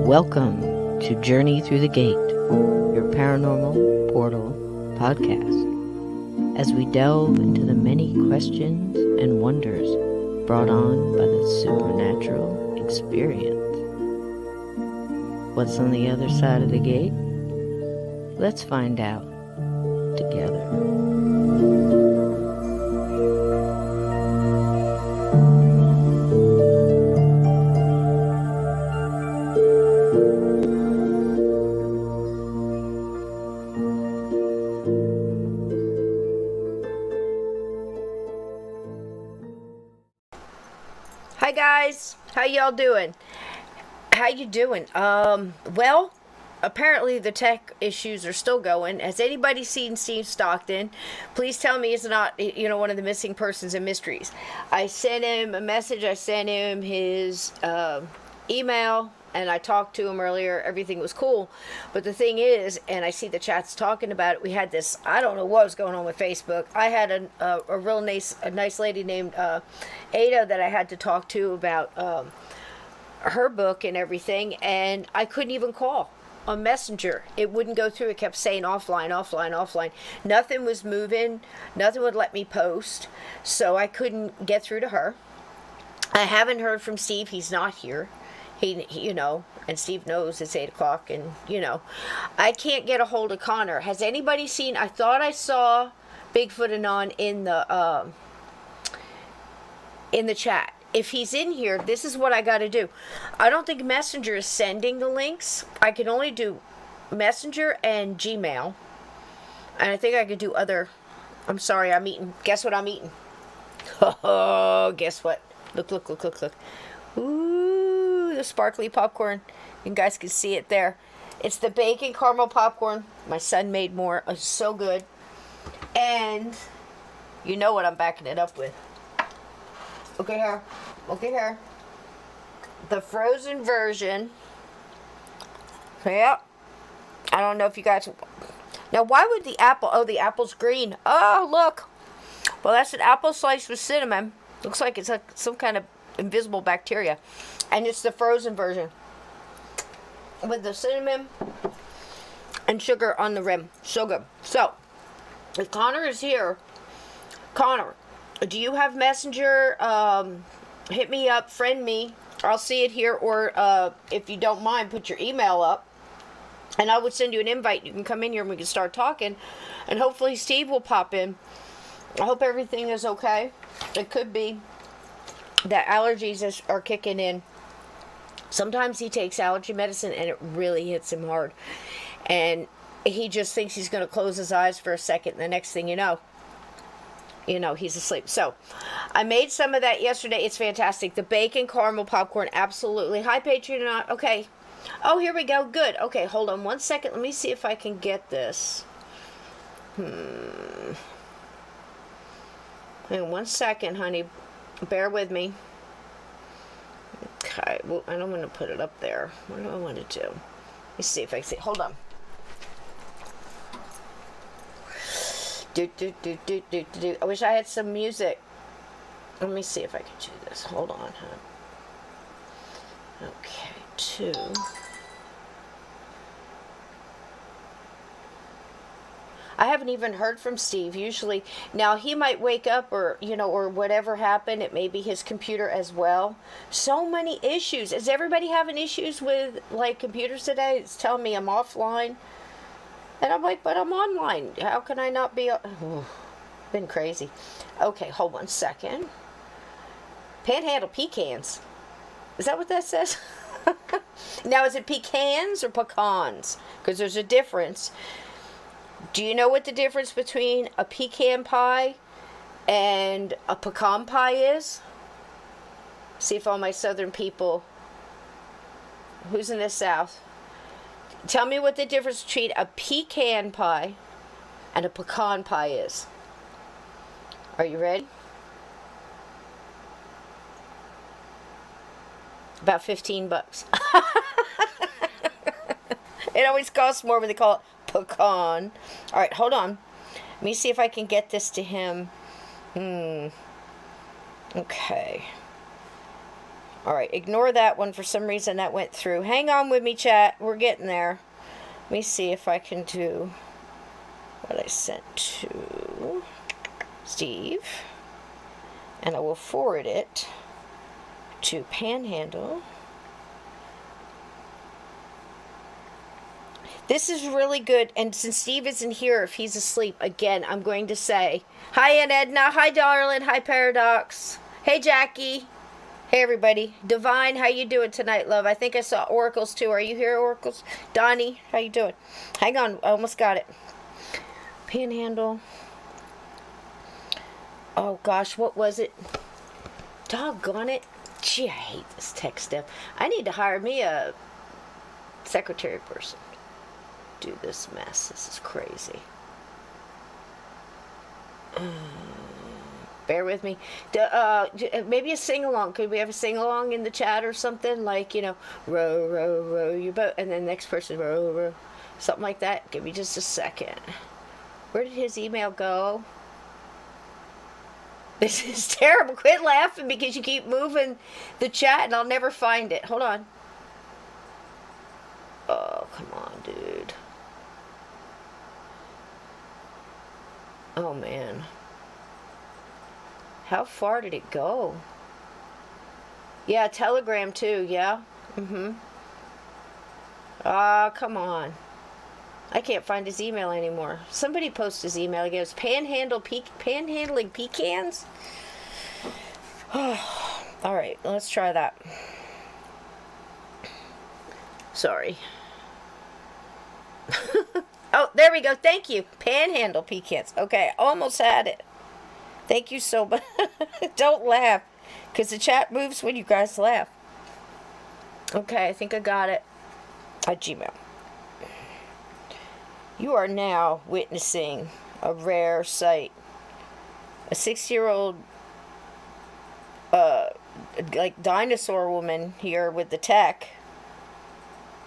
Welcome to Journey Through the Gate, your paranormal portal podcast, as we delve into the many questions and wonders brought on by the supernatural experience. What's on the other side of the gate? Let's find out together. Hi guys, how y'all doing? How you doing? Well, apparently the tech issues are still going. Has anybody seen Steve Stockton? Please tell me it's not, one of the missing persons and mysteries. I sent him a message. I sent him his email, and I talked to him earlier. Everything was cool. But the thing is, and I see the chats talking about it, we had this, I don't know what was going on with Facebook. I had a real nice lady named Ada that I had to talk to about her book and everything, and I couldn't even call on Messenger. It wouldn't go through. It kept saying offline, offline, offline. Nothing was moving. Nothing would let me post, so I couldn't get through to her. I haven't heard from Steve. He's not here. He and Steve knows it's 8 o'clock, and, I can't get a hold of Connor. Has anybody seen, I thought I saw Bigfoot Anon in the chat. If he's in here, this is what I got to do. I don't think Messenger is sending the links. I can only do Messenger and Gmail. And I think I could do other. I'm sorry, I'm eating. Guess what I'm eating? Oh, guess what? Look. Ooh, the sparkly popcorn. You guys can see it there. It's the bacon caramel popcorn. My son made more. It's so good. And you know what I'm backing it up with. Look at here. The frozen version. Yep. I don't know if you guys. Now, why would the apple? Oh, the apple's green. Oh, look. Well, that's an apple slice with cinnamon. Looks like it's some kind of invisible bacteria. And it's the frozen version with the cinnamon and sugar on the rim. So good. So, if Connor is here, Connor, do you have Messenger? Hit me up, friend me. I'll see it here, or if you don't mind, put your email up, and I would send you an invite. You can come in here and we can start talking, and hopefully Steve will pop in. I hope everything is okay. It could be that allergies are kicking in. Sometimes he takes allergy medicine and it really hits him hard, and he just thinks he's going to close his eyes for a second, and the next thing you know, he's asleep. So, I made some of that yesterday. It's fantastic. The bacon caramel popcorn, absolutely. Hi, Patreon. Okay. Oh, here we go. Good. Okay, hold on one second. Let me see if I can get this. Hang on 1 second, honey. Bear with me. Okay. Well, I don't want to put it up there. What do I want to do? Let me see if I can see. Hold on. I wish I had some music. Let me see if I can do this. Hold on, huh? Okay, 2. I haven't even heard from Steve. Usually, now he might wake up or whatever happened. It may be his computer as well. So many issues. Is everybody having issues with, computers today? It's telling me I'm offline. And I'm like, but I'm online. How can I not be? Been crazy. Okay, hold 1 second. Panhandle pecans. Is that what that says? Now, is it pecans or pecans? Because there's a difference. Do you know what the difference between a pecan pie and a pecan pie is? See if all my southern people, who's in the south, tell me what the difference between a pecan pie and a pecan pie is. Are you ready? About $15. It always costs more when they call it pecan. All right, hold on. Let me see if I can get this to him. Okay. All right, ignore that one. For some reason that went through. Hang on with me, chat. We're getting there. Let me see if I can do what I sent to Steve. And I will forward it to Panhandle. This is really good, and since Steve isn't here, if he's asleep, again, I'm going to say, hi, Aunt Edna, hi, darling, hi, Paradox, hey, Jackie, hey, everybody, Divine, how you doing tonight, love? I think I saw Oracles, too. Are you here, Oracles? Donnie, how you doing? Hang on, I almost got it. Panhandle. Oh, gosh, what was it? Doggone it. Gee, I hate this tech stuff. I need to hire me a secretary person. Do this mess. This is crazy. Bear with me. Maybe a sing-along. Could we have a sing-along in the chat or something? Like, you know, row, row, row your boat. And then the next person, row, row. Something like that. Give me just a second. Where did his email go? This is terrible. Quit laughing because you keep moving the chat and I'll never find it. Hold on. Oh, come on, dude. Oh, man. How far did it go? Yeah, Telegram, too. Yeah. Ah, come on. I can't find his email anymore. Somebody post his email again. It's panhandling pecans? All right, let's try that. Sorry. Oh, there we go. Thank you. Panhandle pecans. Okay, almost had it. Thank you so much. Don't laugh, because the chat moves when you guys laugh. Okay, I think I got it. At Gmail. You are now witnessing a rare sight. A 6-year-old, like dinosaur woman here with the tech.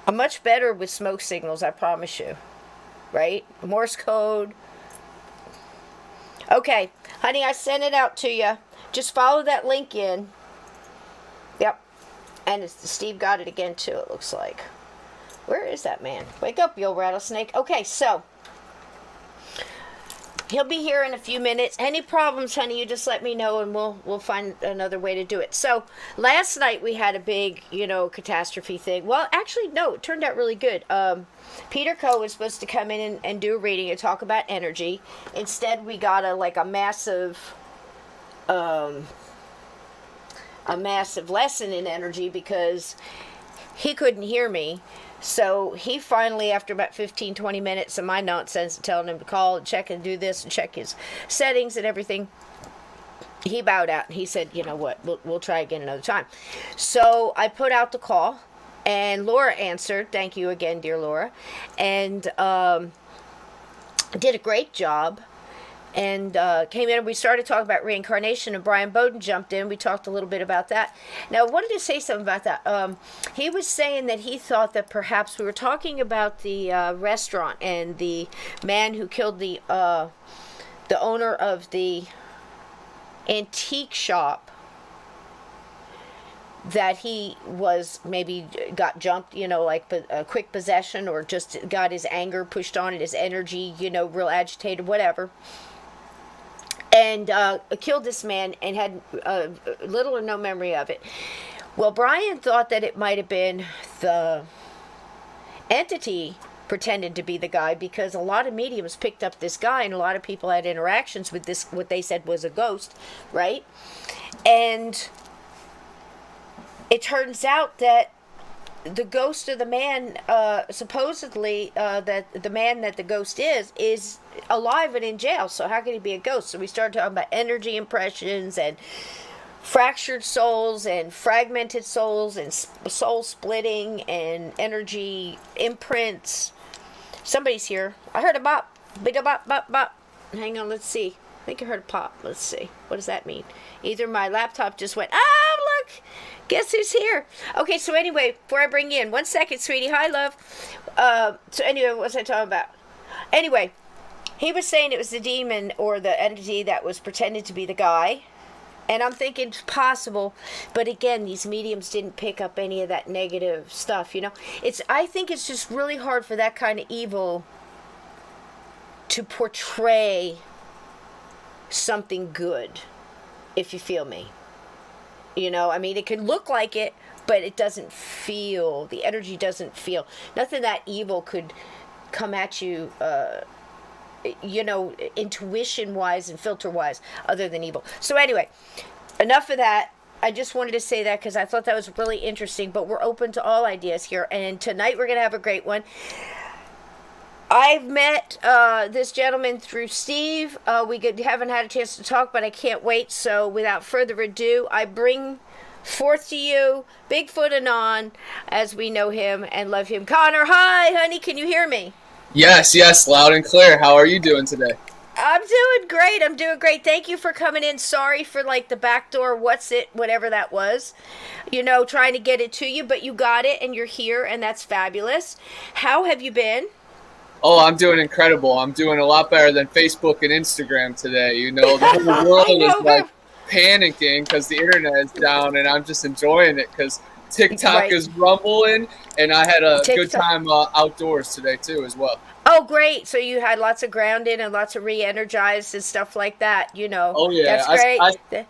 I'm much better with smoke signals, I promise you. Right? Morse code. Okay, honey, I sent it out to you. Just follow that link in. Yep. And Steve got it again, too, it looks like. Where is that man? Wake up, you old rattlesnake. Okay, so he'll be here in a few minutes. Any problems, honey, you just let me know and we'll find another way to do it. So last night we had a big, catastrophe thing. Well, actually, no, it turned out really good. Peter Coe was supposed to come in and do a reading and talk about energy. Instead, we got a massive lesson in energy because he couldn't hear me. So he finally, after about 15, 20 minutes of my nonsense telling him to call and check and do this and check his settings and everything, he bowed out and he said, you know what, we'll try again another time. So I put out the call and Laura answered. Thank you again, dear Laura. And did a great job. And came in and we started talking about reincarnation, and Brian Bowden jumped in. We talked a little bit about that. Now, I wanted to say something about that. He was saying that he thought that perhaps we were talking about the restaurant and the man who killed the owner of the antique shop, that he was maybe got jumped, like a quick possession, or just got his anger pushed on it, his energy, real agitated, whatever. And killed this man and had little or no memory of it. Well, Brian thought that it might have been the entity pretended to be the guy, because a lot of mediums picked up this guy and a lot of people had interactions with this, what they said was a ghost, right? And it turns out that the ghost of the man, supposedly, that the man that the ghost is alive and in jail. So how could he be a ghost? So we started talking about energy impressions and fractured souls and fragmented souls and soul splitting and energy imprints. Somebody's here. I heard a bop. Big a bop, bop, bop. Hang on, let's see. I think I heard a pop. Let's see. What does that mean? Either my laptop just went, look! Guess who's here? Okay, so anyway, before I bring you in, 1 second, sweetie. Hi, love. So anyway, what was I talking about? Anyway, he was saying it was the demon or the entity that was pretending to be the guy. And I'm thinking it's possible, but again, these mediums didn't pick up any of that negative stuff, you know. I think it's just really hard for that kind of evil to portray something good, if you feel me. You know, I mean, it can look like it, but it doesn't feel, the energy doesn't feel. Nothing that evil could come at you, you know, intuition-wise and filter-wise, other than evil. So anyway, enough of that. I just wanted to say that because I thought that was really interesting, but we're open to all ideas here, and tonight we're going to have a great one. I've met this gentleman through Steve. We haven't had a chance to talk, but I can't wait. So without further ado, I bring forth to you Bigfoot Anon, as we know him and love him. Connor, hi, honey. Can you hear me? Yes, loud and clear. How are you doing today? I'm doing great. I'm doing great. Thank you for coming in. Sorry for like the backdoor whatever that was. You know, trying to get it to you, but you got it and you're here and that's fabulous. How have you been? Oh, I'm doing incredible. I'm doing a lot better than Facebook and Instagram today. You know, the whole world is like panicking because the internet is down, and I'm just enjoying it because TikTok is rumbling, and I had a good time outdoors today too as well. Oh, great. So you had lots of grounding and lots of re-energized and stuff like that, you know. Oh, yeah. That's great.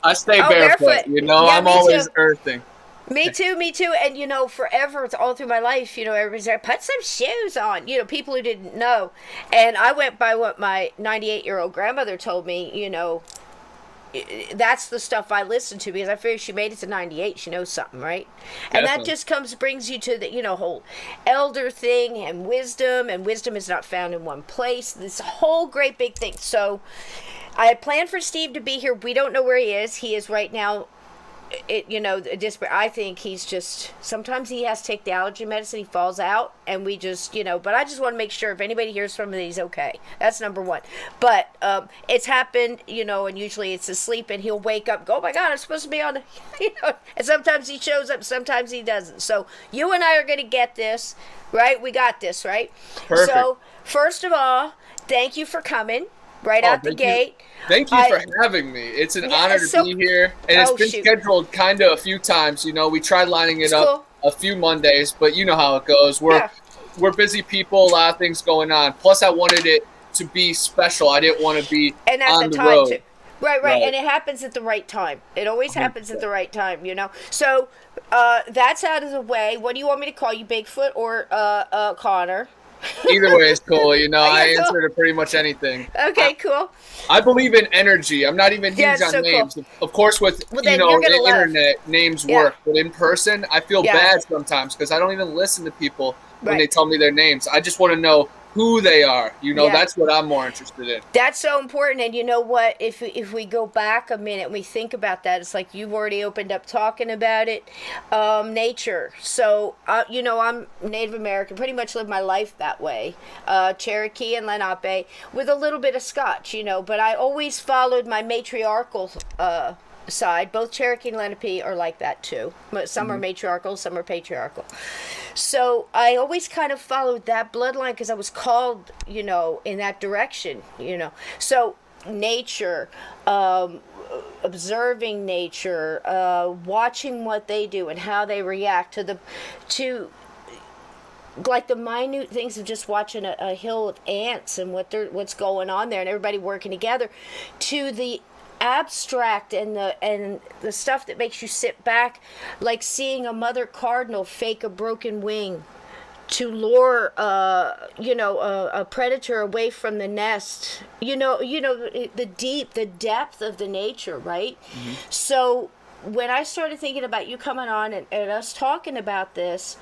I stay barefoot, you know. Yeah, I'm always earthing. Me too. And, you know, forever, it's all through my life, you know, everybody's like, put some shoes on, you know, people who didn't know. And I went by what my 98-year-old grandmother told me, you know, that's the stuff I listen to because I figure she made it to 98. She knows something, right? And that just brings you to the, you know, whole elder thing and wisdom is not found in one place. This whole great big thing. So I had planned for Steve to be here. We don't know where he is. He is right now. You know, I think he's just, sometimes he has to take the allergy medicine, he falls out, and we just, you know, but I just want to make sure if anybody hears from him that he's okay. That's number one. But it's happened, you know, and usually it's asleep, and he'll wake up, go, oh my God, I'm supposed to be on the, you know, and sometimes he shows up, sometimes he doesn't. So you and I are going to get this, right? We got this, right? Perfect. So, first of all, thank you for coming. Right out the gate. Thank you for having me. It's an honor to be here. And it's been scheduled kind of a few times. You know, we tried lining it up a few Mondays, but you know how it goes. We're busy people, a lot of things going on. Plus, I wanted it to be special. I didn't want to be on the road. Too. Right. And it happens at the right time. It always happens at the right time, you know. So that's out of the way. What do you want me to call you, Bigfoot or Connor? Either way is cool, you know. I answer to pretty much anything. Okay, cool. I believe in energy. I'm not even huge on names. Cool. Of course, with you know the internet, names work, but in person, I feel bad sometimes because I don't even listen to people when they tell me their names. I just want to know who they are. You know, that's what I'm more interested in. That's so important. And you know what? If we go back a minute and we think about that, it's like you've already opened up talking about it. Nature. So, you know, I'm Native American, pretty much lived my life that way. Cherokee and Lenape with a little bit of Scotch, you know, but I always followed my matriarchal side. Both Cherokee and Lenape are like that too. Some are matriarchal, some are patriarchal. So I always kind of followed that bloodline because I was called, you know, in that direction, you know. So nature, observing nature, watching what they do and how they react to like the minute things of just watching a hill of ants and what's going on there and everybody working together, to the abstract and the stuff that makes you sit back, like seeing a mother cardinal fake a broken wing to lure you know, a predator away from the nest, you know the depth of the nature, right? So when I started thinking about you coming on and us talking about this,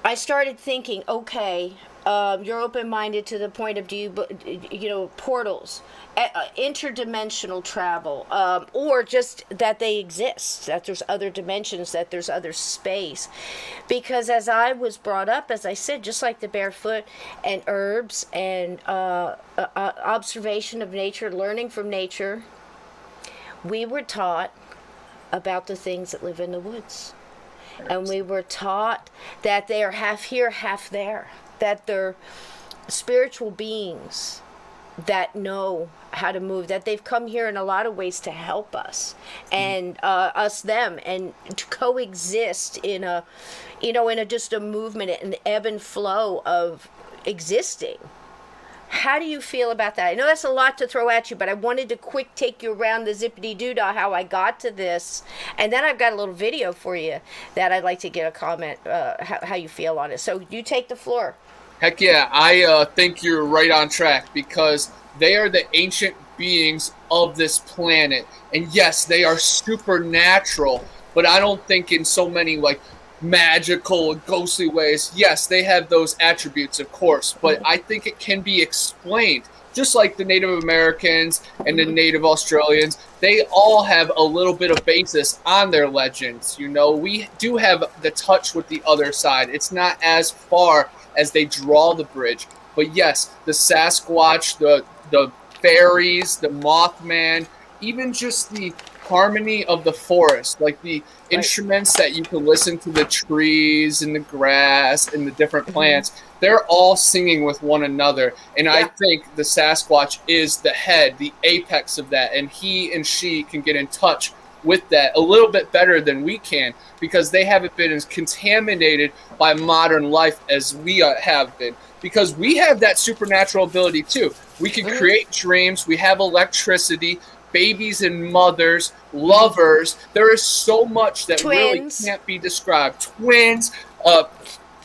I started thinking, okay, you're open-minded to the point of, you know, portals, interdimensional travel, or just that they exist, that there's other dimensions, that there's other space. Because as I was brought up, as I said, just like the barefoot and herbs and observation of nature, learning from nature, we were taught about the things that live in the woods. And we were taught that they are half here, half there, that they're spiritual beings that know how to move, that they've come here in a lot of ways to help us and us them, and to coexist in a, you know, in a just a movement, an ebb and flow of existing. How do you feel about that? I know that's a lot to throw at you, but I wanted to quick take you around the zippity-doo-dah, how I got to this. And then I've got a little video for you that I'd like to get a comment, how you feel on it. So you take the floor. Heck yeah, I think you're right on track, because they are the ancient beings of this planet. And yes, they are supernatural, but I don't think in so many like magical and ghostly ways. Yes, they have those attributes, of course, but I think it can be explained. Just like the Native Americans and the Native Australians, they all have a little bit of basis on their legends. You know, we do have the touch with the other side. It's not as far as they draw the bridge. But yes, the Sasquatch, the fairies, the Mothman, even just the harmony of the forest, like the instruments that you can listen to, the trees and the grass and the different plants, they're all singing with one another. And I think the Sasquatch is the head, the apex of that, and he and she can get in touch with that a little bit better than we can, because they haven't been as contaminated by modern life as we have been, because we have that supernatural ability too. We can create dreams, we have electricity, babies and mothers, lovers. There is so much that really can't be described. Twins,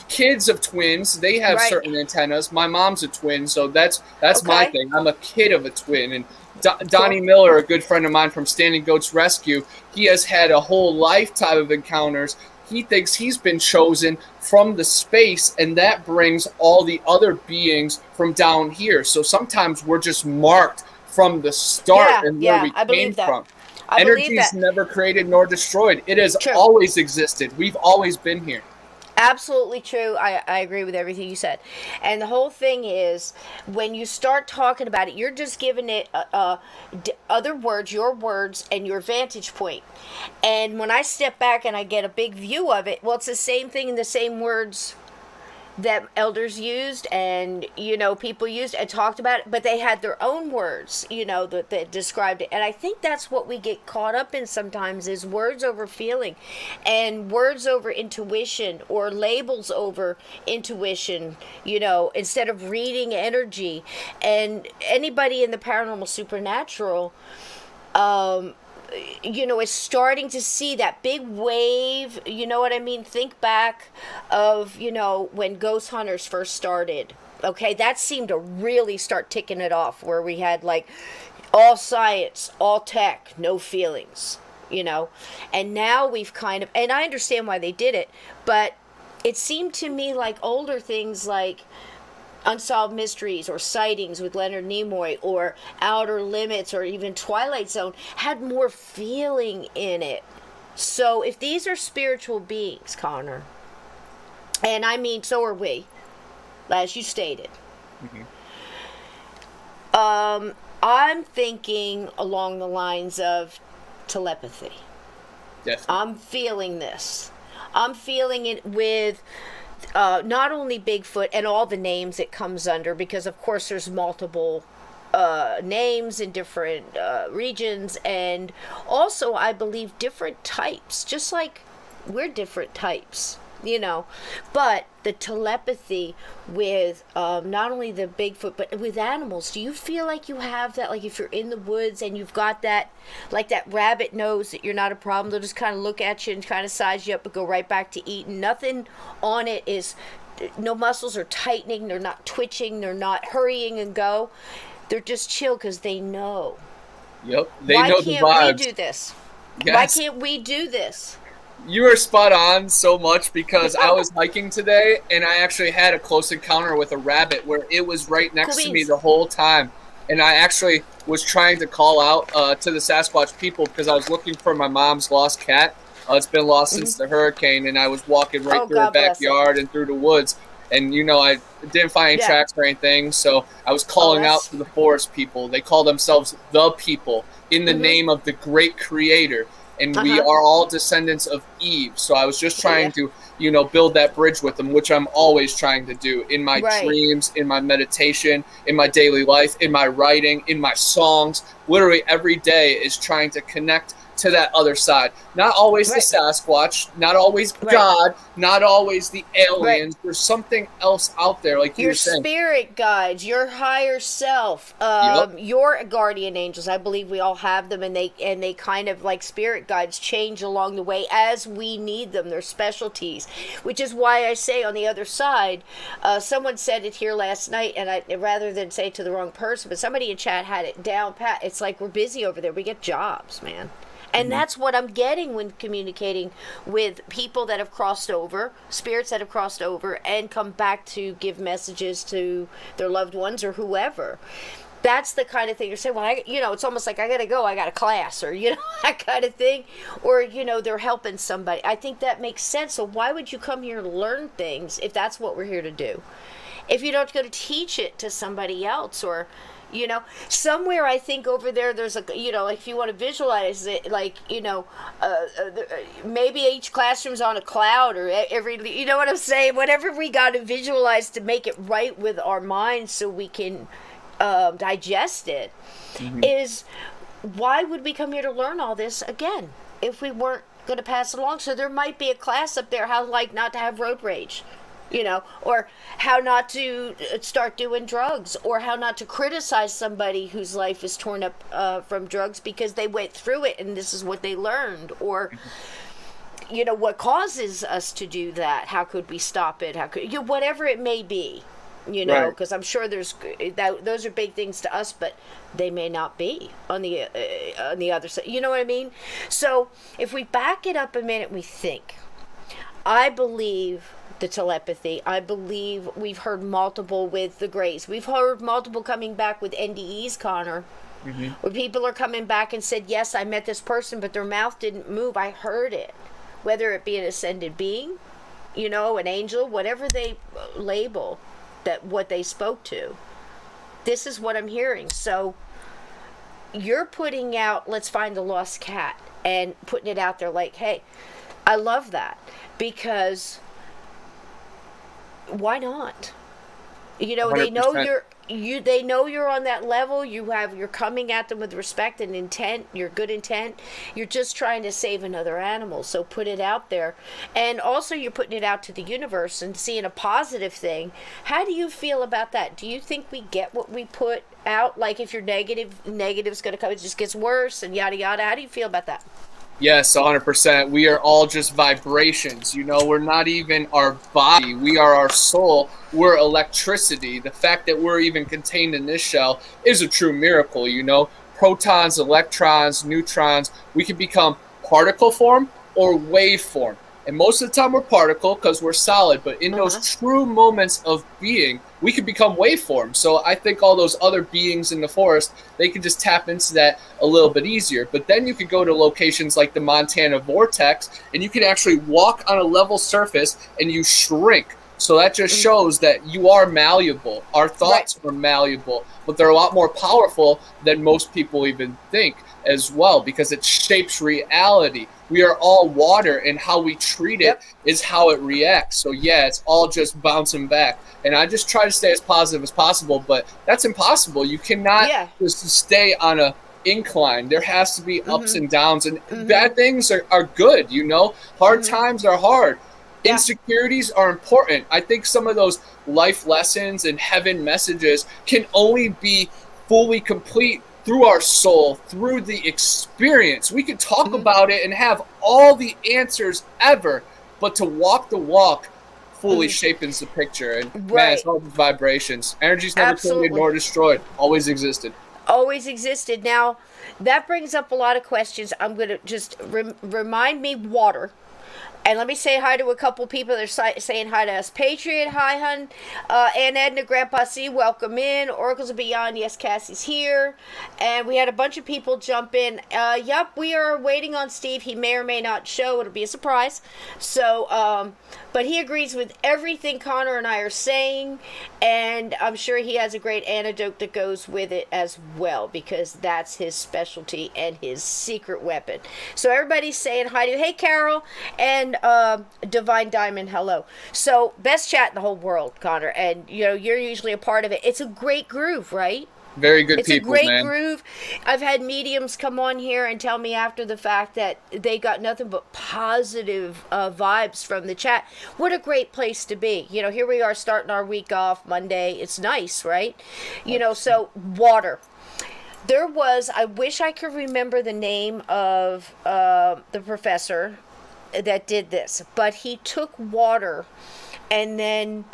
kids of twins, they have certain antennas. My mom's a twin, so that's my thing. I'm a kid of a twin. And Donnie Miller, a good friend of mine from Standing Goats Rescue, he has had a whole lifetime of encounters. He thinks he's been chosen from the space, and that brings all the other beings from down here. So sometimes we're just marked from the start and where we came from. Energy is never created nor destroyed. It has always existed. We've always been here. Absolutely true. I agree with everything you said. And the whole thing is, when you start talking about it, you're just giving it other words, your words, and your vantage point. And when I step back and I get a big view of it, well, it's the same thing in the same words that elders used and, you know, people used and talked about it, but they had their own words, you know, that described it. And I think that's what we get caught up in sometimes, is words over feeling, and words over intuition, or labels over intuition, you know, instead of reading energy. And anybody in the paranormal supernatural, you know, is starting to see that big wave, you know what I mean? Think back of, you know, when ghost hunters first started, okay? That seemed to really start ticking it off, where we had like all science, all tech, no feelings, you know? And now we've kind of, and I understand why they did it, but it seemed to me like older things like Unsolved Mysteries or Sightings with Leonard Nimoy, or Outer Limits, or even Twilight Zone had more feeling in it. So if these are spiritual beings, Connor, and I mean, so are we, as you stated, I'm thinking along the lines of telepathy. Yes. I'm feeling this. I'm feeling it with not only Bigfoot and all the names it comes under, because of course there's multiple names in different regions, and also I believe different types, just like we're different types, you know. But the telepathy with not only the Bigfoot, but with animals, do you feel like you have that? Like if you're in the woods and you've got that, like that rabbit knows that you're not a problem, they'll just kind of look at you and kind of size you up and go right back to eating. Nothing on it is, no muscles are tightening, they're not twitching, they're not hurrying and go. They're just chill because they know. Yep, they know the vibes. Why can't we do this? Yes. Why can't we do this? You are spot on so much, because I was hiking today and I actually had a close encounter with a rabbit where it was right next to me the whole time. And I actually was trying to call out to the Sasquatch people, because I was looking for my mom's lost cat. It's been lost since the hurricane, and I was walking right through the backyard and through the woods. And, you know, I didn't find any tracks or anything, so I was calling out to the forest people. They call themselves the people in the name of the great creator. and we are all descendants of Eve. So I was just trying to, build that bridge with them, which I'm always trying to do in my dreams, in my meditation, in my daily life, in my writing, in my songs. Literally every day is trying to connect to that other side. Not always the Sasquatch, not always God, not always the aliens. There's something else out there, like you were saying. Your spirit guides, your higher self, your guardian angels. I believe we all have them, and they kind of, like spirit guides, change along the way as we need them. They're specialties, which is why I say on the other side, someone said it here last night, and I, rather than say it to the wrong person, but somebody in chat had it down pat. It's like, we're busy over there. We get jobs, man. And that's what I'm getting when communicating with people that have crossed over, spirits that have crossed over, and come back to give messages to their loved ones or whoever. That's the kind of thing you're saying, well, it's almost like I got to go, I got a class, or, that kind of thing. Or, they're helping somebody. I think that makes sense. So why would you come here to learn things if that's what we're here to do? If you don't go to teach it to somebody else, or... somewhere I think over there's a, if you want to visualize it, like, maybe each classroom's on a cloud, or every, you know what I'm saying? Whatever we got to visualize to make it right with our minds so we can digest it, is why would we come here to learn all this again if we weren't going to pass it along? So there might be a class up there, how not to have road rage. Or how not to start doing drugs, or how not to criticize somebody whose life is torn up from drugs because they went through it and this is what they learned, or, what causes us to do that? How could we stop it? How could, whatever it may be, because I'm sure those are big things to us, but they may not be on the other side. You know what I mean? So if we back it up a minute, we think, I believe the telepathy. I believe we've heard multiple with the Greys. We've heard multiple coming back with NDEs, Connor, where people are coming back and said, yes, I met this person, but their mouth didn't move. I heard it. Whether it be an ascended being, an angel, whatever they label that what they spoke to. This is what I'm hearing. So you're putting out, let's find the lost cat, and putting it out there like, hey, I love that, because why not? 100%. They know you're on that level. You're coming at them with respect and intent, your good intent. You're just trying to save another animal. So put it out there. And also you're putting it out to the universe and seeing a positive thing. How do you feel about that? Do you think we get what we put out? Like, if you're negative's going to come, it just gets worse and yada yada. How do you feel about that? Yes, 100%. We are all just vibrations. We're not even our body. We are our soul. We're electricity. The fact that we're even contained in this shell is a true miracle. Protons, electrons, neutrons. We can become particle form or wave form. And most of the time we're particle because we're solid. But in those true moments of being, we can become waveform. So I think all those other beings in the forest, they can just tap into that a little bit easier. But then you could go to locations like the Montana vortex, and you can actually walk on a level surface and you shrink. So that just shows that you are malleable. Our thoughts are malleable, but they're a lot more powerful than most people even think as well, because it shapes reality. We are all water, and how we treat it is how it reacts. So yeah, it's all just bouncing back. And I just try to stay as positive as possible, but that's impossible. You cannot just stay on a incline. There has to be ups and downs, and bad things are good. Hard times are hard. Insecurities are important. I think some of those life lessons and heaven messages can only be fully complete through our soul, through the experience. We could talk about it and have all the answers ever, but to walk the walk fully shapes the picture. And man, it's all vibrations. Energy's never created nor destroyed. Always existed. Always existed. Now, that brings up a lot of questions. I'm going to just remind me water. And let me say hi to a couple people that are saying hi to us. Patriot, hi, hun. Aunt Edna, Grandpa C, welcome in. Oracles of Beyond, yes, Cassie's here. And we had a bunch of people jump in. Yep, we are waiting on Steve. He may or may not show. It'll be a surprise. So, but he agrees with everything Connor and I are saying. And I'm sure he has a great anecdote that goes with it as well, because that's his specialty and his secret weapon. So everybody's saying hi to, hey, Carol, and Divine Diamond, hello. So best chat in the whole world, Connor, and you're usually a part of it. It's a great groove, right? Very good people, man. It's a great groove. I've had mediums come on here and tell me after the fact that they got nothing but positive vibes from the chat. What a great place to be. Here we are starting our week off Monday. It's nice, right? So water. I wish I could remember the name of the professor that did this, but he took water and then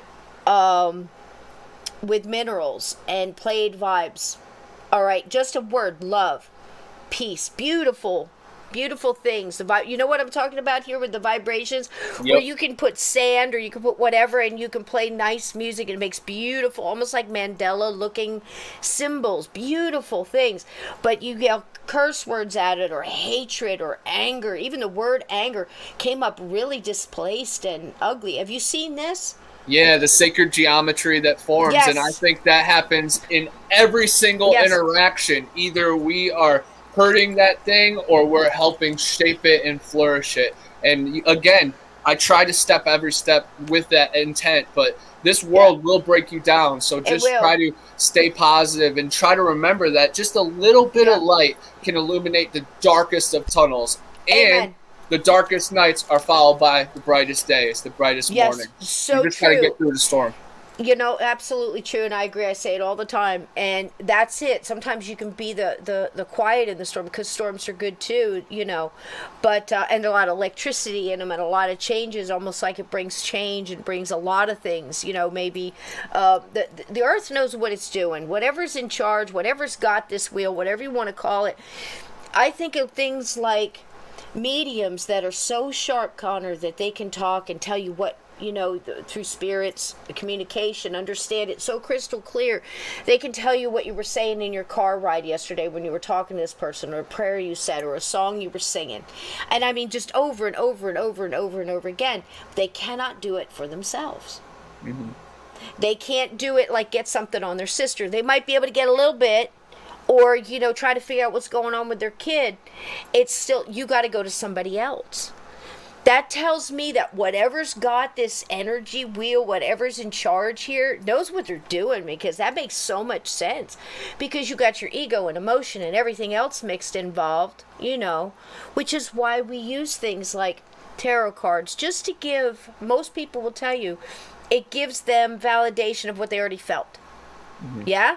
with minerals and played vibes. All right, just a word: love, peace, beautiful things. You know what I'm talking about here with the vibrations? Yep. Where you can put sand or you can put whatever and you can play nice music and it makes beautiful, almost like Mandela looking symbols, beautiful things. But you yell curse words at it, or hatred or anger. Even the word anger came up really displaced and ugly. Have you seen this? Yeah, the sacred geometry that forms. Yes. And I think that happens in every single interaction. Either we are hurting that thing or we're helping shape it and flourish it. And again, I try to step every step with that intent, but this world will break you down. So just try to stay positive and try to remember that just a little bit of light can illuminate the darkest of tunnels. Amen. And the darkest nights are followed by the brightest days, the brightest morning. So you just got to get through the storm. Absolutely true, and I agree. I say it all the time, and that's it. Sometimes you can be the quiet in the storm, because storms are good too, but and a lot of electricity in them and a lot of changes, almost like it brings change and brings a lot of things, maybe the earth knows what it's doing. Whatever's in charge, whatever's got this wheel, whatever you want to call it. I think of things like mediums that are so sharp, Connor, that they can talk and tell you what, through spirits, communication, understand it so crystal clear. They can tell you what you were saying in your car ride yesterday when you were talking to this person, or a prayer you said, or a song you were singing. And I mean, just over and over and over and over and over again. They cannot do it for themselves. Mm-hmm. They can't do it like get something on their sister. They might be able to get a little bit, or, try to figure out what's going on with their kid. It's still, you got to go to somebody else. That tells me that whatever's got this energy wheel, whatever's in charge here, knows what they're doing, because that makes so much sense. Because you got your ego and emotion and everything else mixed involved, which is why we use things like tarot cards, just to give, most people will tell you, it gives them validation of what they already felt. Mm-hmm. Yeah?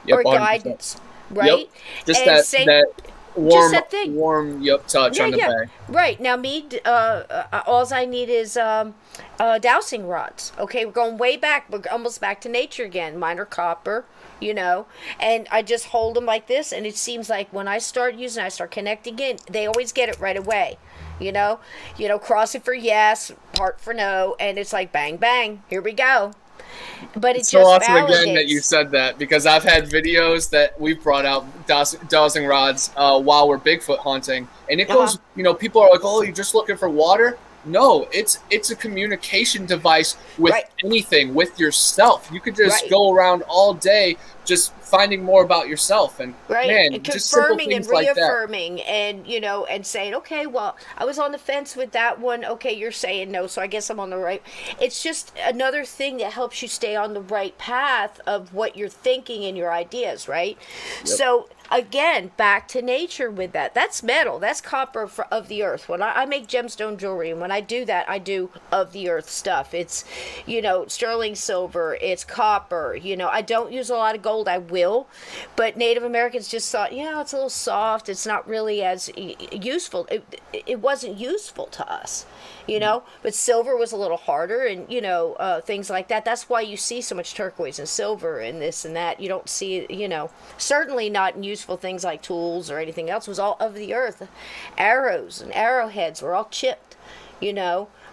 Yep, or guidance. 100%. Right? Yep. Just that warm touch on the back. Right. Now, all I need is dowsing rods. Okay, we're going way back. We're almost back to nature again. Mine are copper, and I just hold them like this, and it seems like when I start using it, I start connecting in, they always get it right away. Cross it for yes, heart for no, and it's like bang, bang, here we go. But it's so just awesome validates. Again that you said that, because I've had videos that we've brought out dowsing rods while we're Bigfoot hunting, and it goes, people are like, oh, you're just looking for water? No, it's a communication device with anything, with yourself. You could just go around all day just finding more about yourself, and man, and just confirming and reaffirming, like and and saying, okay, well, I was on the fence with that one. Okay, you're saying no, so I guess I'm on the right. It's just another thing that helps you stay on the right path of what you're thinking and your ideas, right? Yep. So again, back to nature with that. That's metal. That's copper of the earth. When I make gemstone jewelry, and when I do that, I do of the earth stuff. It's, sterling silver. It's copper. I don't use a lot of gold. I will. But Native Americans just thought, it's a little soft. It's not really as useful. It wasn't useful to us. But silver was a little harder, and, things like that. That's why you see so much turquoise and silver and this and that. You don't see, certainly not in useful things like tools or anything else. It was all of the earth. Arrows and arrowheads were all chipped,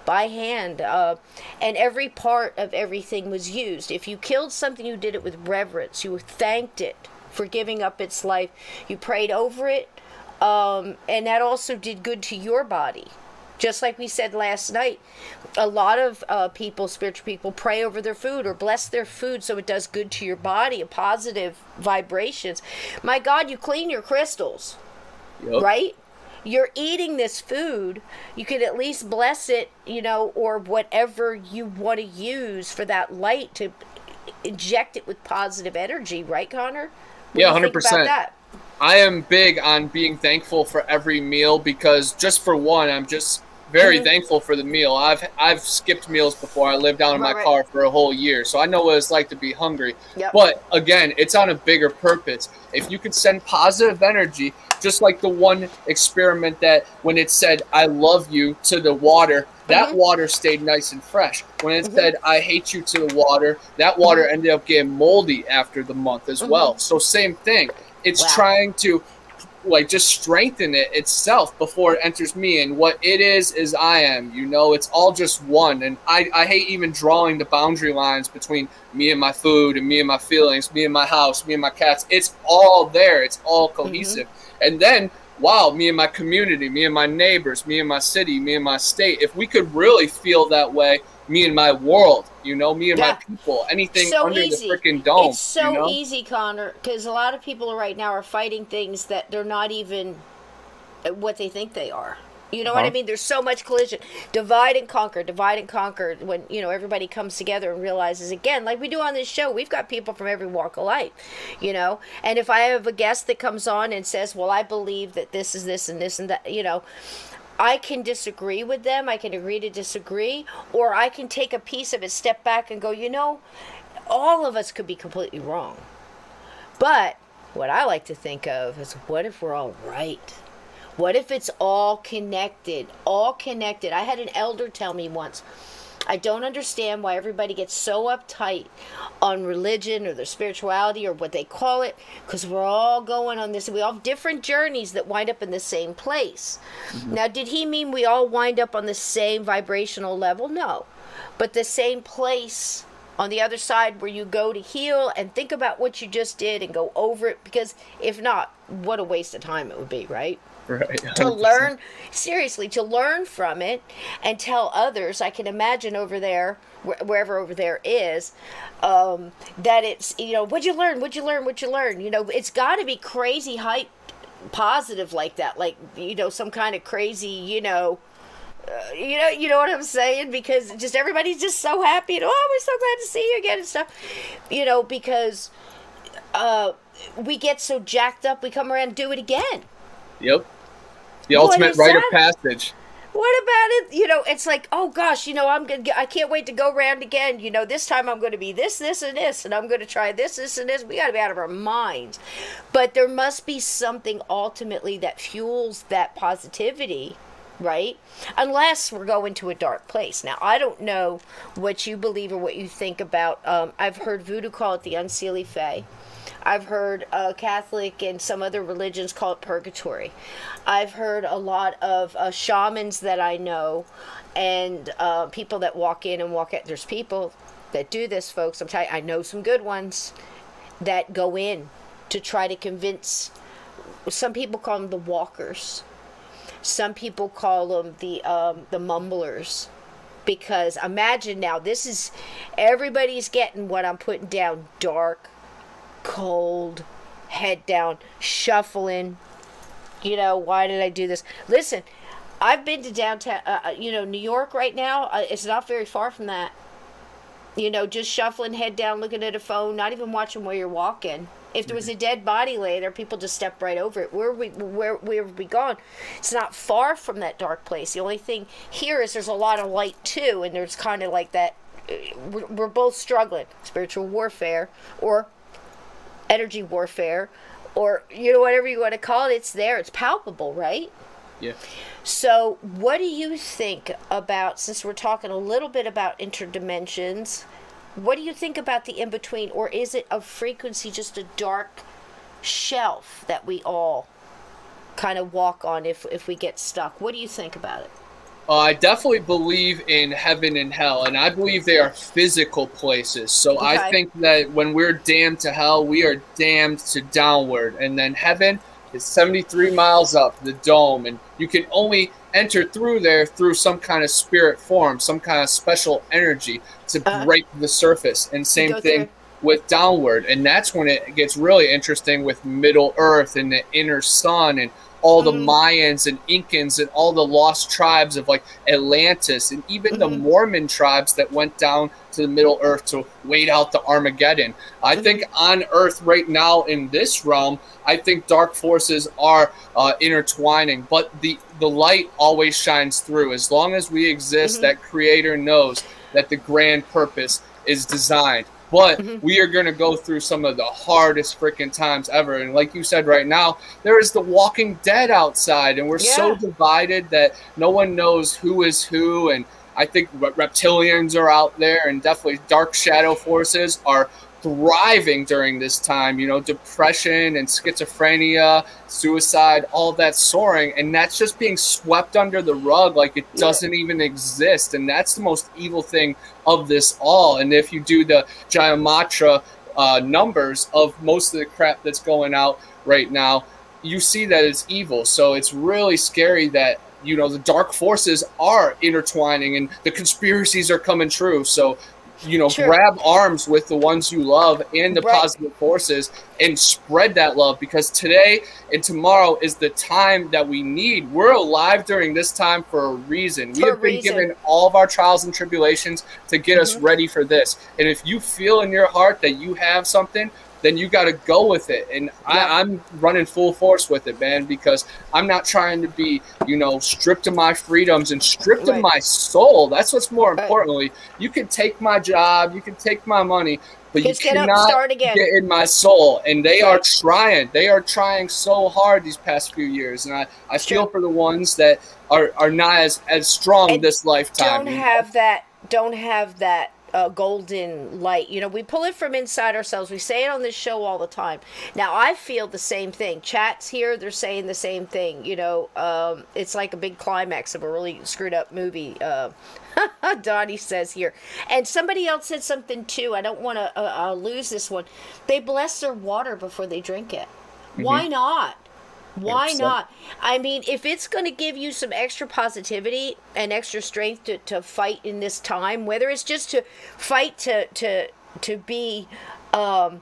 by hand. And every part of everything was used. If you killed something, you did it with reverence. You thanked it for giving up its life. You prayed over it. And that also did good to your body. Just like we said last night, a lot of people, spiritual people, pray over their food or bless their food so it does good to your body, a positive vibrations. My God, you clean your crystals, right? You're eating this food, you could at least bless it, or whatever you want to use for that light to inject it with positive energy, right, Connor? Yeah, 100%. I am big on being thankful for every meal because just for one, I'm just very thankful for the meal. I've skipped meals before. I lived out in my car for a whole year, so I know what it's like to be hungry. Yep. But again, it's on a bigger purpose. If you could send positive energy, just like the one experiment that when it said, I love you to the water, that water stayed nice and fresh. When it said, I hate you to the water, that water ended up getting moldy after the month as well. So same thing. It's trying to just strengthen it itself before it enters me. And what it is I am, it's all just one. And I hate even drawing the boundary lines between me and my food and me and my feelings, me and my house, me and my cats. It's all there. It's all cohesive. And then, me and my community, me and my neighbors, me and my city, me and my state, if we could really feel that way, me and my world, me and my people, anything so under easy. The freaking dome. It's so easy, Connor, because a lot of people right now are fighting things that they're not even what they think they are. You know what I mean? There's so much collision. Divide and conquer. When, everybody comes together and realizes, again, like we do on this show, we've got people from every walk of life, And if I have a guest that comes on and says, well, I believe that this is this and this and that, I can disagree with them. I can agree to disagree. Or I can take a piece of it, step back and go, all of us could be completely wrong. But what I like to think of is, what if we're all right? What if it's all connected? All connected. I had an elder tell me once, I don't understand why everybody gets so uptight on religion or their spirituality or what they call it, because we're all going on this. We all have different journeys that wind up in the same place. Now, did he mean we all wind up on the same vibrational level? No. But the same place on the other side where you go to heal and think about what you just did and go over it, because if not, what a waste of time it would be, right? Right. To learn, seriously, to learn from it and tell others. I can imagine over there, wherever over there is, that it's, what'd you learn? It's got to be crazy hype, positive like that, like, some kind of crazy, you know what I'm saying? Because just everybody's just so happy and, we're so glad to see you again and stuff, because we get so jacked up, we come around and do it again. Yep. The ultimate rite of passage. What about it? It's like, oh gosh, I can't wait to go around again. This time I'm going to be this, and this, and I'm going to try this, and this. We got to be out of our minds. But there must be something ultimately that fuels that positivity, right? Unless we're going to a dark place. Now, I don't know what you believe or what you think about. I've heard voodoo call it the unseelie fae. I've heard Catholic and some other religions call it purgatory. I've heard a lot of shamans that I know and people that walk in and walk out. There's people that do this, folks. I'm telling you, I know some good ones that go in to try to convince. Some people call them the walkers. Some people call them the mumblers. Because imagine now, this is, everybody's getting what I'm putting down, dark, cold, head down, shuffling. Why did I do this? Listen, I've been to downtown, New York right now. It's not very far from that. Just shuffling, head down, looking at a phone, not even watching where you're walking. If there was a dead body laying there, people just step right over it. Where have we gone? It's not far from that dark place. The only thing here is there's a lot of light too, and there's kind of like that. We're both struggling. Spiritual warfare or energy warfare, or whatever you want to call it. It's there. It's palpable, right? Yeah. So what do you think about, since we're talking a little bit about interdimensions, what do you think about the in-between? Or is it a frequency, just a dark shelf that we all kind of walk on if we get stuck? What do you think about it? I definitely believe in heaven and hell, and I believe they are physical places. So I think that when we're damned to hell, we are damned to downward. And then heaven is 73 miles up, the dome, and you can only enter through there through some kind of spirit form, some kind of special energy to break the surface. And same thing with downward. And that's when it gets really interesting with Middle Earth and the inner sun and all the Mayans and Incans and all the lost tribes of like Atlantis and even the Mormon tribes that went down to the Middle Earth to wait out the Armageddon. I think on Earth right now in this realm, I think dark forces are intertwining, but the light always shines through. As long as we exist, that Creator knows that the grand purpose is designed. But we are going to go through some of the hardest freaking times ever. And like you said right now, there is the Walking Dead outside. And we're so divided that no one knows who is who. And I think reptilians are out there. And definitely dark shadow forces are thriving during this time. You know, depression and schizophrenia, suicide, all that soaring. And that's just being swept under the rug like it doesn't even exist. And that's the most evil thing of this all. And if you do the Gematria numbers of most of the crap that's going out right now, you see that it's evil. So it's really scary that, you know, the dark forces are intertwining and the conspiracies are coming true. So, you know, grab arms with the ones you love and the positive forces and spread that love, because today and tomorrow is the time that we need. We're alive during this time for a reason. We have been given all of our trials and tribulations to get us ready for this. And if you feel in your heart that you have something, then you got to go with it. And I'm running full force with it, man, because I'm not trying to be, you know, stripped of my freedoms and stripped of my soul. That's what's more importantly. You can take my job, you can take my money, but you cannot get in my soul. And they are trying. They are trying so hard these past few years. And I feel for the ones that are not as strong this lifetime. Don't have that golden light. You know, we pull it from inside ourselves. We say it on this show all the time. Now, I feel the same thing. Chats here, they're saying the same thing. You know, it's like a big climax of a really screwed up movie. Donnie says here. And somebody else said something too. I don't want to lose this one. They bless their water before they drink it. Why not? Why not? I mean, if it's going to give you some extra positivity and extra strength to fight in this time, whether it's just to fight to be, I'm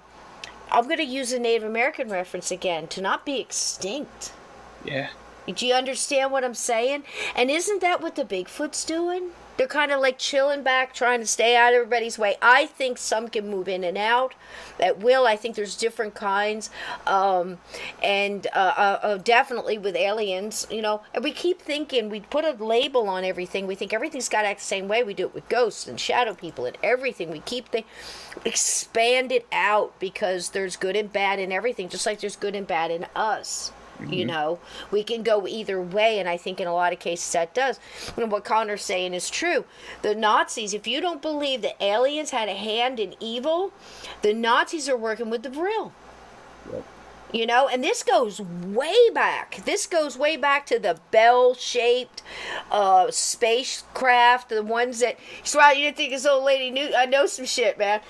going to use a Native American reference again, to not be extinct. Yeah. Do you understand what I'm saying? And isn't that what the Bigfoot's doing? They're kind of like chilling back, trying to stay out of everybody's way. I think some can move in and out at will. I think there's different kinds. And definitely with aliens, you know. And we keep thinking, we put a label on everything. We think everything's got to act the same way. We do it with ghosts and shadow people and everything. We keep expand it out because there's good and bad in everything, just like there's good and bad in us. You know, we can go either way, and I think in a lot of cases that does. And what Connor's saying is true. The Nazis, if you don't believe that aliens had a hand in evil, the Nazis are working with the Vril. Yep. You know, and this goes way back. This goes way back to the bell-shaped spacecraft, the ones that... Wow, you didn't think this old lady knew? I know some shit, man.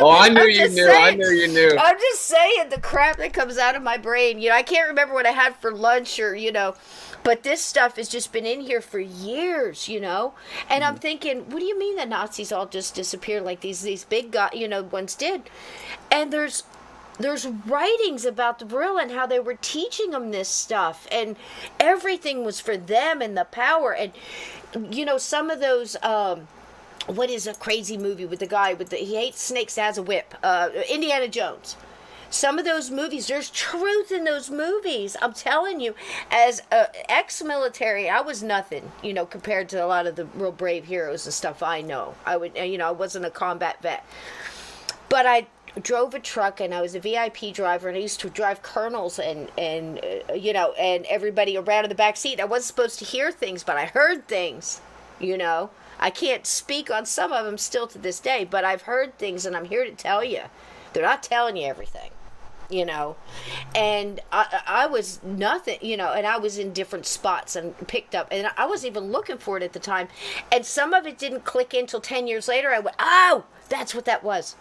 Oh, I knew you knew. I knew you knew. I'm just saying the crap that comes out of my brain. You know, I can't remember what I had for lunch or, you know... But this stuff has just been in here for years, you know? And I'm thinking, what do you mean the Nazis all just disappeared like these big guys, you know, ones did? And there's writings about the Vril and how they were teaching them this stuff, and everything was for them and the power. And you know, some of those what is a crazy movie with the guy with he hates snakes, has a whip, Indiana Jones. Some of those movies, there's truth in those movies. I'm telling you, as ex-military, I was nothing, you know, compared to a lot of the real brave heroes and stuff I know. I wasn't a combat vet, but I drove a truck, and I was a VIP driver, and I used to drive colonels and you know, and everybody around in the back seat. I wasn't supposed to hear things, but I heard things, you know. I can't speak on some of them still to this day, but I've heard things, and I'm here to tell you. They're not telling you everything. you know. And I was nothing, you know, and I was in different spots and picked up, and I wasn't even looking for it at the time. And some of it didn't click in until 10 years later. I went, oh, that's what that was.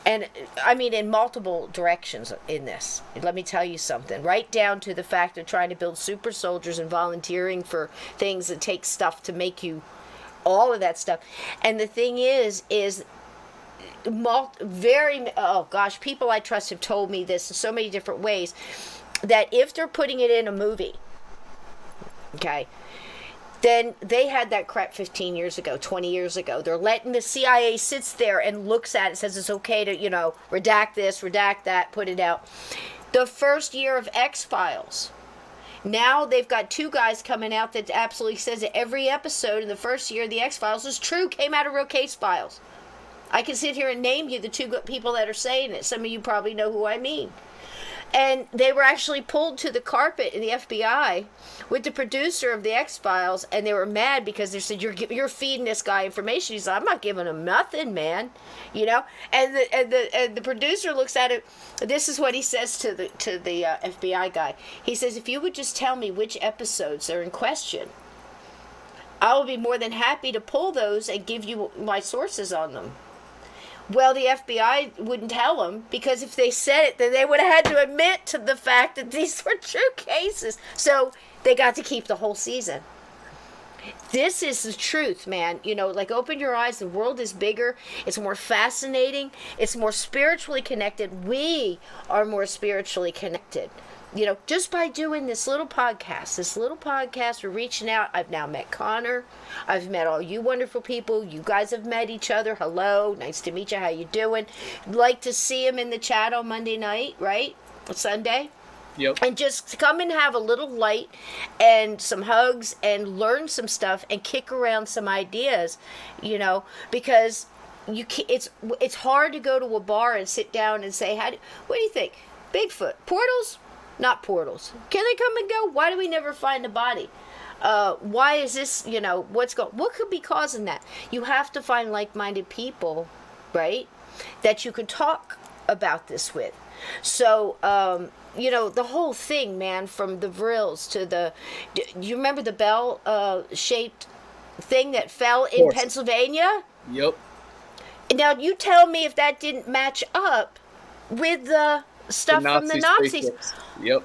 And I mean, in multiple directions in this. Let me tell you something. Right down to the fact of trying to build super soldiers and volunteering for things that take stuff to make you, all of that stuff. And the thing is oh gosh, people I trust have told me this in so many different ways, that if they're putting it in a movie, okay, then they had that crap 15 years ago, 20 years ago. They're letting the CIA sits there and looks at it, says it's okay to, you know, redact this, redact that, put it out. The first year of X-Files, now they've got 2 guys coming out that absolutely says that every episode in the first year of the X-Files is true, came out of real case files. I can sit here and name you the 2 people that are saying it. Some of you probably know who I mean. And they were actually pulled to the carpet in the FBI with the producer of the X-Files, and they were mad because they said, you're feeding this guy information. He's like, I'm not giving him nothing, man. You know? And the producer looks at it. This is what he says to the FBI guy. He says, if you would just tell me which episodes are in question, I will be more than happy to pull those and give you my sources on them. Well, the FBI wouldn't tell them, because if they said it, then they would have had to admit to the fact that these were true cases. So they got to keep the whole season. This is the truth, man. You know, like, open your eyes. The world is bigger. It's more fascinating. It's more spiritually connected. We are more spiritually connected. You know, just by doing this little podcast, we're reaching out. I've now met Connor. I've met all you wonderful people. You guys have met each other. Hello. Nice to meet you. How you doing? Like to see him in the chat on Monday night, right? Sunday. Yep. And just come and have a little light and some hugs and learn some stuff and kick around some ideas, you know, because it's hard to go to a bar and sit down and say, what do you think? Bigfoot, portals? Not portals. Can they come and go? Why do we never find a body? Why is this, you know, what could be causing that? You have to find like-minded people, right, that you can talk about this with. So, you know, the whole thing, man, from the Vrills to do you remember the bell-shaped thing that fell in Pennsylvania? Yep. Now, you tell me if that didn't match up with the stuff from the Nazis. Yep.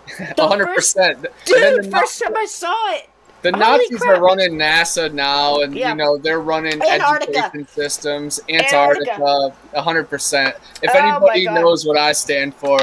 100%. Dude, first time I saw it. The Nazis are running NASA now, and you know, they're running Antarctica. Education systems. Antarctica, 100%. If anybody knows what I stand for,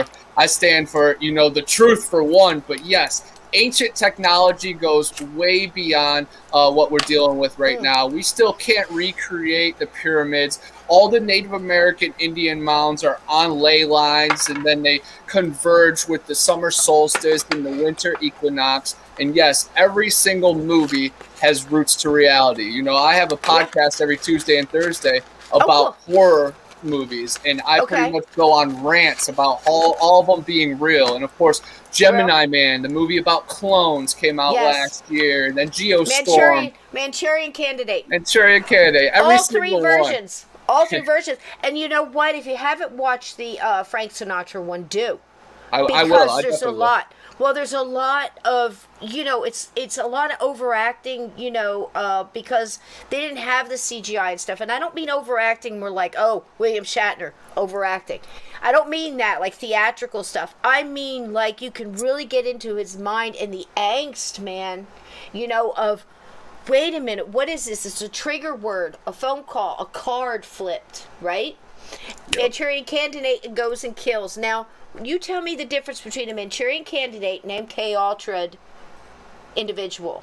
you know, the truth for one. But yes, ancient technology goes way beyond what we're dealing with right now. We still can't recreate the pyramids. All the Native American Indian mounds are on ley lines, and then they converge with the summer solstice and the winter equinox. And yes, every single movie has roots to reality. You know, I have a podcast every Tuesday and Thursday about horror movies, and I pretty much go on rants about all of them being real. And of course, Gemini Man, the movie about clones, came out last year, and then Geostorm, Manchurian Candidate, every all single 3 versions. All 3 versions. And you know what? If you haven't watched the Frank Sinatra one, do. I will. Because there's a lot. Well, there's a lot of, you know, it's a lot of overacting, you know, because they didn't have the CGI and stuff. And I don't mean overacting more like, oh, William Shatner overacting. I don't mean that, like theatrical stuff. I mean, like, you can really get into his mind and the angst, man, you know, of, wait a minute, what is this? It's a trigger word, a phone call, a card flipped, right? Yep. Manchurian Candidate goes and kills. Now, you tell me the difference between a Manchurian Candidate and MK Ultra individual.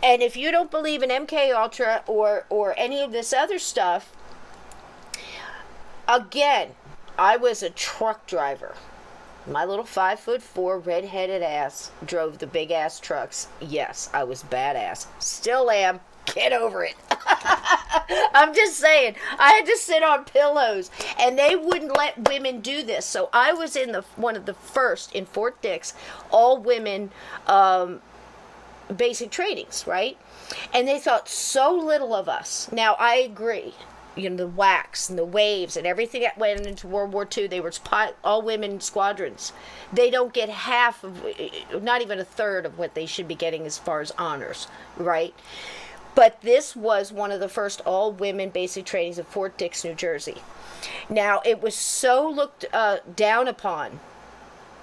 And if you don't believe in MK Ultra or any of this other stuff, again, I was a truck driver. My little 5'4" red-headed ass drove the big ass trucks. Yes, I was badass. Still am. Get over it. I'm just saying. I had to sit on pillows, and they wouldn't let women do this. So I was in one of the first in Fort Dix, all women basic trainings, right? And they thought so little of us. Now, I agree. the wax and the waves and everything that went into World War II. They were all women squadrons. They don't get half of, not even a third of what they should be getting as far as honors, right? But this was one of the first all-women basic trainings at Fort Dix, New Jersey. Now, it was so looked down upon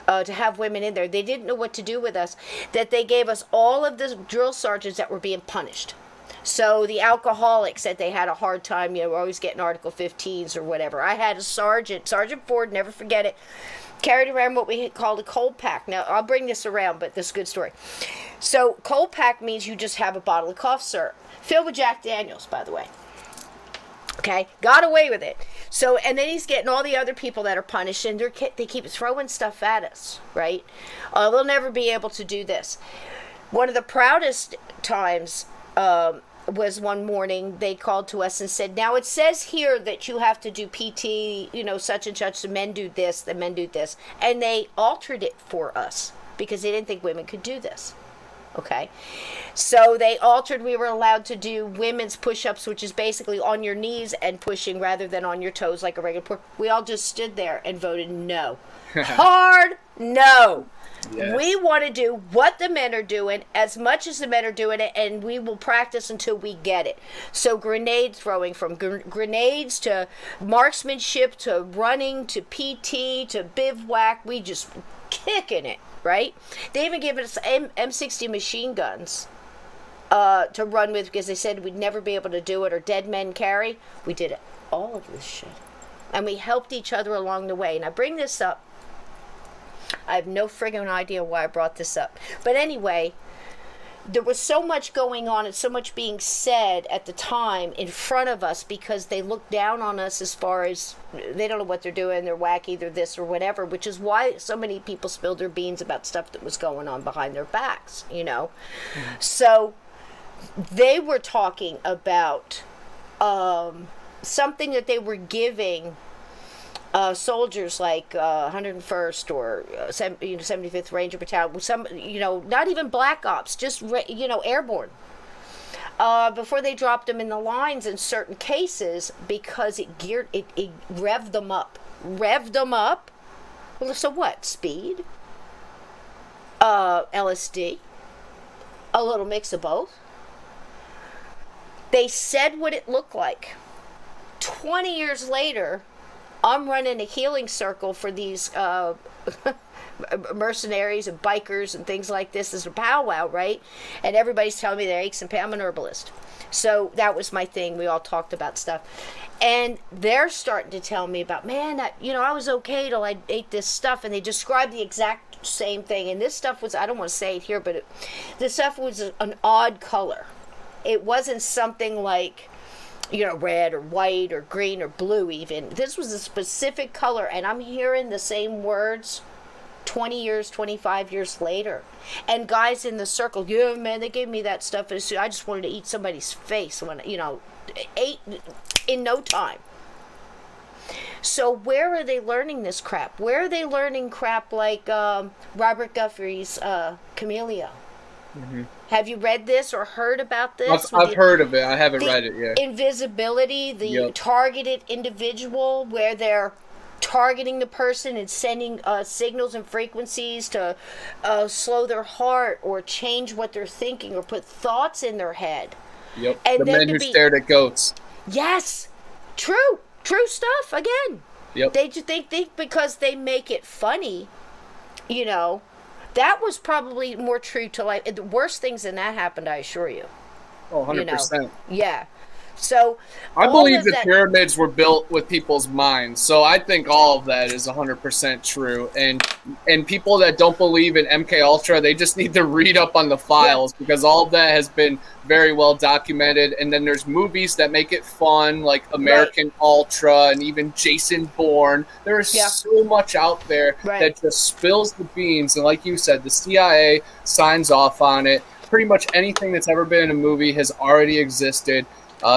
to have women in there. They didn't know what to do with us, that they gave us all of the drill sergeants that were being punished. So the alcoholics that they had a hard time, were always getting Article 15s or whatever. I had a Sergeant Ford, never forget it, carried around what we called a cold pack. Now, I'll bring this around, but this is a good story. So cold pack means you just have a bottle of cough syrup, filled with Jack Daniels, by the way. Okay, got away with it. So, and then he's getting all the other people that are punished, and they keep throwing stuff at us, right? They'll never be able to do this. One of the proudest times was one morning they called to us and said, now it says here that you have to do PT, such and such, the men do this, the men do this. And they altered it for us because they didn't think women could do this. Okay, so they altered. We were allowed to do women's push-ups, which is basically on your knees and pushing rather than on your toes like a regular. We all just stood there and voted no. Hard no. Yes. We want to do what the men are doing as much as the men are doing it, and we will practice until we get it. So grenade throwing, from grenades to marksmanship to running to PT to bivouac, we just kicking it. Right? They even gave us M60 machine guns to run with because they said we'd never be able to do it, or dead men carry. We did all of this shit. And we helped each other along the way. And I bring this up. I have no friggin' idea why I brought this up. But anyway, there was so much going on and so much being said at the time in front of us because they looked down on us as far as they don't know what they're doing, they're wacky, they're this or whatever, which is why so many people spilled their beans about stuff that was going on behind their backs, Mm-hmm. So they were talking about something that they were giving soldiers like 101st or 75th Ranger Battalion, some, not even black ops, just, airborne. Before they dropped them in the lines in certain cases because it revved them up. Revved them up? Well, so what? Speed? LSD? A little mix of both? They said what it looked like. 20 years later, I'm running a healing circle for these mercenaries and bikers and things like this as a powwow, right? And everybody's telling me their aches and pains. I'm an herbalist. So that was my thing. We all talked about stuff. And they're starting to tell me about, man, I was okay till I ate this stuff. And they described the exact same thing. And this stuff was, I don't want to say it here, but this stuff was an odd color. It wasn't something like, red or white or green or blue even. This was a specific color, and I'm hearing the same words 20 years, 25 years later. And guys in the circle, yeah, man, they gave me that stuff. I just wanted to eat somebody's face when, ate in no time. So where are they learning this crap? Where are they learning crap like Robert Guthrie's Camellia? Mm-hmm. Have you read this or heard about this? I've heard of it. I haven't read it yet. Invisibility, the targeted individual, where they're targeting the person and sending signals and frequencies to slow their heart or change what they're thinking or put thoughts in their head. Yep. And the men who stared at goats. Yes. True stuff. Again. Yep. They think because they make it funny, that was probably more true to life. The worst things than that happened, I assure you. Oh, 100%. Yeah. So I believe the pyramids were built with people's minds. So I think all of that is 100% true. And people that don't believe in MK Ultra, they just need to read up on the files because all of that has been very well documented. And then there's movies that make it fun, like American Ultra and even Jason Bourne. There is so much out there that just spills the beans. And like you said, the CIA signs off on it. Pretty much anything that's ever been in a movie has already existed.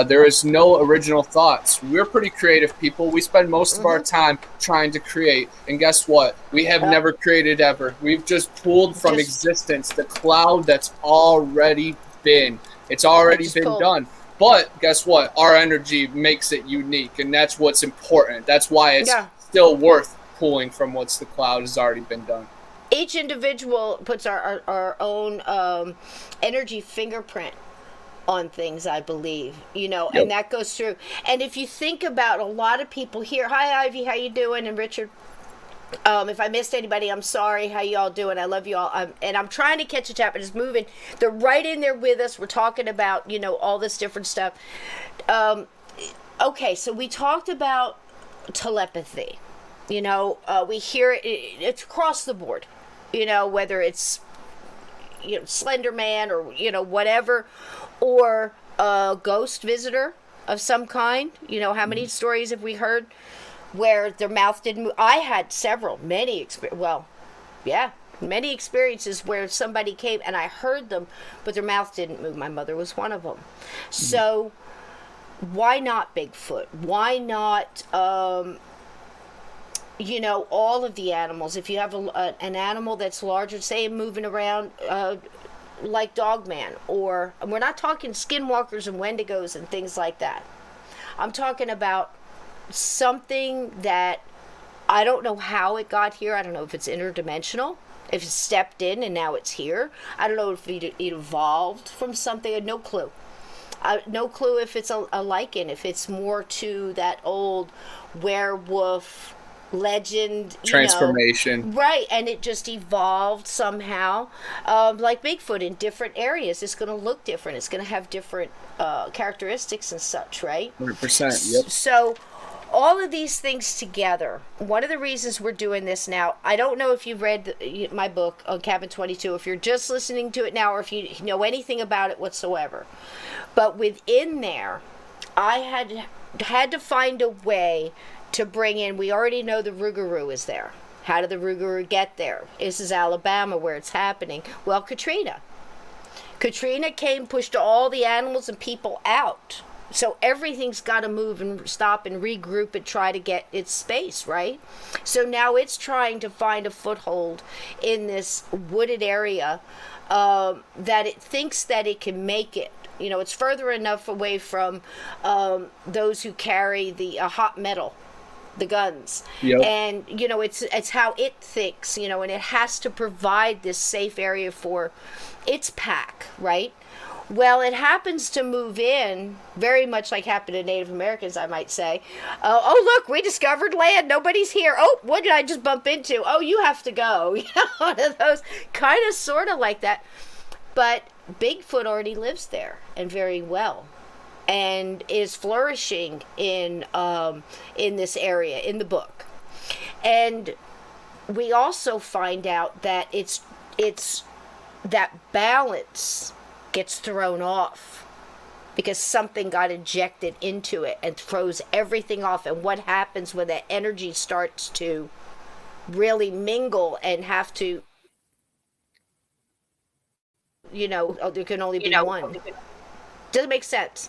There is no original thoughts. We're pretty creative people. We spend most of our time trying to create. And guess what? We have never created ever. We've just pulled from existence the cloud that's already been. It's already been done. But guess what? Our energy makes it unique, and that's what's important. That's why it's still worth pulling from what's the cloud has already been done. Each individual puts our own energy fingerprint on things, I believe, and that goes through. And if you think about a lot of people here, hi Ivy, how you doing? And Richard, if I missed anybody, I'm sorry. How you all doing? I love you all. And I'm trying to catch a chat, but it's moving. They're right in there with us. We're talking about, all this different stuff. Okay, so we talked about telepathy. We hear it, it's across the board, whether it's, Slender Man or, whatever, or a ghost visitor of some kind. How many stories have we heard where their mouth didn't move? I had many experiences where somebody came and I heard them, but their mouth didn't move. My mother was one of them. So why not Bigfoot? Why not, all of the animals? If you have an animal that's larger, say moving around like Dogman, or we're not talking skinwalkers and wendigos and things like that. I'm talking about something that I don't know how it got here. I don't know if it's interdimensional, if it stepped in and now it's here. I don't know if it evolved from something. I had no clue. No clue if it's a lichen, if it's more to that old werewolf legend, transformation, right? And it just evolved somehow, like Bigfoot in different areas. It's going to look different. It's going to have different characteristics and such, right? 100%. Yep. So all of these things together, one of the reasons we're doing this now, I don't know if you've read my book on Cabin 22, if you're just listening to it now, or if you know anything about it whatsoever. But within there, I had to find a way to bring in, we already know the Rougarou is there. How did the Rougarou get there? This is Alabama where it's happening. Well, Katrina came, pushed all the animals and people out. So everything's got to move and stop and regroup and try to get its space, right? So now it's trying to find a foothold in this wooded area that it thinks that it can make it. It's further enough away from those who carry the hot metal, the guns. Yep. And, it's how it thinks, and it has to provide this safe area for its pack, right? Well, it happens to move in, very much like happened to Native Americans, I might say. Oh, look, we discovered land. Nobody's here. Oh, what did I just bump into? Oh, you have to go. One of those, kind of, sort of like that. But Bigfoot already lives there, and very well, and is flourishing in this area, in the book. And we also find out that it's that balance gets thrown off because something got injected into it and throws everything off. And what happens when that energy starts to really mingle and have to, there can only be one. Does it make sense?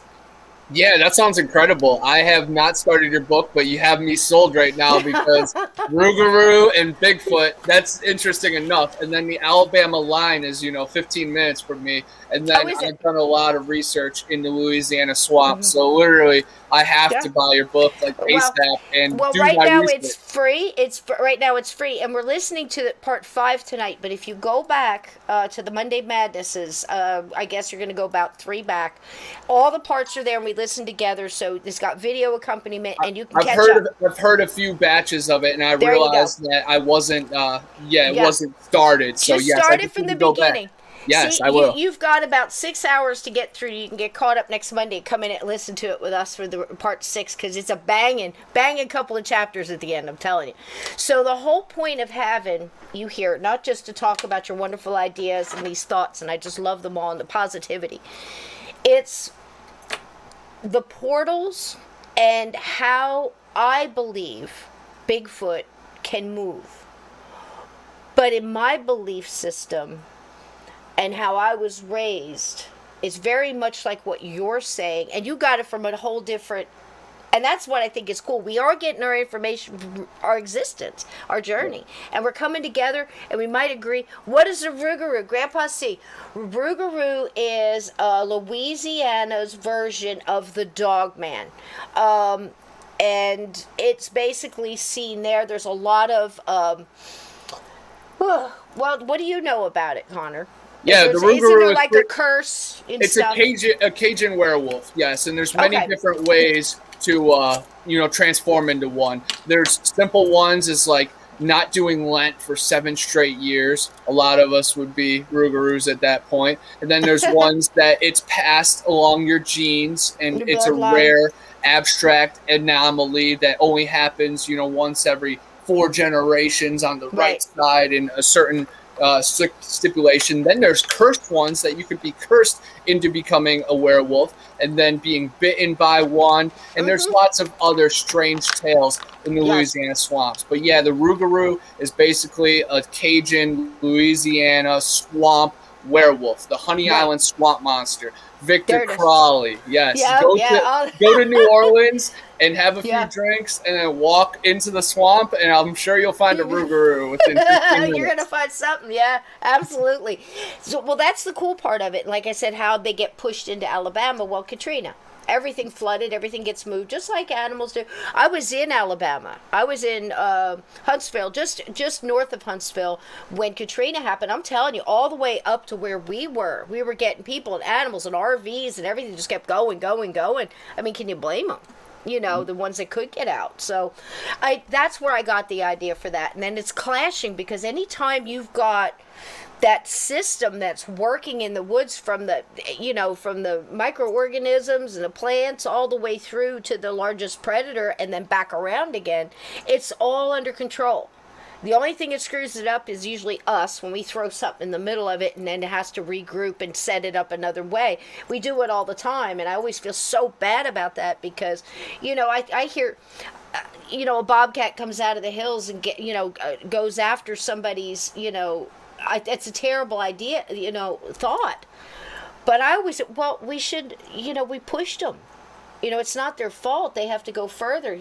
Yeah, that sounds incredible. I have not started your book, but you have me sold right now because Rougarou and Bigfoot, that's interesting enough. And then the Alabama line is, 15 minutes from me. And then I've done a lot of research in the Louisiana swamp. Mm-hmm. So literally, I have to buy your book like ASAP and do right my now research. It's free. Right now it's free, and we're listening to part 5 tonight. But if you go back to the Monday Madnesses, I guess you're going to go about 3 back. All the parts are there, and we listen together. So it's got video accompaniment, and you can catch up. I've heard a few batches of it, and I realized that I wasn't. It wasn't started. So just yes, started from the beginning. Yes, See, I will. You've got about 6 hours to get through. You can get caught up next Monday. Come in and listen to it with us for the part 6 because it's a banging couple of chapters at the end. I'm telling you. So the whole point of having you here, not just to talk about your wonderful ideas and these thoughts, and I just love them all, and the positivity. It's the portals and how I believe Bigfoot can move. But in my belief system, and how I was raised is very much like what you're saying, and you got it from a whole different And that's what I think is cool. We are getting our information from our existence, our journey. And we're coming together, and we might agree. What is a rougarou? Grandpa C. Rougarou is Louisiana's version of the dogman. And it's basically seen there. There's a lot of... well, what do you know about it, Connor? Yeah, the rougarou isn't there like a curse and stuff? It's a Cajun werewolf, yes, and there's many different ways to transform into one. There's simple ones, is like not doing Lent for 7 straight years. A lot of us would be rougarous at that point. And then there's ones that it's passed along your genes, and it's a rare abstract anomaly that only happens, once every 4 generations on the right side in a certain stipulation. Then there's cursed ones that you could be cursed into becoming a werewolf and then being bitten by one. And there's lots of other strange tales in the Louisiana swamps. But yeah, the rougarou is basically a Cajun Louisiana swamp werewolf, the Honey Island swamp monster. Victor Crawley, yes. Go to New Orleans and have a few drinks and then walk into the swamp, and I'm sure you'll find a rougarou within 15 minutes. You're going to find something, yeah, absolutely. So, well, that's the cool part of it. Like I said, how they get pushed into Alabama. Well, Katrina. Everything flooded, everything gets moved, just like animals do. I was in Alabama. I was in Huntsville, just north of Huntsville, when Katrina happened. I'm telling you, all the way up to where we were getting people and animals and RVs and everything just kept going. I mean, can you blame them? The ones that could get out. So that's where I got the idea for that. And then it's clashing, because anytime you've got that system that's working in the woods, from the microorganisms and the plants all the way through to the largest predator and then back around again, it's all under control. The only thing that screws it up is usually us, when we throw something in the middle of it and then it has to regroup and set it up another way. We do it all the time, and I always feel so bad about that, because, I hear... a bobcat comes out of the hills and goes after somebody's, it's a terrible idea, thought. But I always, we should, we pushed them. It's not their fault. They have to go further.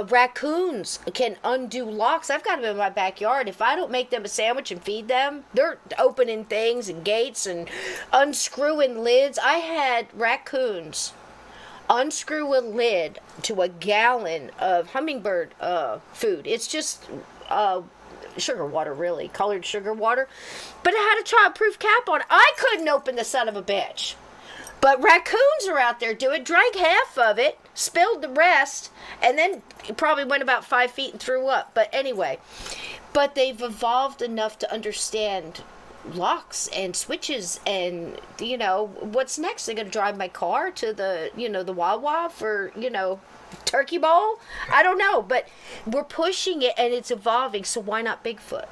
Raccoons can undo locks. I've got them in my backyard. If I don't make them a sandwich and feed them, they're opening things and gates and unscrewing lids. I had raccoons unscrew a lid to a gallon of hummingbird food. It's just sugar water, really, colored sugar water, but it had a child-proof cap on it. I couldn't open the son of a bitch, but raccoons are out there doing it. Drank half of it, spilled the rest, and then probably went about 5 feet and threw up. But anyway, but they've evolved enough to understand locks and switches, and what's next? They're gonna drive my car to the the Wawa for turkey bowl? I don't know, but we're pushing it and it's evolving. So why not Bigfoot?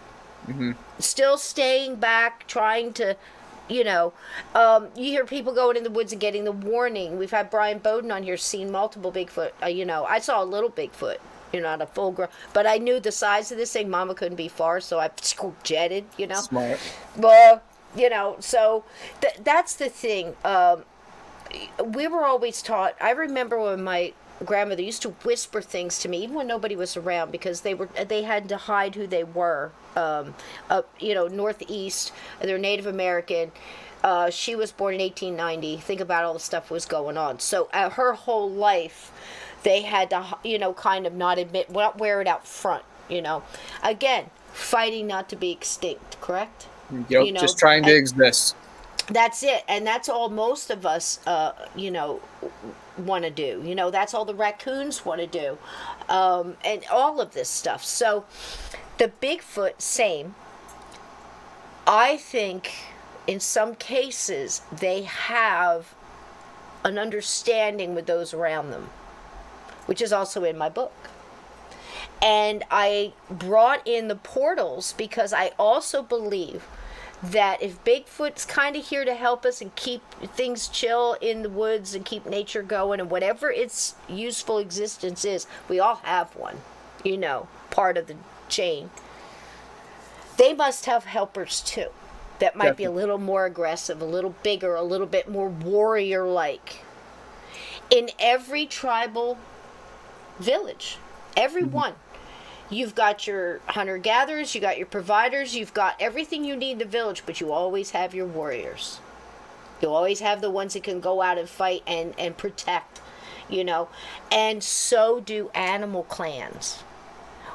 Still staying back, trying to you hear people going in the woods and getting the warning. We've had Brian Bowden on here, seen multiple Bigfoot. I saw a little Bigfoot, not a full grown, but I knew the size of this thing. Mama couldn't be far, so I jetted, Smart. Well, so that's the thing. We were always taught, I remember when my grandmother used to whisper things to me, even when nobody was around, because they had to hide who they were. Northeast, they're Native American. She was born in 1890. Think about all the stuff that was going on. So her whole life, they had to, kind of not wear it out front, Again, fighting not to be extinct, correct? Yep, just trying to exist. That's it. And that's all most of us, want to do. That's all the raccoons want to do. And all of this stuff. So the Bigfoot, same. I think in some cases they have an understanding with those around them, which is also in my book. And I brought in the portals because I also believe that if Bigfoot's kind of here to help us and keep things chill in the woods and keep nature going, and whatever its useful existence is, we all have one, part of the chain. They must have helpers too that might be a little more aggressive, a little bigger, a little bit more warrior-like. In every tribal village. Everyone. You've got your hunter-gatherers, you got your providers, you've got everything you need in the village, but you always have your warriors. You always have the ones that can go out and fight and protect, you know. And so do animal clans.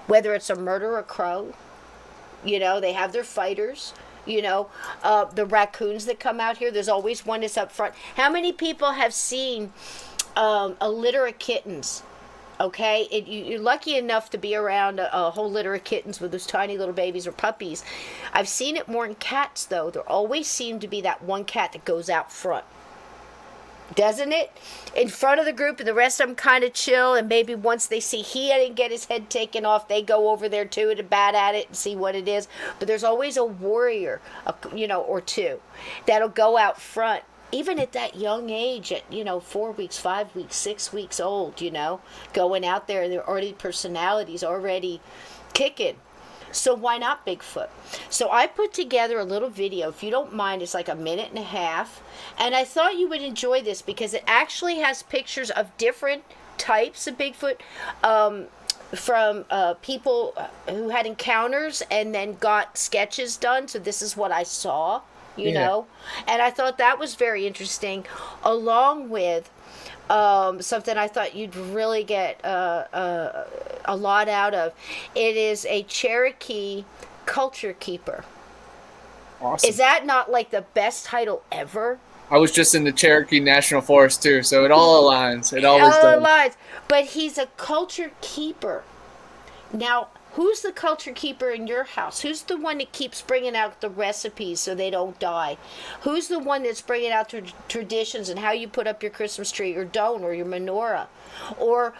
Whether it's a murder or crow, you know, they have their fighters. You know, the raccoons that come out here, there's always one that's up front. How many people have seen a litter of kittens? Okay, you're lucky enough to be around a whole litter of kittens with those tiny little babies or puppies. I've seen it more in cats, though. There always seems to be that one cat that goes out front. Doesn't it? In front of the group, and the rest of them kind of chill, and maybe once they see he didn't get his head taken off, they go over there too to bat at it and see what it is. But there's always a warrior, you know, or two that'll go out front. Even at that young age, at, you know, 4 weeks, 5 weeks, 6 weeks old, you know, going out there, their already personalities already kicking. So why not Bigfoot? So I put together a little video, if you don't mind. It's like a minute and a half. And I thought you would enjoy this because it actually has pictures of different types of Bigfoot from people who had encounters and then got sketches done. So this is what I saw. You know, and I thought that was very interesting, along with something I thought you'd really get a lot out of. It is a Cherokee culture keeper. Awesome. Is that not like the best title ever? I was just in the Cherokee National Forest too, so it all aligns. It always does. Aligns. But he's a culture keeper. Now, who's the culture keeper in your house? Who's the one that keeps bringing out the recipes so they don't die? Who's the one that's bringing out traditions and how you put up your Christmas tree or don't, or your menorah, or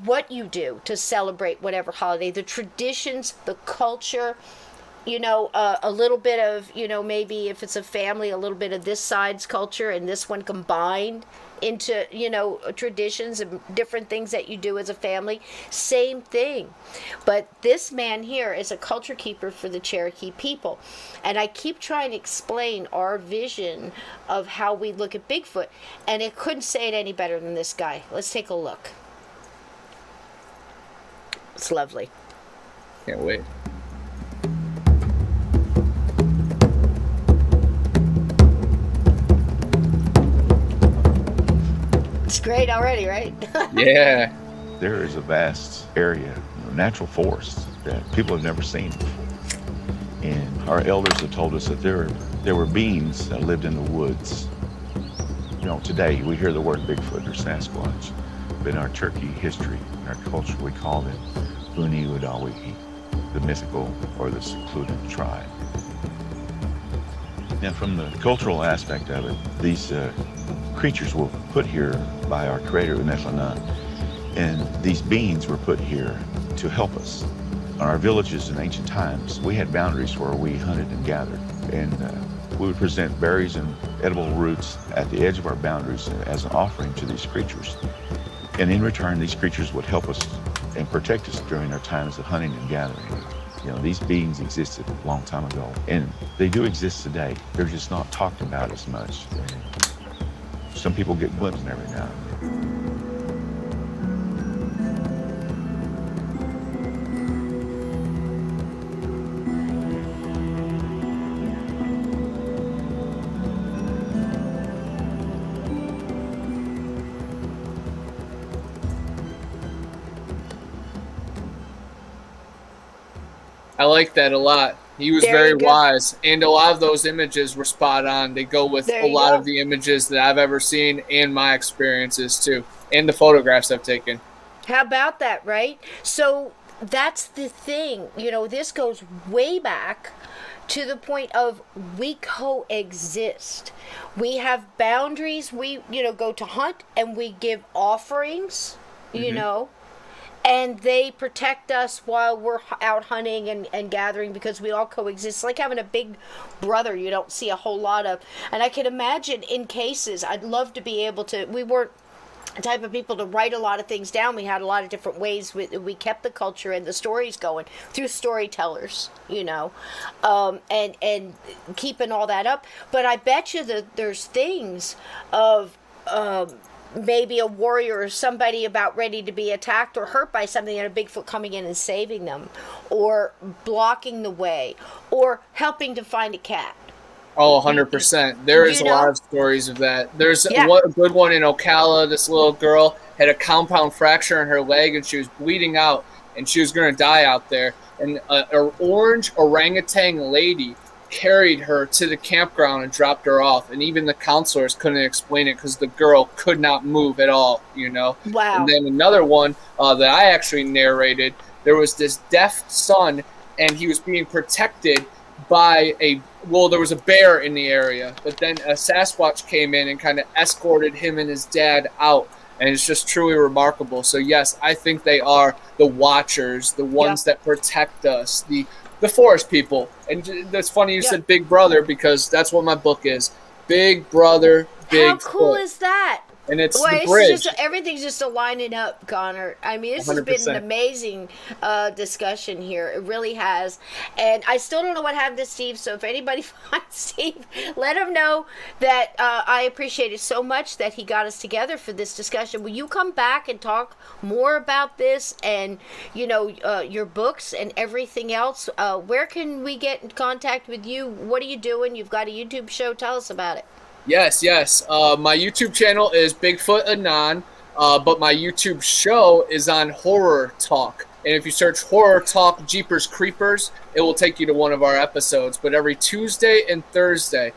what you do to celebrate whatever holiday? The traditions, the culture, you know, a little bit of, you know, maybe if it's a family, a little bit of this side's culture and this one combined into, you know, traditions and different things that you do as a family. Same thing. But this man here is a culture keeper for the Cherokee people. And I keep trying to explain our vision of how we look at Bigfoot. And it couldn't say it any better than this guy. Let's take a look. It's lovely. Can't wait. It's great already, right? Yeah. There is a vast area, natural forest that people have never seen before. And our elders have told us that there were beings that lived in the woods. You know, today we hear the word Bigfoot or Sasquatch, but in our Cherokee history, in our culture, we call them Uni Udawihi, the mythical or the secluded tribe. Now, from the cultural aspect of it, these creatures were put here by our creator, Unetlana, and these beings were put here to help us. In our villages in ancient times, we had boundaries where we hunted and gathered, and we would present berries and edible roots at the edge of our boundaries as an offering to these creatures. And in return, these creatures would help us and protect us during our times of hunting and gathering. You know, these beings existed a long time ago, and they do exist today. They're just not talked about as much. Some people get glimpses every now and then. I like that a lot. He was very wise, and a lot of those images were spot on. They go with a lot of the images that I've ever seen and my experiences too, and the photographs I've taken. How about that, right? So that's the thing. You know, this goes way back to the point of we coexist. We have boundaries. We, you know, go to hunt and we give offerings, you know. And they protect us while we're out hunting and gathering, because we all coexist. It's like having a big brother you don't see a whole lot of. And I can imagine in cases, I'd love to be able to, we weren't the type of people to write a lot of things down. We had a lot of different ways we kept the culture and the stories going through storytellers, you know, and keeping all that up. But I bet you that there's things of maybe a warrior or somebody about ready to be attacked or hurt by something, and a Bigfoot coming in and saving them, or blocking the way, or helping to find a cat. Oh, 100%. There is a lot of stories of that. There's a good one in Ocala. This little girl had a compound fracture in her leg, and she was bleeding out, and she was going to die out there. And an orange orangutan lady carried her to the campground and dropped her off. And even the counselors couldn't explain it because the girl could not move at all, you know? Wow. And then another one that I actually narrated, there was this deaf son, and he was being protected by there was a bear in the area, but then a Sasquatch came in and kind of escorted him and his dad out, and it's just truly remarkable. So yes, I think they are the watchers, the ones that protect us, the forest people. And that's funny you said Big Brother, because that's what my book is. Big Brother, Big How cool Foot. is that? And it's the bridge. Everything's just aligning up, Connor. I mean, this 100%. has been an amazing discussion here. It really has. And I still don't know what happened to Steve, so if anybody finds Steve, let him know that I appreciate it so much that he got us together for this discussion. Will you come back and talk more about this and, your books and everything else? Where can we get in contact with you? What are you doing? You've got a YouTube show. Tell us about it. Yes. My YouTube channel is Bigfoot Anon, but my YouTube show is on Horror Talk. And if you search Horror Talk Jeepers Creepers, it will take you to one of our episodes. But every Tuesday and Thursday,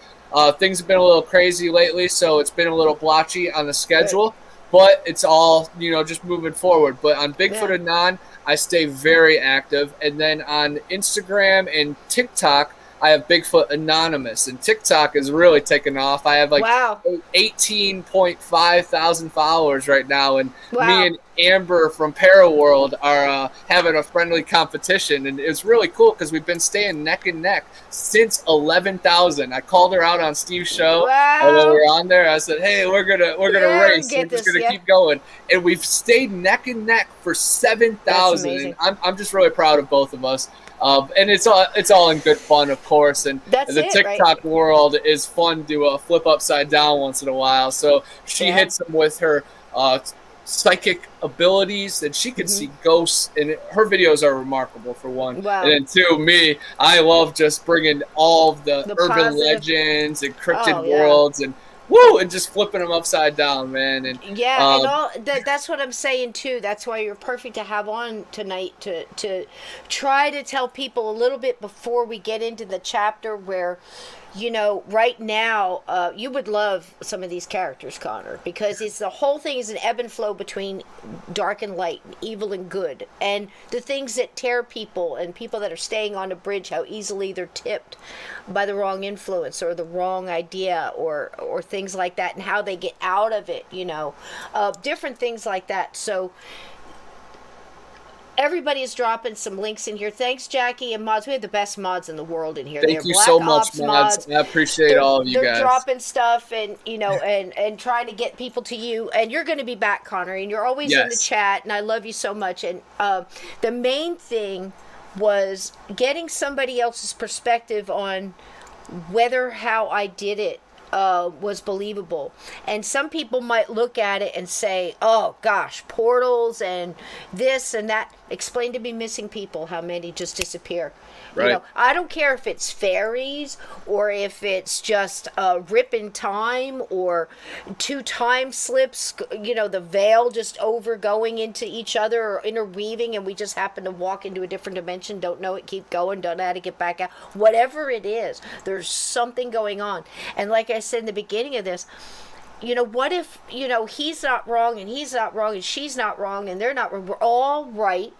things have been a little crazy lately, so it's been a little blotchy on the schedule. But it's all, just moving forward. But on Bigfoot Anon, I stay very active. And then on Instagram and TikTok, I have Bigfoot Anonymous, and TikTok is really taking off. I have 18.5 thousand followers right now, and me and Amber from Paraworld are having a friendly competition, and it's really cool because we've been staying neck and neck since 11,000. I called her out on Steve's show, and when we were on there, I said, "Hey, we're gonna race. We're just gonna keep going," and we've stayed neck and neck for 7,000. And I'm just really proud of both of us. And it's all in good fun, of course. And the TikTok world is fun to flip upside down once in a while. So she hits them with her psychic abilities, and she can see ghosts. And her videos are remarkable, for one. Wow. And then two, I love just bringing all the urban legends and cryptid worlds and just flipping them upside down, man. And that's what I'm saying too. That's why you're perfect to have on tonight to try to tell people a little bit before we get into the chapter where, right now, you would love some of these characters, Connor, because the whole thing is an ebb and flow between dark and light, evil and good, and the things that tear people and people that are staying on a bridge, how easily they're tipped by the wrong influence or the wrong idea or things like that, and how they get out of it, different things like that. So everybody is dropping some links in here. Thanks, Jackie and mods. We have the best mods in the world in here. Thank you so much, mods. I appreciate all of you guys. They're dropping stuff and and trying to get people to you. And you're going to be back, Connor, and you're always in the chat. And I love you so much. And the main thing was getting somebody else's perspective on how I did it was believable. And some people might look at it and say, oh gosh, portals and this and that. Explain to me missing people, how many just disappear. Right. I don't care if it's fairies or if it's just a rip in time or two time slips, the veil just going into each other or interweaving, and we just happen to walk into a different dimension, don't know it, keep going, don't know how to get back out. Whatever it is, there's something going on. And like I said in the beginning of this, what if, he's not wrong and he's not wrong and she's not wrong and they're not wrong. We're all right.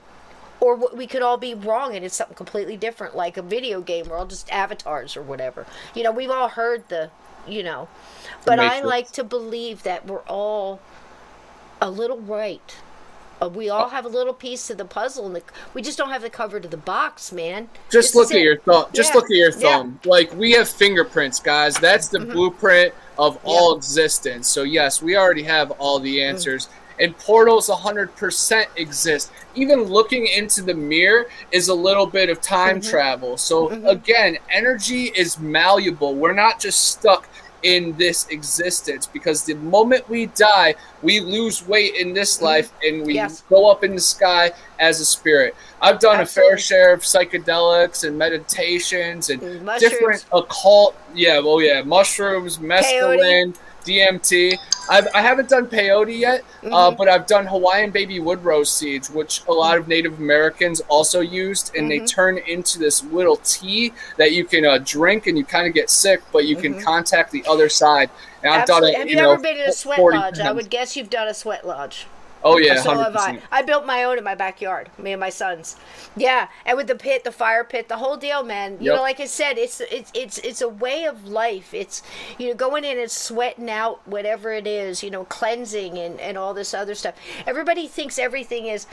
Or we could all be wrong and it's something completely different, like a video game. We're all just avatars or whatever. We've all heard but I like to believe that we're all a little right. We all have a little piece of the puzzle, and we just don't have the cover to the box, man. Just look at your thumb. Just look at your thumb. Like, we have fingerprints, guys. That's the blueprint of all existence. So yes, we already have all the answers. And portals 100% exist. Even looking into the mirror is a little bit of time travel. So again, energy is malleable. We're not just stuck in this existence, because the moment we die, we lose weight in this life and we go up in the sky as a spirit. I've done a fair share of psychedelics and meditations and different occult, mushrooms, mescaline, DMT. I haven't done peyote yet, but I've done Hawaiian baby wood rose seeds, which a lot of Native Americans also used, and they turn into this little tea that you can drink, and you kind of get sick, but you can contact the other side. And I've done it. Have you ever been in a sweat lodge? I would guess you've done a sweat lodge. Oh yeah, so have I. I built my own in my backyard, me and my sons. Yeah, and with the pit, the fire pit, the whole deal, man. You know, like I said, it's a way of life. It's, you know, going in and sweating out whatever it is, you know, cleansing and all this other stuff. Everybody thinks everything is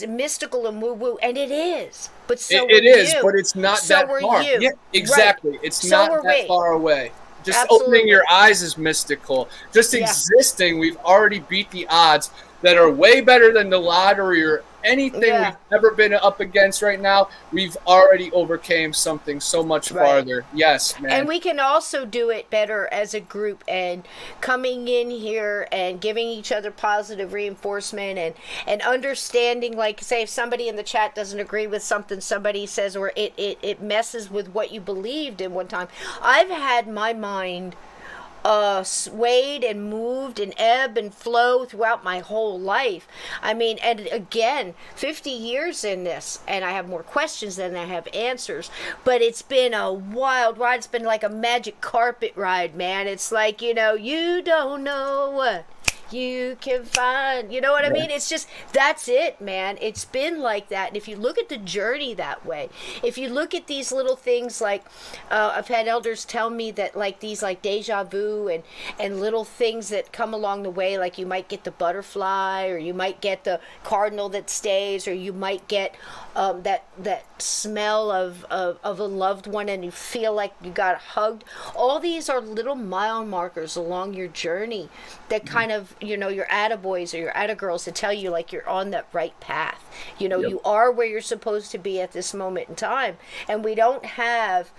mystical and woo woo, and it is. But it is, but it's not that far. You. Yeah, exactly. Right. It's not that far away. Just Absolutely. Opening your eyes is mystical. Just existing, we've already beat the odds that are way better than the lottery or anything we've ever been up against right now. We've already overcame something so much farther. Yes, man. And we can also do it better as a group, and coming in here and giving each other positive reinforcement and understanding, like, say, if somebody in the chat doesn't agree with something somebody says, or it messes with what you believed in one time. I've had my mind swayed and moved and ebb and flow throughout my whole life. I mean, and again, 50 years in this, and I have more questions than I have answers, but it's been a wild ride. It's been like a magic carpet ride, man. It's like, you know, you don't know what you can find, you know what I mean? It's just, that's it, man. It's been like that. And if you look at the journey that way, if you look at these little things, like I've had elders tell me that, like, these like deja vu and little things that come along the way, like you might get the butterfly, or you might get the cardinal that stays, or you might get that smell of a loved one, and you feel like you got hugged. All these are little mile markers along your journey that kind of, you know, your attaboys or your attagirls to tell you, like, you're on that right path. You know, you are where you're supposed to be at this moment in time. And we don't have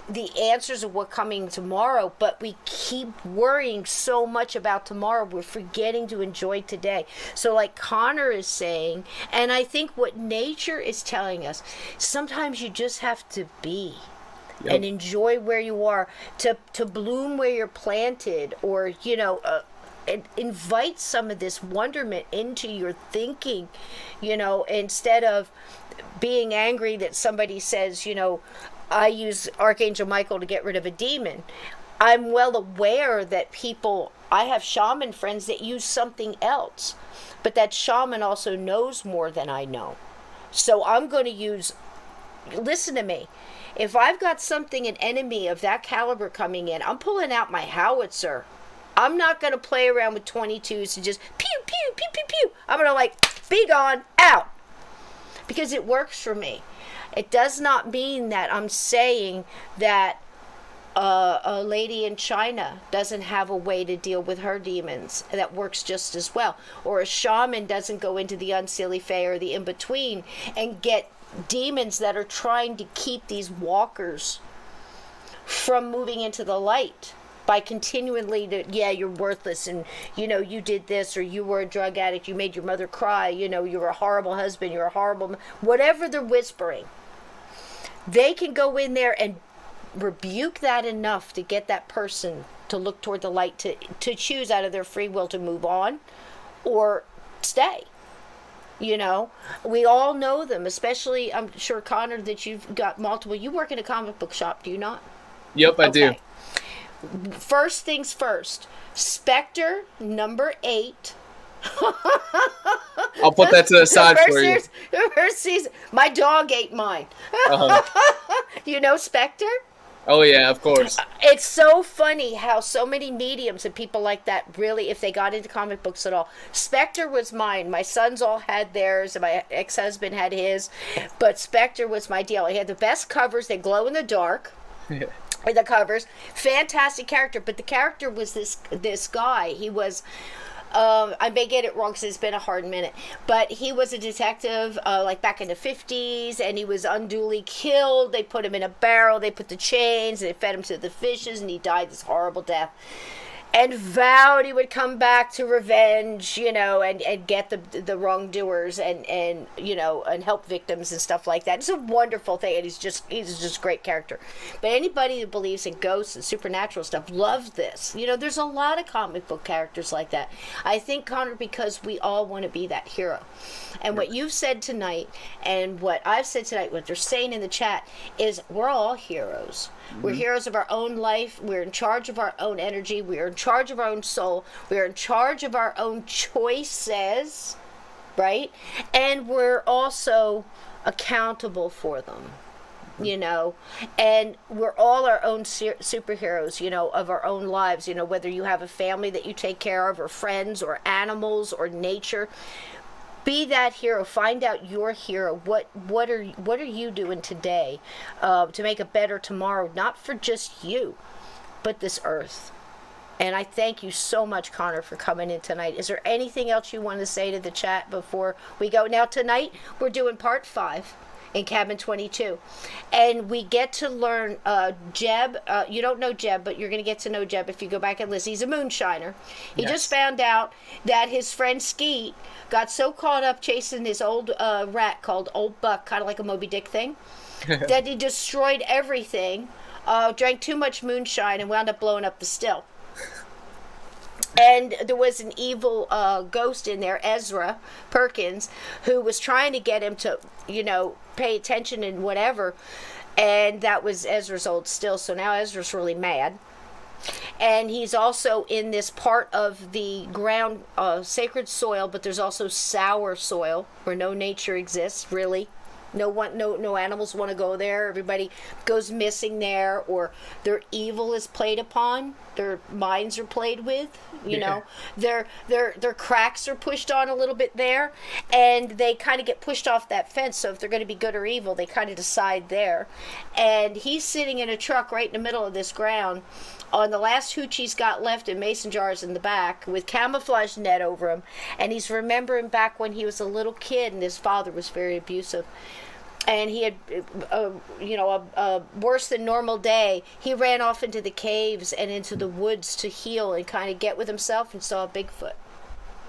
the answers of what's coming tomorrow, but we keep worrying so much about tomorrow, we're forgetting to enjoy today. So like Connor is saying, and I think what nature is telling us, sometimes you just have to be. And enjoy where you are, to bloom where you're planted, or, you know, and invite some of this wonderment into your thinking, you know, instead of being angry that somebody says, you know, I use Archangel Michael to get rid of a demon. I'm well aware that I have shaman friends that use something else, but that shaman also knows more than I know. So I'm going to listen to me. If I've got an enemy of that caliber coming in, I'm pulling out my howitzer. I'm not going to play around with 22s and just pew, pew, pew, pew, pew. I'm going to, like, be gone, out. Because it works for me. It does not mean that I'm saying that a lady in China doesn't have a way to deal with her demons that works just as well. Or a shaman doesn't go into the unseelie fae or the in-between and get demons that are trying to keep these walkers from moving into the light by continually you're worthless, and, you know, you did this, or you were a drug addict, you made your mother cry, you know, you're a horrible husband, you're a horrible, whatever they're whispering. They can go in there and rebuke that enough to get that person to look toward the light, to choose out of their free will to move on or stay. You know, we all know them, especially, I'm sure, Connor, that you've got multiple. You work in a comic book shop, do you not? Yep, I do. First things first, Spectre number 8. I'll put that to the side for you. The first season, my dog ate mine. You know Spectre? Oh, yeah, of course. It's so funny how so many mediums and people like that really, if they got into comic books at all. Spectre was mine. My sons all had theirs, and my ex-husband had his. But Spectre was my deal. He had the best covers. They glow in the dark. Yeah. The covers. Fantastic character. But the character was this guy. He was I may get it wrong because it's been a hard minute, but he was a detective like back in the 50s, and he was unduly killed. They put him in a barrel, they put the chains, they fed him to the fishes, and he died this horrible death. And vowed he would come back to revenge, and get the wrongdoers and help victims and stuff like that. It's a wonderful thing, and he's just a great character. But anybody who believes in ghosts and supernatural stuff loves this. There's a lot of comic book characters like that. I think, Connor, because we all want to be that hero. And what you've said tonight and what I've said tonight, what they're saying in the chat, is we're all heroes. We're heroes of our own life. We're in charge of our own energy. We're in charge of our own soul. We're in charge of our own choices, right? And we're also accountable for them, and we're all our own superheroes, of our own lives, whether you have a family that you take care of, or friends, or animals, or nature. Be that hero. Find out your hero. What are you doing today to make a better tomorrow? Not for just you, but this earth. And I thank you so much, Connor, for coming in tonight. Is there anything else you want to say to the chat before we go? Now, tonight we're doing part 5 in Cabin 22, and we get to learn Jeb. You don't know Jeb, but you're going to get to know Jeb if you go back and listen. He's a moonshiner. He just found out that his friend Skeet got so caught up chasing this old rat called Old Buck, kind of like a Moby Dick thing, that he destroyed everything, drank too much moonshine, and wound up blowing up the still. And there was an evil ghost in there, Ezra Perkins, who was trying to get him to, pay attention and whatever. And that was Ezra's old still. So now Ezra's really mad. And he's also in this part of the ground, sacred soil, but there's also sour soil where no nature exists, really. No animals want to go there. Everybody goes missing there, or their evil is played upon. Their minds are played with. Their cracks are pushed on a little bit there, and they kind of get pushed off that fence. So if they're going to be good or evil, they kind of decide there. And he's sitting in a truck right in the middle of this ground, on the last hooch he's got left in mason jars in the back, with camouflage net over him, and he's remembering back when he was a little kid and his father was very abusive. And he had, a worse than normal day. He ran off into the caves and into the woods to heal and kind of get with himself, and saw a Bigfoot.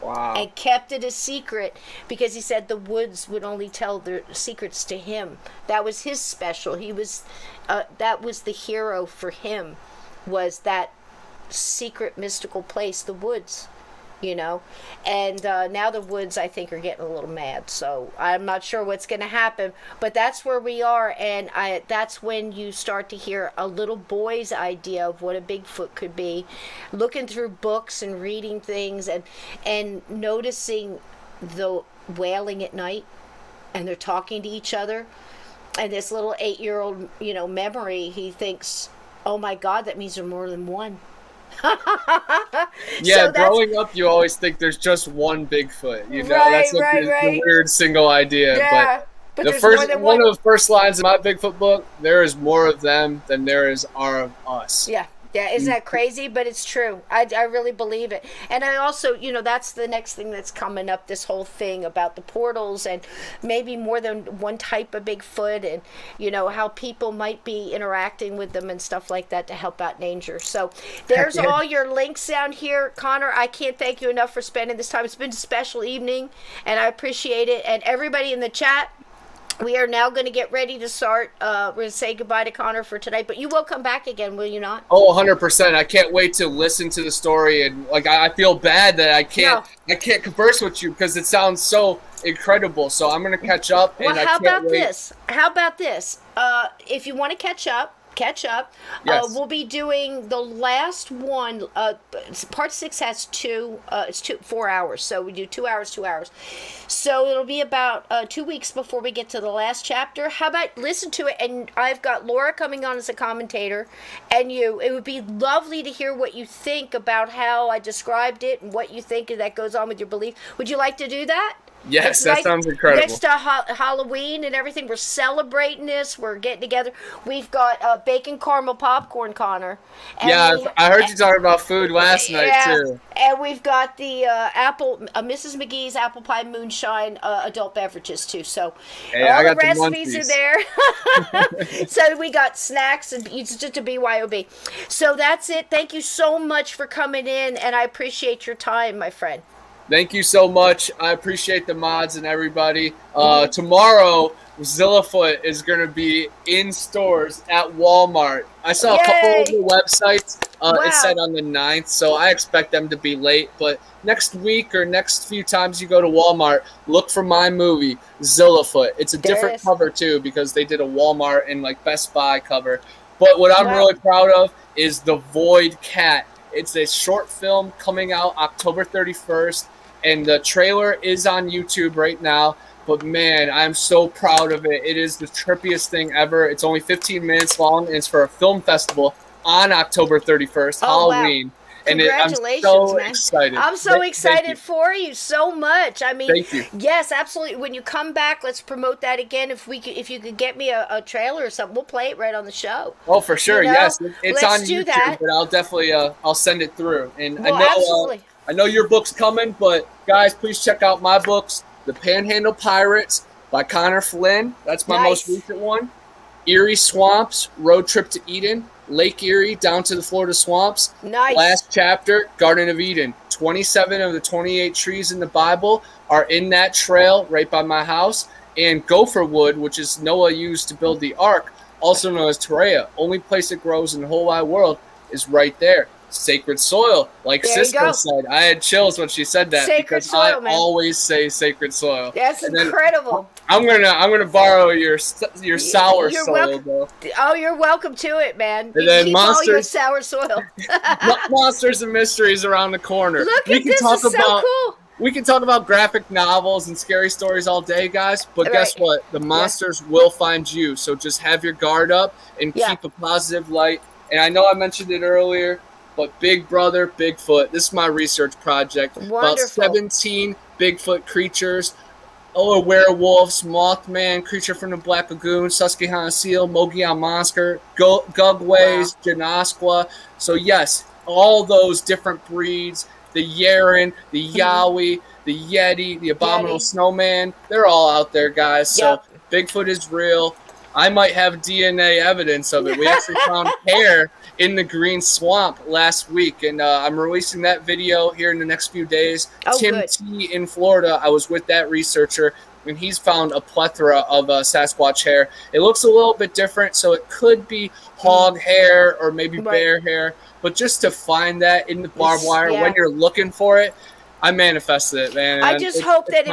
Wow. And kept it a secret because he said the woods would only tell their secrets to him. That was his special. He was, that was the hero for him, was that secret mystical place, the woods. And now the woods, I think, are getting a little mad, so I'm not sure what's going to happen, but that's where we are. And that's when you start to hear a little boy's idea of what a Bigfoot could be, looking through books and reading things and noticing the wailing at night, and they're talking to each other, and this little 8-year-old memory, he thinks, oh my God, that means there are more than one. Yeah, so growing up, you always think there's just one Bigfoot. That's the weird single idea. Yeah, but the first one of the first lines of my Bigfoot book, there is more of them than there are of us. Yeah. Yeah, isn't that crazy? But it's true. I really believe it. And I also, that's the next thing that's coming up, this whole thing about the portals and maybe more than one type of Bigfoot, and, how people might be interacting with them and stuff like that to help out nature. So there's all your links down here. Connor, I can't thank you enough for spending this time. It's been a special evening, and I appreciate it. And everybody in the chat, we are now going to get ready to start. We're going to say goodbye to Connor for tonight, but you will come back again, will you not? Oh, 100%. I can't wait to listen to the story, and I feel bad that I can't converse with you because it sounds so incredible. So I'm going to catch up. Well, how about this? If you want to catch up. Yes. We'll be doing the last one. Part 6 has 4 hours, so we do 2 hours, 2 hours. So it'll be about 2 weeks before we get to the last chapter. How about listen to it? And I've got Laura coming on as a commentator, and you. It would be lovely to hear what you think about how I described it and what you think that goes on with your belief. Would you like to do that? Yes, that sounds incredible. Next to Halloween and everything, we're celebrating this. We're getting together. We've got bacon caramel popcorn, Connor. And I heard you talking about food last night too. And we've got the Mrs. McGee's apple pie moonshine adult beverages too. So all the recipes are there. So we got snacks and it's just a BYOB. So that's it. Thank you so much for coming in, and I appreciate your time, my friend. Thank you so much. I appreciate the mods and everybody. Tomorrow, Zillafoot is going to be in stores at Walmart. I saw a couple of the websites. It said on the 9th, so I expect them to be late. But next week or next few times you go to Walmart, look for my movie, Zillafoot. It's a different cover, too, because they did a Walmart and like Best Buy cover. But what I'm really proud of is The Void Cat. It's a short film coming out October 31st. And the trailer is on YouTube right now. But, man, I'm so proud of it. It is the trippiest thing ever. It's only 15 minutes long, and it's for a film festival on October 31st, Halloween. Wow. Congratulations, I'm so man. excited. I'm so excited for you so much. I mean, thank you. Yes, absolutely. When you come back, let's promote that again. If you could get me a trailer or something, we'll play it right on the show. Oh, for sure. Yes, it's on YouTube, but I'll definitely I'll send it through. And I know your book's coming, but guys, please check out my books, The Panhandle Pirates by Connor Flynn. That's my most recent one. Erie Swamps, Road Trip to Eden. Lake Erie down to the Florida swamps. Nice. Last chapter, Garden of Eden. 27 of the 28 trees in the Bible are in that trail right by my house. And gopher wood, which is Noah used to build the ark, also known as Terea, only place it grows in the whole wide world, is right there. Sacred soil, like Cisco said. I had chills when she said that because I always say sacred soil. That's incredible. I'm gonna borrow your sour soil, though. Oh, you're welcome to it, man. And then keep all your sour soil. Monsters and Mysteries around the corner. Look at this, is so cool. We can talk about graphic novels and scary stories all day, guys, but guess what? The monsters will find you, so just have your guard up and keep a positive light. And I know I mentioned it earlier, but Big Brother, Bigfoot, this is my research project. Wonderful. About 17 Bigfoot creatures, werewolves, Mothman, creature from the Black Lagoon, Susquehanna seal, Mogollon monster, Gugways, Janasqua. So yes, all those different breeds, the Yeren, the Yowie, the Yeti, the Abominable Snowman, they're all out there, guys. So Bigfoot is real. I might have DNA evidence of it. We actually found hair in the green swamp last week, and I'm releasing that video here in the next few days. Tim T in Florida, I was with that researcher, and he's found a plethora of Sasquatch hair. It looks a little bit different, so it could be hog hair or maybe bear hair, but just to find that in the barbed wire when you're looking for it, I manifested it, man. I just hope that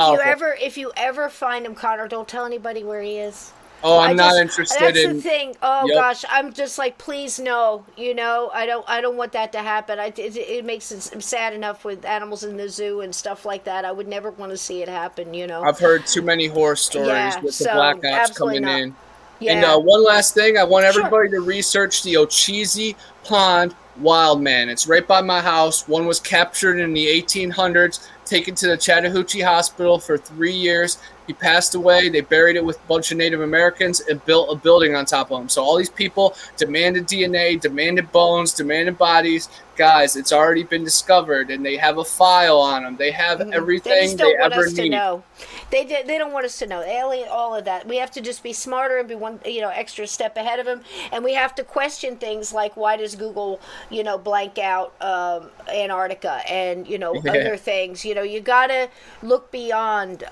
if you ever find him, Connor, don't tell anybody where he is. Oh, I'm not interested in. That's the thing. Oh gosh, I'm just like, please no. You know, I don't want that to happen. It makes it sad enough with animals in the zoo and stuff like that. I would never want to see it happen. You know. I've heard too many horror stories with the black ops coming in. Yeah. And one last thing, I want everybody to research the Ocheesee Pond Wildman. It's right by my house. One was captured in the 1800s, taken to the Chattahoochee Hospital for 3 years. He passed away. They buried it with a bunch of Native Americans and built a building on top of him. So all these people demanded DNA, demanded bones, demanded bodies. Guys, it's already been discovered, and they have a file on them. They have everything they ever need. Know. They don't want us to know. All of that. We have to just be smarter and be one, extra step ahead of them. And we have to question things like, why does Google, blank out Antarctica and other things. You gotta look beyond.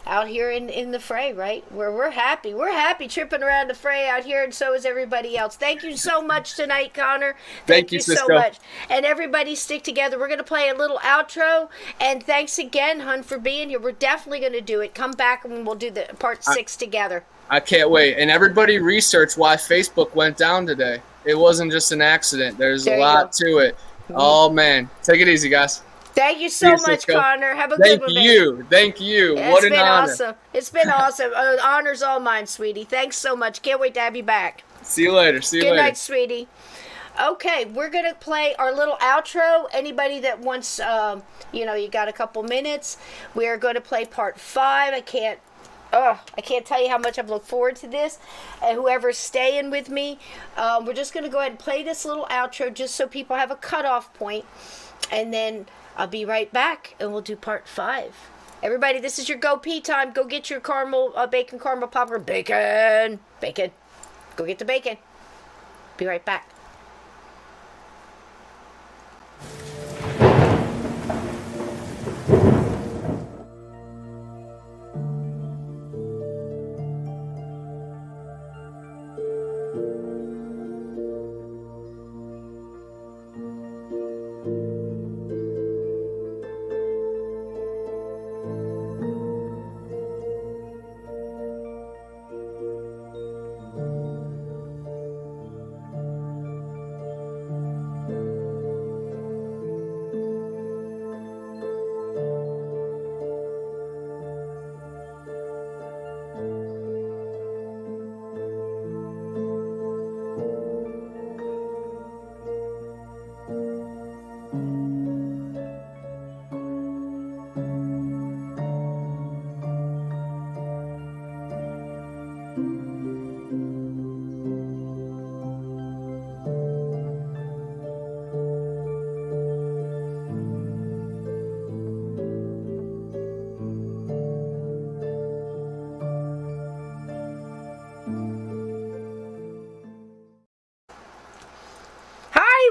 Out here in the fray, right? Where we're happy tripping around the fray out here, and so is everybody else. Thank you so much tonight, Connor. Thank you so much. And everybody stick together. We're going to play a little outro, and thanks again, hun, for being here. We're definitely going to do it. Come back and we'll do the part 6 together. I can't wait. And everybody research why Facebook went down today. It wasn't just an accident. There's a lot to it. Oh, man. Take it easy, guys. Thank you so much, Connor. Have a good one, man. Thank you. What an honor. Awesome. It's been awesome. Honor's all mine, sweetie. Thanks so much. Can't wait to have you back. See you later. Good night, sweetie. Okay, we're going to play our little outro. Anybody that wants, you got a couple minutes, we are going to play part 5. I can't tell you how much I've looked forward to this. And whoever's staying with me, we're just going to go ahead and play this little outro just so people have a cutoff point. And then I'll be right back and we'll do part 5. Everybody, this is your Go Pee time. Go get your bacon caramel popper. Bacon. Go get the bacon. Be right back.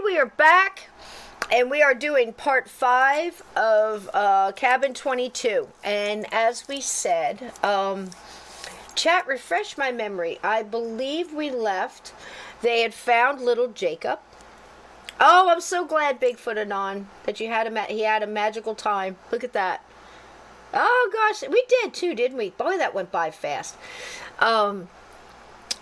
We are back, and we are doing part 5 of Cabin 22. And as we said, chat, refresh my memory. I believe we left. They had found little Jacob. Oh, I'm so glad, Bigfoot Anon, that he had a magical time. Look at that. Oh gosh, we did too, didn't we? Boy, that went by fast.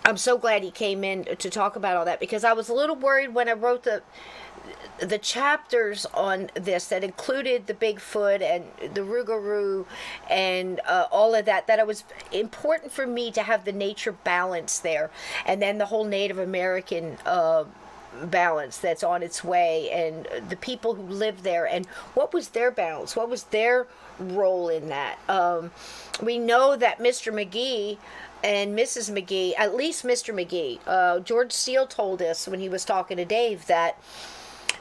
I'm so glad he came in to talk about all that, because I was a little worried when I wrote the chapters on this that included the Bigfoot and the Rougarou and all of that it was important for me to have the nature balance there, and then the whole Native American balance that's on its way, and the people who live there, and what was their balance, what was their role in that. We know that Mr. McGee and Mrs. McGee, at least Mr. McGee, George Steele told us when he was talking to Dave that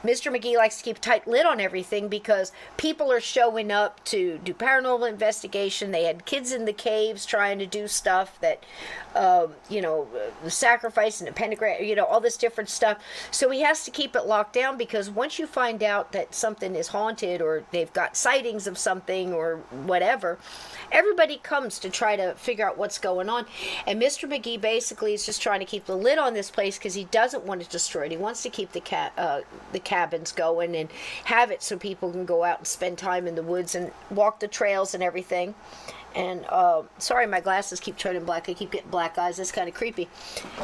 Mr. McGee likes to keep a tight lid on everything because people are showing up to do paranormal investigation. They had kids in the caves trying to do stuff that, the sacrifice and the pentagram, all this different stuff. So he has to keep it locked down, because once you find out that something is haunted or they've got sightings of something or whatever, everybody comes to try to figure out what's going on. And Mr. McGee basically is just trying to keep the lid on this place because he doesn't want to destroy it. He wants to keep the cabins going and have it so people can go out and spend time in the woods and walk the trails and everything. And sorry, my glasses keep turning black. I keep getting black eyes. That's kind of creepy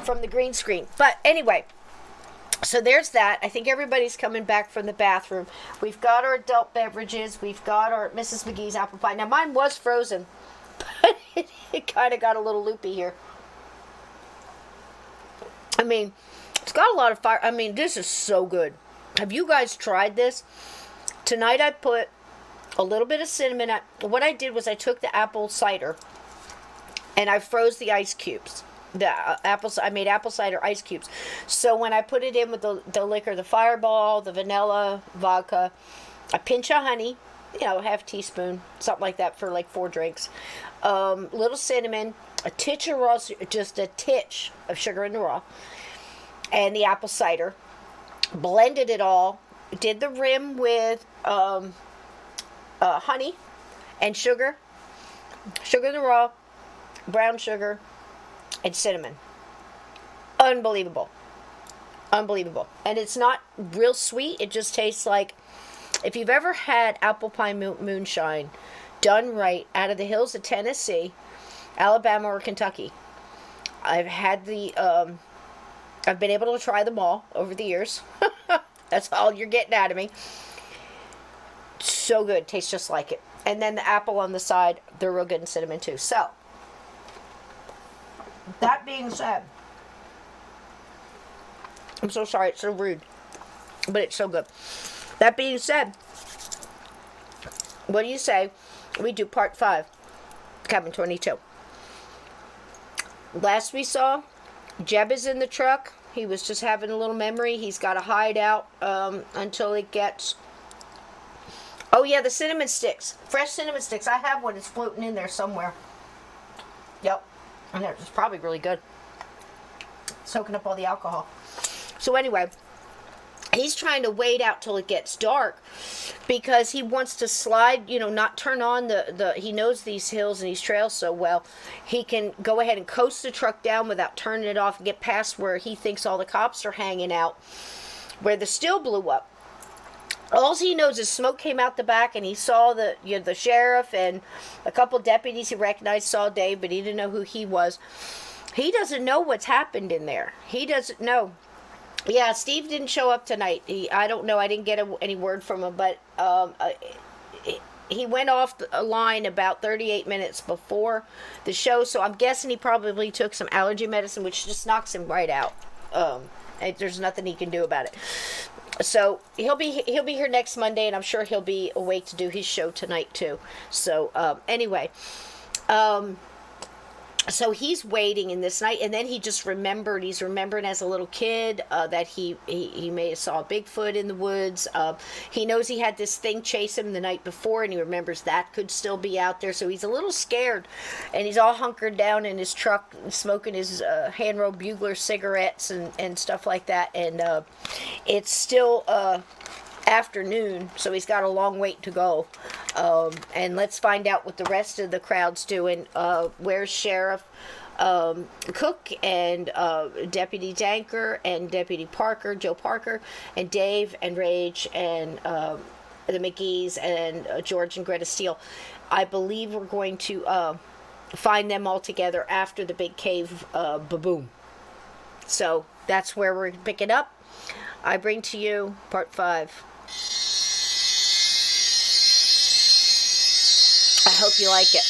from the green screen. But anyway, so there's that. I think everybody's coming back from the bathroom. We've got our adult beverages. We've got our Mrs. McGee's apple pie. Now, mine was frozen, but it kind of got a little loopy here. I mean, it's got a lot of fire. I mean, this is so good. Have you guys tried this? Tonight I put a little bit of cinnamon. What I did was I took the apple cider and I froze the ice cubes. I made apple cider ice cubes. So when I put it in with the liquor, the Fireball, the vanilla, vodka, a pinch of honey, half teaspoon, something like that for like 4 drinks. Little cinnamon, a titch of raw, just a titch of sugar in the raw, and the apple cider. Blended it all. Did the rim with honey and sugar in the raw, brown sugar, and cinnamon. Unbelievable. And it's not real sweet. It just tastes like, if you've ever had apple pie moonshine done right out of the hills of Tennessee, Alabama, or Kentucky. I've been able to try them all over the years. That's all you're getting out of me. So good. Tastes just like it. And then the apple on the side, they're real good in cinnamon too. So, that being said, I'm so sorry, it's so rude. But it's so good. That being said, what do you say we do part 5, Cabin 22? Last we saw, Jeb is in the truck. He was just having a little memory. He's got to hide out until it gets... Oh, yeah, the cinnamon sticks. Fresh cinnamon sticks. I have one. It's floating in there somewhere. Yep. And it's probably really good. Soaking up all the alcohol. So anyway, he's trying to wait out till it gets dark because he wants to slide, not turn on he knows these hills and these trails so well. He can go ahead and coast the truck down without turning it off and get past where he thinks all the cops are hanging out, where the still blew up. All he knows is smoke came out the back, and he saw the sheriff and a couple deputies he recognized, saw Dave, but he didn't know who he was. He doesn't know what's happened in there. He doesn't know. Yeah, Steve didn't show up tonight. I don't know. I didn't get any word from him, but he went off a line about 38 minutes before the show, so I'm guessing he probably took some allergy medicine, which just knocks him right out. There's nothing he can do about it. So he'll be here next Monday, and I'm sure he'll be awake to do his show tonight too. So anyway, so he's waiting in this night, and then he just remembered. He's remembering as a little kid that he may have saw a Bigfoot in the woods. He knows he had this thing chase him the night before, and he remembers that could still be out there. So he's a little scared, and he's all hunkered down in his truck, smoking his hand-rolled bugler cigarettes and stuff like that. And it's still afternoon, so he's got a long wait to go. And let's find out what the rest of the crowd's doing. Where's Sheriff Cook and Deputy Danker and Deputy Parker, Joe Parker, and Dave and Rage and the McGees and George and Greta Steele? I believe we're going to find them all together after the big cave baboom. So that's where we're picking up. I bring to you part 5. I hope you like it.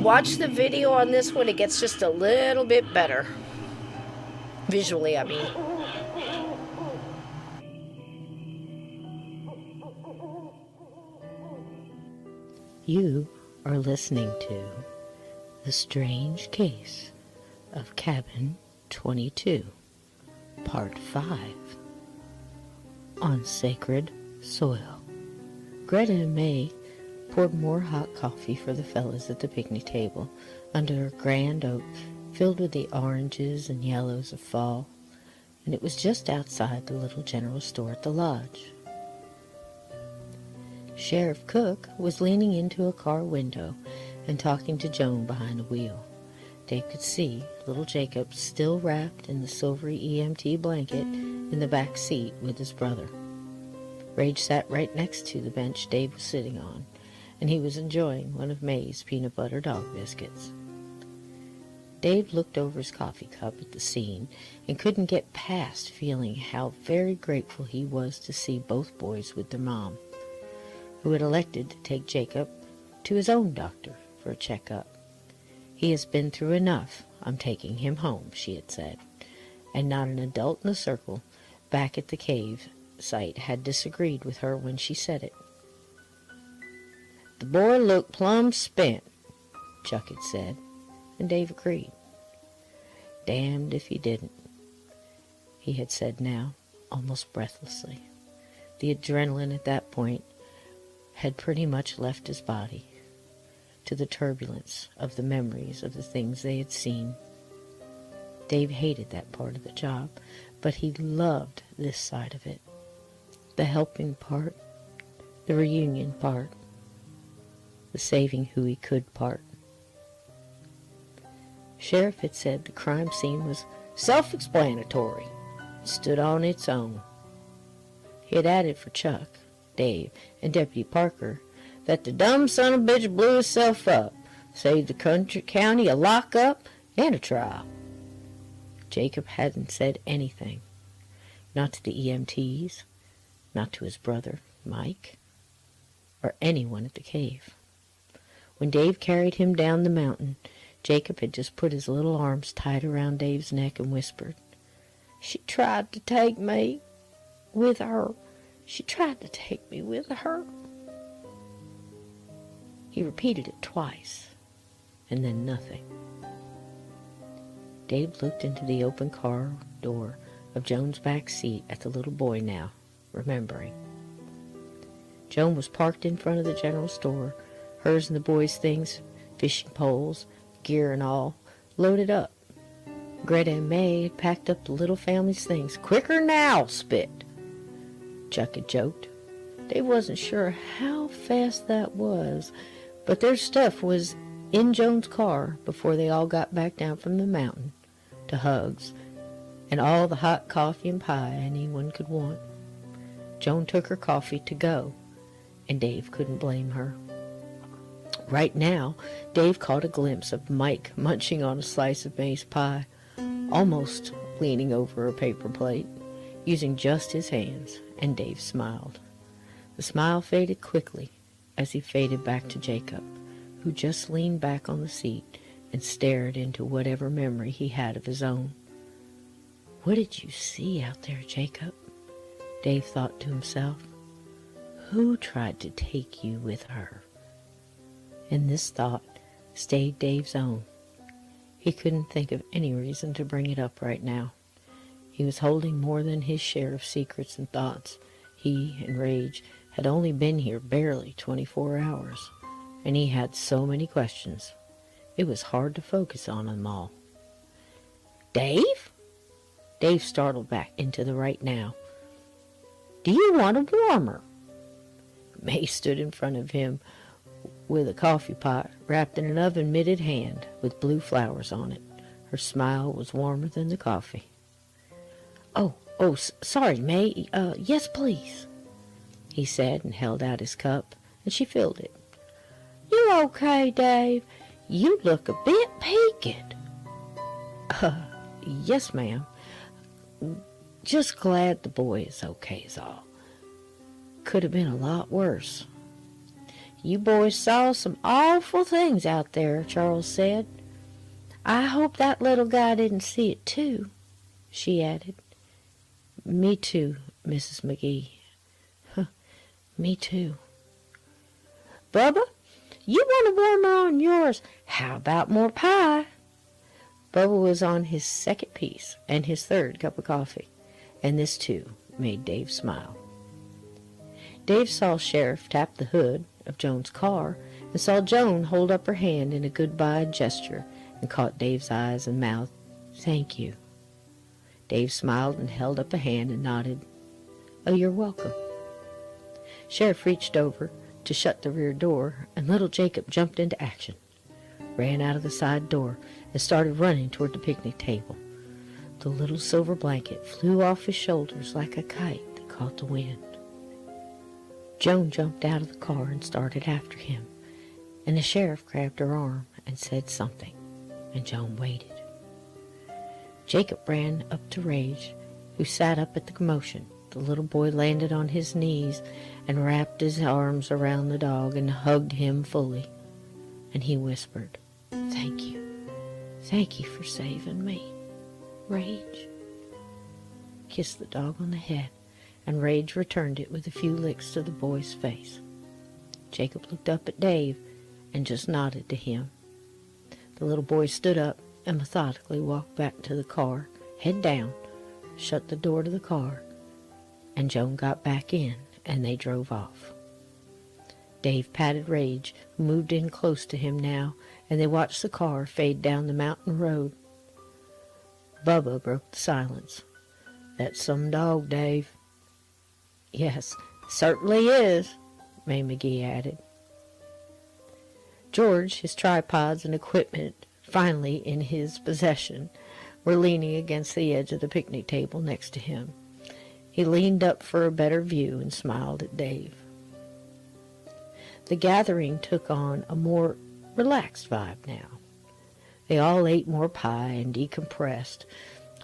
Watch the video on this one. It gets just a little bit better. Visually, I mean. You are listening to The Strange Case of Cabin 22, Part 5, on Sacred Soil. Greta and May poured more hot coffee for the fellas at the picnic table under a grand oak filled with the oranges and yellows of fall, and it was just outside the little general store at the lodge. Sheriff Cook was leaning into a car window and talking to Joan behind the wheel. Dave could see little Jacob still wrapped in the silvery EMT blanket in the back seat with his brother. Rage sat right next to the bench Dave was sitting on, and he was enjoying one of May's peanut butter dog biscuits. Dave looked over his coffee cup at the scene and couldn't get past feeling how very grateful he was to see both boys with their mom, who had elected to take Jacob to his own doctor for a checkup. "He has been through enough. I'm taking him home," she had said, and not an adult in the circle back at the cave site had disagreed with her when she said it. "The boy looked plumb spent," Chuck had said, and Dave agreed. "Damned if he didn't," he had said now, almost breathlessly. The adrenaline at that point had pretty much left his body, to the turbulence of the memories of the things they had seen. Dave hated that part of the job, but he loved this side of it. The helping part, the reunion part, the saving who he could part. Sheriff had said the crime scene was self-explanatory, stood on its own. He had added for Chuck, Dave, and Deputy Parker, that the dumb son of a bitch blew himself up, saved the county a lockup and a trial. Jacob hadn't said anything. Not to the EMTs, not to his brother, Mike, or anyone at the cave. When Dave carried him down the mountain, Jacob had just put his little arms tight around Dave's neck and whispered, "She tried to take me with her. She tried to take me with her." He repeated it twice, and then nothing. Dave looked into the open car door of Joan's back seat at the little boy now, remembering. Joan was parked in front of the general store, hers and the boys' things, fishing poles, gear and all, loaded up. Greta and May had packed up the little family's things. "Quicker now, Spit," Chuck had joked. Dave wasn't sure how fast that was, but their stuff was in Joan's car before they all got back down from the mountain to Hugs and all the hot coffee and pie anyone could want. Joan took her coffee to go, and Dave couldn't blame her. Right now, Dave caught a glimpse of Mike munching on a slice of maize pie, almost leaning over a paper plate, using just his hands, and Dave smiled. The smile faded quickly as he faded back to Jacob, who just leaned back on the seat and stared into whatever memory he had of his own. "What did you see out there, Jacob?" Dave thought to himself. "Who tried to take you with her?" And this thought stayed Dave's own. He couldn't think of any reason to bring it up right now. He was holding more than his share of secrets and thoughts. He and Rage had only been here barely 24 hours, and he had so many questions. It was hard to focus on them all. "Dave?" Dave startled back into the right now. "Do you want a warmer?" May stood in front of him with a coffee pot wrapped in an oven-mitted hand with blue flowers on it. Her smile was warmer than the coffee. Sorry, May. Yes, please," he said, and held out his cup, and she filled it. "You okay, Dave? You look a bit peaked." Yes, ma'am. Just glad the boy is okay is all. Could have been a lot worse." "You boys saw some awful things out there," Charles said. "I hope that little guy didn't see it too," she added. "Me too, Mrs. McGee." "Me too." "Bubba, you want a warmer on yours? How about more pie?" Bubba was on his second piece and his third cup of coffee, and this too made Dave smile. Dave saw Sheriff tap the hood of Joan's car and saw Joan hold up her hand in a goodbye gesture and caught Dave's eyes and mouth. "Thank you." Dave smiled and held up a hand and nodded. "Oh, you're welcome." Sheriff reached over to shut the rear door, and little Jacob jumped into action, ran out of the side door, and started running toward the picnic table. The little silver blanket flew off his shoulders like a kite that caught the wind. Joan jumped out of the car and started after him, and the sheriff grabbed her arm and said something, and Joan waited. Jacob ran up to Rage, who sat up at the commotion. The little boy landed on his knees and wrapped his arms around the dog and hugged him fully, and he whispered, "Thank you. Thank you for saving me, Rage." Kissed the dog on the head, and Rage returned it with a few licks to the boy's face. Jacob looked up at Dave and just nodded to him. The little boy stood up and methodically walked back to the car, head down, shut the door to the car, and Joan got back in, and they drove off. Dave patted Rage, who moved in close to him now, and they watched the car fade down the mountain road. Bubba broke the silence. "That's some dog, Dave." "Yes, certainly is," May McGee added. George, his tripods and equipment finally in his possession, were leaning against the edge of the picnic table next to him. He leaned up for a better view and smiled at Dave. The gathering took on a more relaxed vibe now. They all ate more pie and decompressed,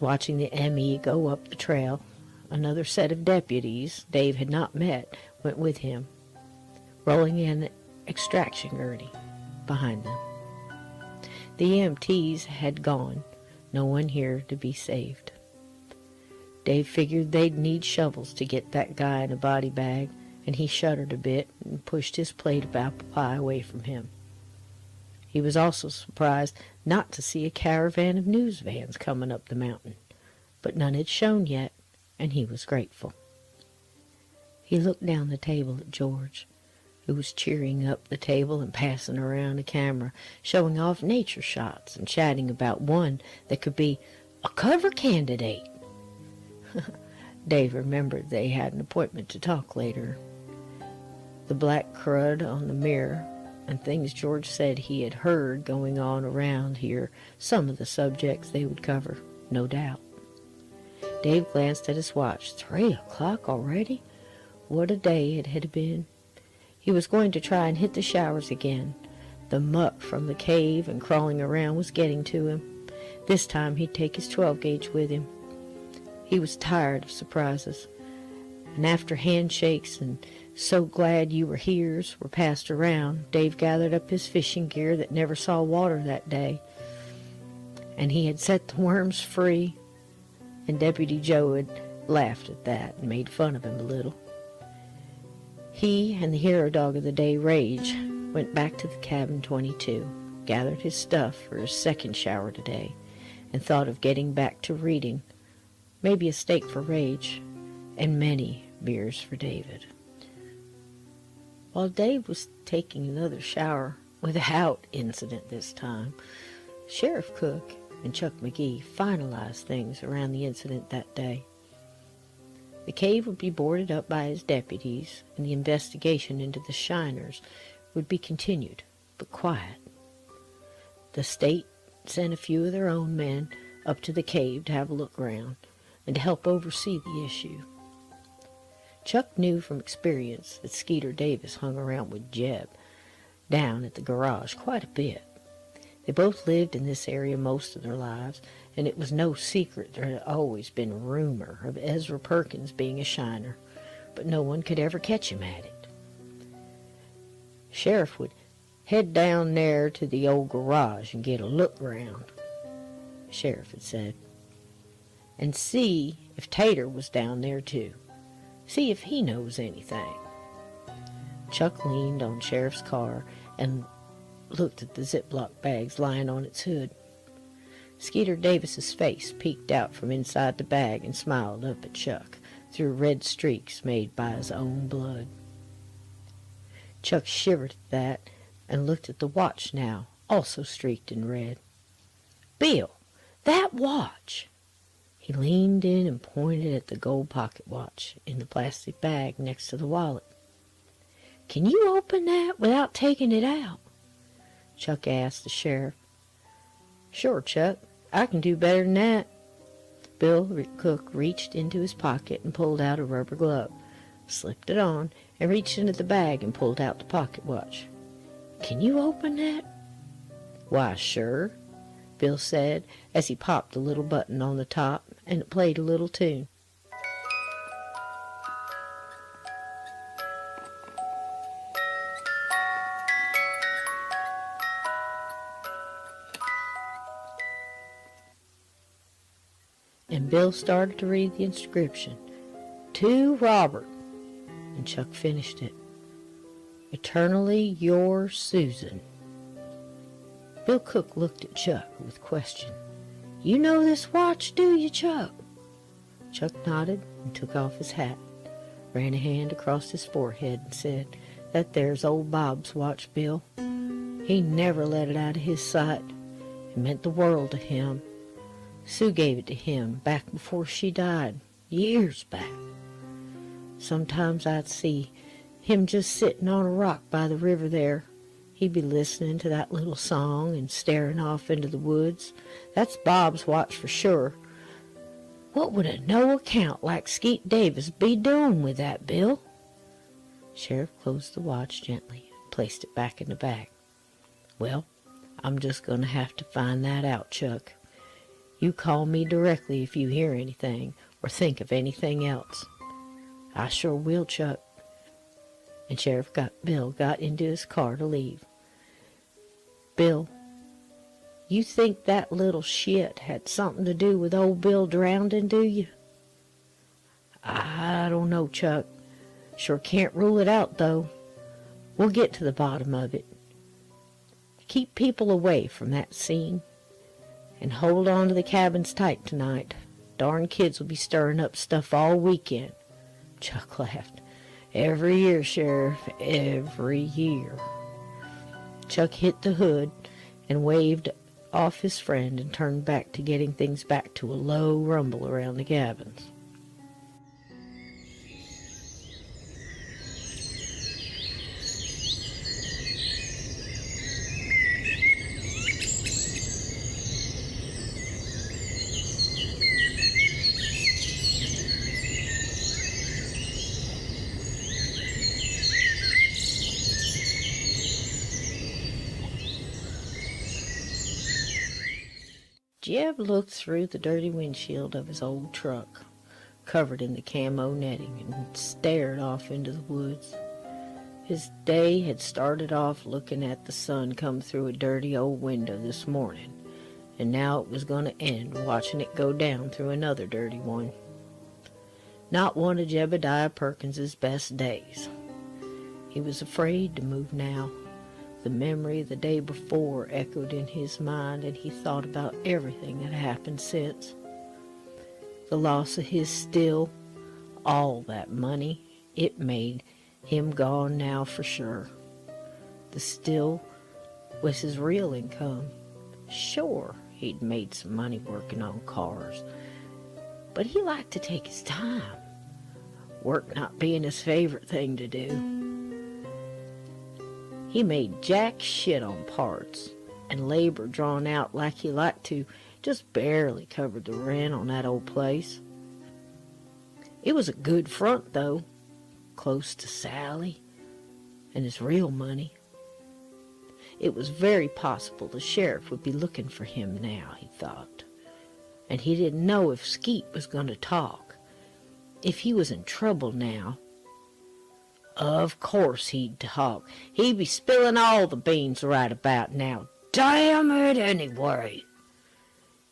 watching the ME go up the trail. Another set of deputies Dave had not met went with him, rolling an extraction gurney behind them. The EMTs had gone, no one here to be saved. Dave figured they'd need shovels to get that guy in a body bag, and he shuddered a bit and pushed his plate of apple pie away from him. He was also surprised not to see a caravan of news vans coming up the mountain, but none had shown yet, and he was grateful. He looked down the table at George, who was cheering up the table and passing around a camera, showing off nature shots and chatting about one that could be a cover candidate. Dave remembered they had an appointment to talk later. The black crud on the mirror and things George said he had heard going on around here, some of the subjects they would cover, no doubt. Dave glanced at his watch. 3 o'clock already? What a day it had been. He was going to try and hit the showers again. The muck from the cave and crawling around was getting to him. This time he'd take his 12-gauge with him. He was tired of surprises, and after handshakes and "so glad you were here's" were passed around, Dave gathered up his fishing gear that never saw water that day, and he had set the worms free, and Deputy Joe had laughed at that and made fun of him a little. He and the hero dog of the day, Rage, went back to the cabin 22, gathered his stuff for his second shower today, and thought of getting back to reading, maybe a steak for Rage, and many beers for David. While Dave was taking another shower, without incident this time, Sheriff Cook and Chuck McGee finalized things around the incident that day. The cave would be boarded up by his deputies, and the investigation into the shiners would be continued, but quiet. The state sent a few of their own men up to the cave to have a look around and to help oversee the issue. Chuck knew from experience that Skeeter Davis hung around with Jeb down at the garage quite a bit. They both lived in this area most of their lives, and it was no secret there had always been a rumor of Ezra Perkins being a shiner, but no one could ever catch him at it. Sheriff would head down there to the old garage and get a look round, the sheriff had said, and see if Tater was down there too. See if he knows anything. Chuck leaned on Sheriff's car and looked at the Ziploc bags lying on its hood. Skeeter Davis's face peeked out from inside the bag and smiled up at Chuck through red streaks made by his own blood. Chuck shivered at that and looked at the watch now, also streaked in red. "Bill, that watch!" He leaned in and pointed at the gold pocket watch in the plastic bag next to the wallet. "Can you open that without taking it out?" Chuck asked the sheriff. "Sure, Chuck. I can do better than that." Bill Cook reached into his pocket and pulled out a rubber glove, slipped it on, and reached into the bag and pulled out the pocket watch. "Can you open that?" "Why, sure," Bill said as he popped the little button on the top, and it played a little tune. And Bill started to read the inscription, "To Robert," and Chuck finished it. "Eternally yours, Susan." Bill Cook looked at Chuck with question. "You know this watch, do you, Chuck?" Chuck nodded and took off his hat, ran a hand across his forehead and said, "That there's old Bob's watch, Bill. He never let it out of his sight. It meant the world to him. Sue gave it to him back before she died, years back. Sometimes I'd see him just sitting on a rock by the river there. He'd be listening to that little song and staring off into the woods. That's Bob's watch for sure. What would a no-account like Skeet Davis be doing with that, Bill?" Sheriff closed the watch gently placed it back in the bag. "Well, I'm just going to have to find that out, Chuck. You call me directly if you hear anything or think of anything else." "I sure will, Chuck." And Sheriff Bill got into his car to leave. "Bill, you think that little shit had something to do with old Bill drowning, do you?" "I don't know, Chuck. Sure can't rule it out, though. We'll get to the bottom of it. Keep people away from that scene. And hold on to the cabins tight tonight. Darn kids will be stirring up stuff all weekend." Chuck laughed. "Every year, Sheriff, every year." Chuck hit the hood and waved off his friend and turned back to getting things back to a low rumble around the cabins. Jeb looked through the dirty windshield of his old truck, covered in the camo netting, and stared off into the woods. His day had started off looking at the sun come through a dirty old window this morning, and now it was going to end watching it go down through another dirty one. Not one of Jebediah Perkins's best days. He was afraid to move now. The memory of the day before echoed in his mind, and he thought about everything that happened since. The loss of his still, all that money, it made him gone now for sure. The still was his real income. Sure, he'd made some money working on cars, but he liked to take his time, work not being his favorite thing to do. He made jack shit on parts, and labor drawn out like he liked to just barely covered the rent on that old place. It was a good front, though, close to Sally and his real money. It was very possible the sheriff would be looking for him now, he thought, and he didn't know if Skeet was going to talk. If he was in trouble now, of course he'd talk. He'd be spilling all the beans right about now. Damn it, anyway.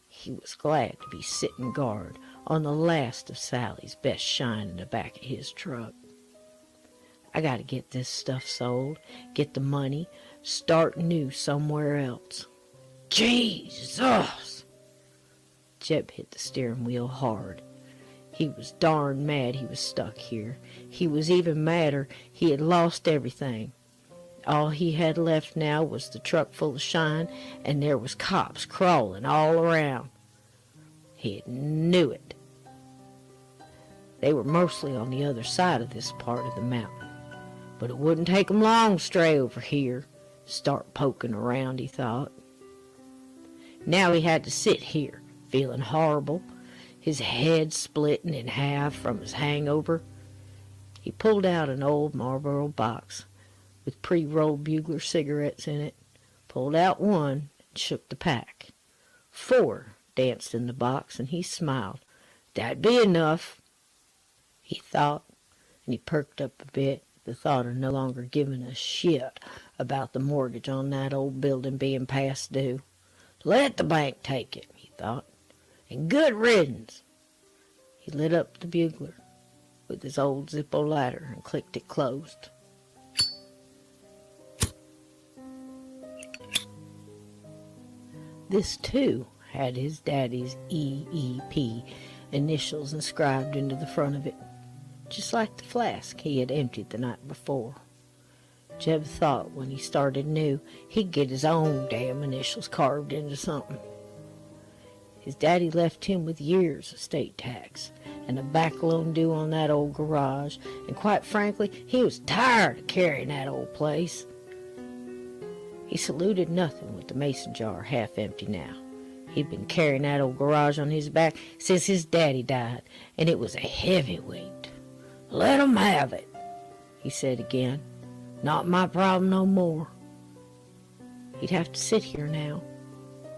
He was glad to be sitting guard on the last of Sally's best shine in the back of his truck. I gotta get this stuff sold, get the money, start new somewhere else. Jesus! Jeb hit the steering wheel hard. He was darn mad he was stuck here. He was even madder he had lost everything. All he had left now was the truck full of shine, and there was cops crawling all around. He knew it. They were mostly on the other side of this part of the mountain, but it wouldn't take 'em long to stray over here, start poking around, he thought. Now he had to sit here, feeling horrible, his head splitting in half from his hangover. He pulled out an old Marlboro box with pre-rolled bugler cigarettes in it, pulled out one, and shook the pack. 4 danced in the box, and he smiled. That'd be enough, he thought, and he perked up a bit at the thought of no longer giving a shit about the mortgage on that old building being past due. Let the bank take it, he thought, and good riddance. He lit up the bugler with his old Zippo lighter and clicked it closed. This, too, had his daddy's EEP initials inscribed into the front of it, just like the flask he had emptied the night before. Jeb thought when he started new, he'd get his own damn initials carved into something. His daddy left him with years of state tax and a back loan due on that old garage, and quite frankly, he was tired of carrying that old place. He saluted nothing with the mason jar half empty now. He'd been carrying that old garage on his back since his daddy died, and it was a heavy weight. Let 'em have it, he said again. Not my problem no more. He'd have to sit here now,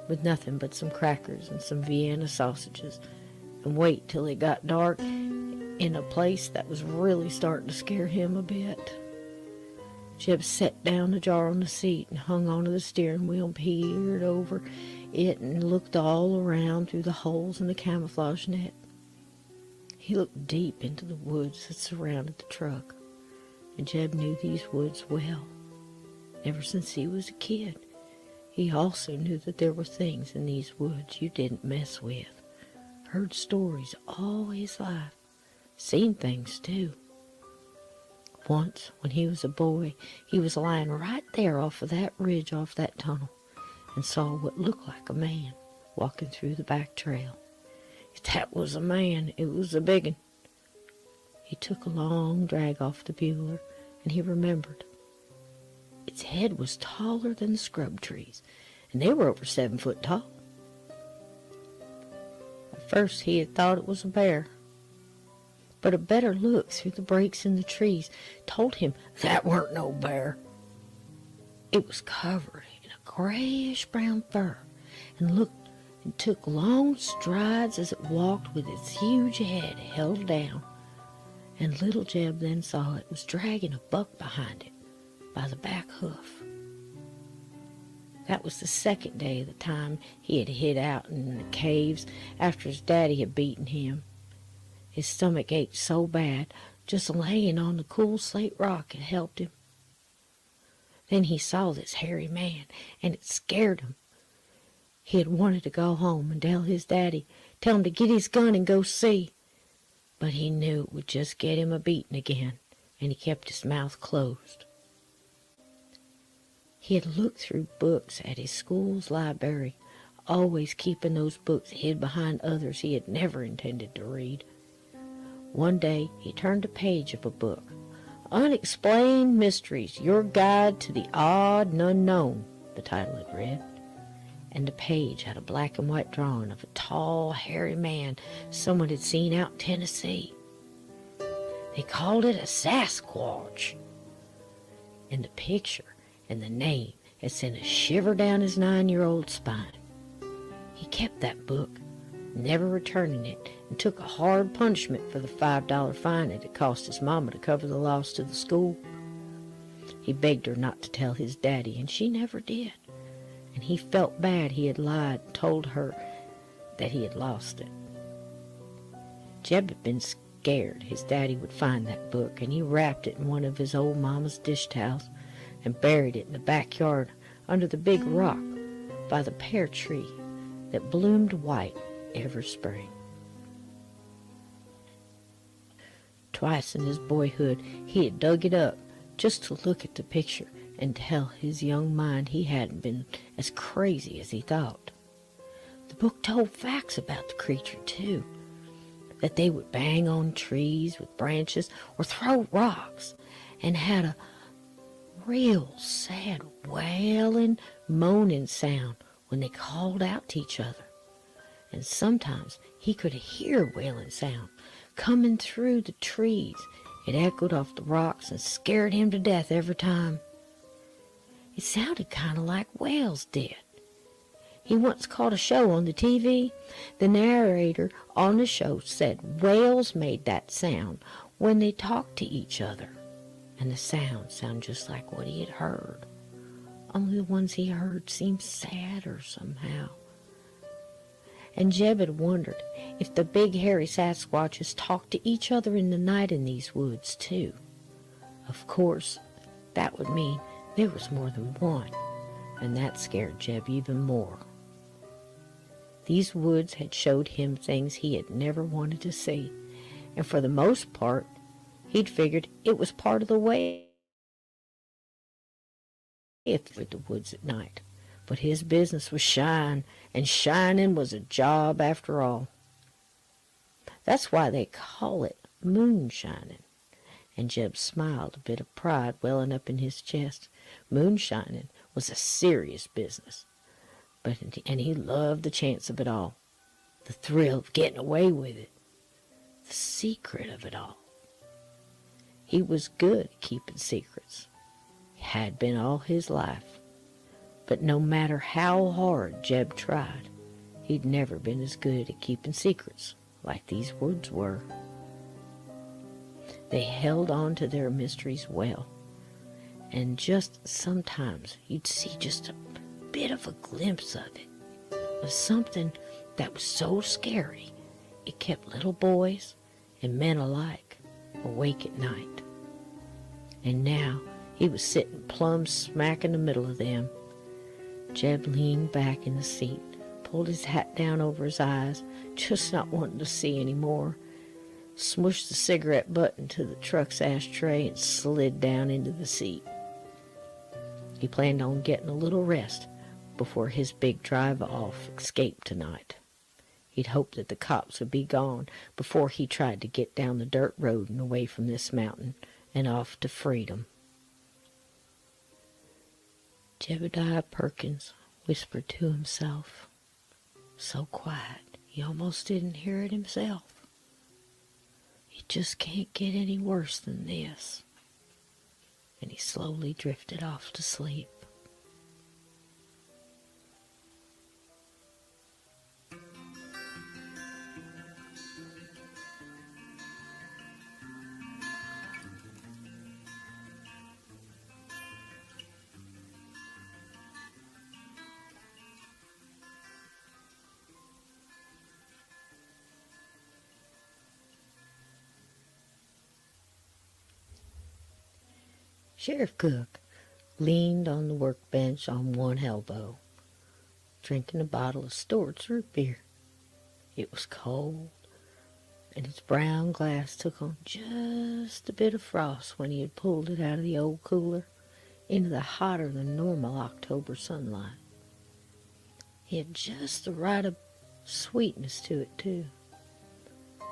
with nothing but some crackers and some Vienna sausages, and wait till it got dark in a place that was really starting to scare him a bit. Jeb set down the jar on the seat and hung onto the steering wheel and peered over it and looked all around through the holes in the camouflage net. He looked deep into the woods that surrounded the truck, and Jeb knew these woods well. Ever since he was a kid, he also knew that there were things in these woods you didn't mess with. Heard stories all his life. Seen things, too. Once, when he was a boy, he was lying right there off of that ridge off that tunnel and saw what looked like a man walking through the back trail. If that was a man, it was a big 'un. He took a long drag off the bugler, and he remembered. Its head was taller than the scrub trees, and they were over 7 foot tall. At first he had thought it was a bear, but a better look through the breaks in the trees told him that weren't no bear. It was covered in a grayish-brown fur and took long strides as it walked with its huge head held down. And little Jeb then saw it was dragging a buck behind it by the back hoof. That was the second day of the time he had hid out in the caves after his daddy had beaten him. His stomach ached so bad, just laying on the cool slate rock had helped him. Then he saw this hairy man, and it scared him. He had wanted to go home and tell him to get his gun and go see. But he knew it would just get him a beating again, and he kept his mouth closed. He had looked through books at his school's library, always keeping those books hid behind others he had never intended to read. One day he turned a page of a book, Unexplained Mysteries, Your Guide to the Odd and Unknown, the title had read. And the page had a black and white drawing of a tall, hairy man someone had seen out in Tennessee. They called it a Sasquatch. And the picture and the name had sent a shiver down his 9-year-old spine. He kept that book, never returning it, and took a hard punishment for the $5 fine it had cost his mama to cover the loss to the school. He begged her not to tell his daddy, and she never did. And he felt bad he had lied and told her that he had lost it. Jeb had been scared his daddy would find that book, and he wrapped it in one of his old mama's dish towels and buried it in the backyard under the big rock by the pear tree that bloomed white every spring. Twice in his boyhood he had dug it up just to look at the picture and tell his young mind he hadn't been as crazy as he thought. The book told facts about the creature, too, that they would bang on trees with branches or throw rocks, and had a real sad wailing, moaning sound when they called out to each other. And sometimes he could hear wailing sound coming through the trees. It echoed off the rocks and scared him to death every time. It sounded kind of like whales did. He once caught a show on the TV. The narrator on the show said whales made that sound when they talked to each other. And the sound sounded just like what he had heard. Only the ones he heard seemed sadder somehow. And Jeb had wondered if the big hairy Sasquatches talked to each other in the night in these woods, too. Of course, that would mean there was more than one, and that scared Jeb even more. These woods had showed him things he had never wanted to see, and for the most part, he'd figured it was part of the way if the woods at night. But his business was shine, and shining was a job after all. That's why they call it moonshining. And Jeb smiled, a bit of pride welling up in his chest. Moonshining was a serious business, and he loved the chance of it all, the thrill of getting away with it, the secret of it all. He was good at keeping secrets. It had been all his life. But no matter how hard Jeb tried, he'd never been as good at keeping secrets like these woods were. They held on to their mysteries well, and just sometimes you'd see just a bit of a glimpse of it, of something that was so scary it kept little boys and men alike awake at night. And now he was sitting plumb smack in the middle of them. Jeb leaned back in the seat, pulled his hat down over his eyes, just not wanting to see any more, smushed the cigarette butt into the truck's ashtray, and slid down into the seat. He planned on getting a little rest before his big drive-off escape tonight. He'd hoped that the cops would be gone before he tried to get down the dirt road and away from this mountain and off to freedom. Jebediah Perkins whispered to himself, so quiet he almost didn't hear it himself. It just can't get any worse than this. And he slowly drifted off to sleep. Sheriff Cook leaned on the workbench on one elbow, drinking a bottle of Stewart's root beer. It was cold, and its brown glass took on just a bit of frost when he had pulled it out of the old cooler into the hotter than normal October sunlight. It had just the right of sweetness to it, too.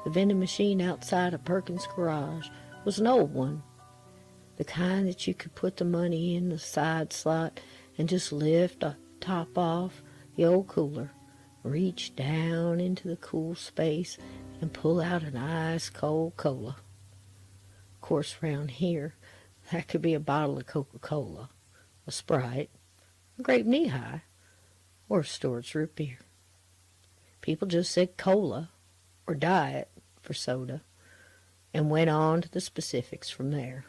The vending machine outside of Perkins' garage was an old one, the kind that you could put the money in the side slot and just lift the top off the old cooler, reach down into the cool space, and pull out an ice-cold cola. Of course, round here, that could be a bottle of Coca-Cola, a Sprite, a Grape Knee-High, or Stewart's root beer. People just said cola or diet for soda and went on to the specifics from there.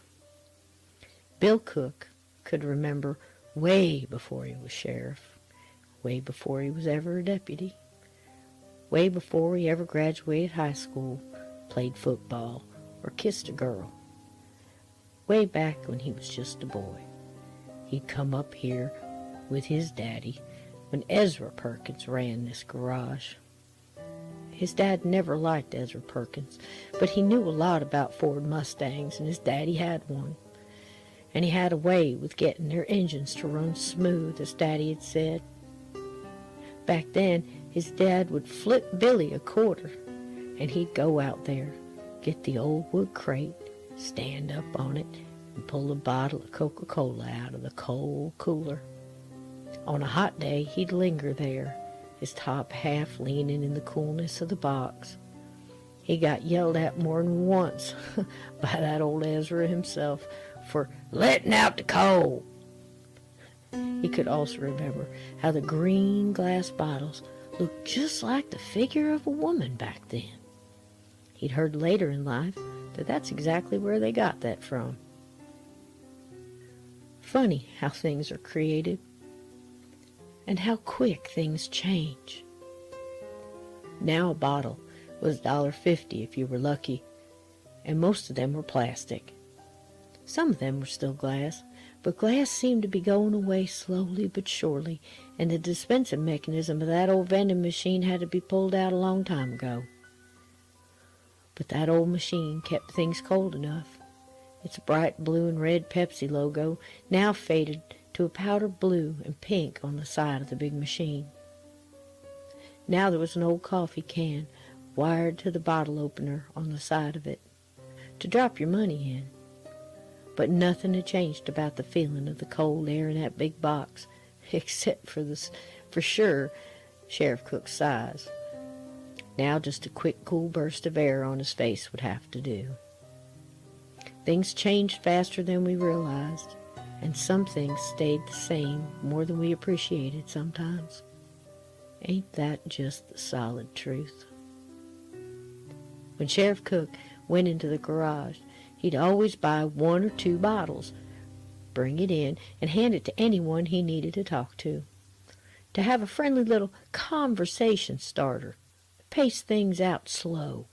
Bill Cook could remember way before he was sheriff, way before he was ever a deputy, way before he ever graduated high school, played football, or kissed a girl. Way back when he was just a boy. He'd come up here with his daddy when Ezra Perkins ran this garage. His dad never liked Ezra Perkins, but he knew a lot about Ford Mustangs, and his daddy had one. And he had a way with getting their engines to run smooth, as Daddy had said. Back then, his dad would flip Billy a quarter, and he'd go out there, get the old wood crate, stand up on it, and pull a bottle of Coca-Cola out of the cold cooler. On a hot day, he'd linger there, his top half leaning in the coolness of the box. He got yelled at more than once by that old Ezra himself for letting out the coal. He could also remember how the green glass bottles looked just like the figure of a woman back then. He'd heard later in life that that's exactly where they got that from. Funny how things are created and how quick things change. Now a bottle was $1.50 if you were lucky, and most of them were plastic. Some of them were still glass, but glass seemed to be going away slowly but surely, and the dispensing mechanism of that old vending machine had to be pulled out a long time ago. But that old machine kept things cold enough. Its bright blue and red Pepsi logo now faded to a powder blue and pink on the side of the big machine. Now there was an old coffee can wired to the bottle opener on the side of it to drop your money in. But nothing had changed about the feeling of the cold air in that big box, except for sure, Sheriff Cook's size. Now just a quick, cool burst of air on his face would have to do. Things changed faster than we realized. and some things stayed the same more than we appreciated sometimes. Ain't that just the solid truth? When Sheriff Cook went into the garage, he'd always buy 1 or 2 bottles, bring it in, and hand it to anyone he needed to talk to have a friendly little conversation starter, pace things out slow.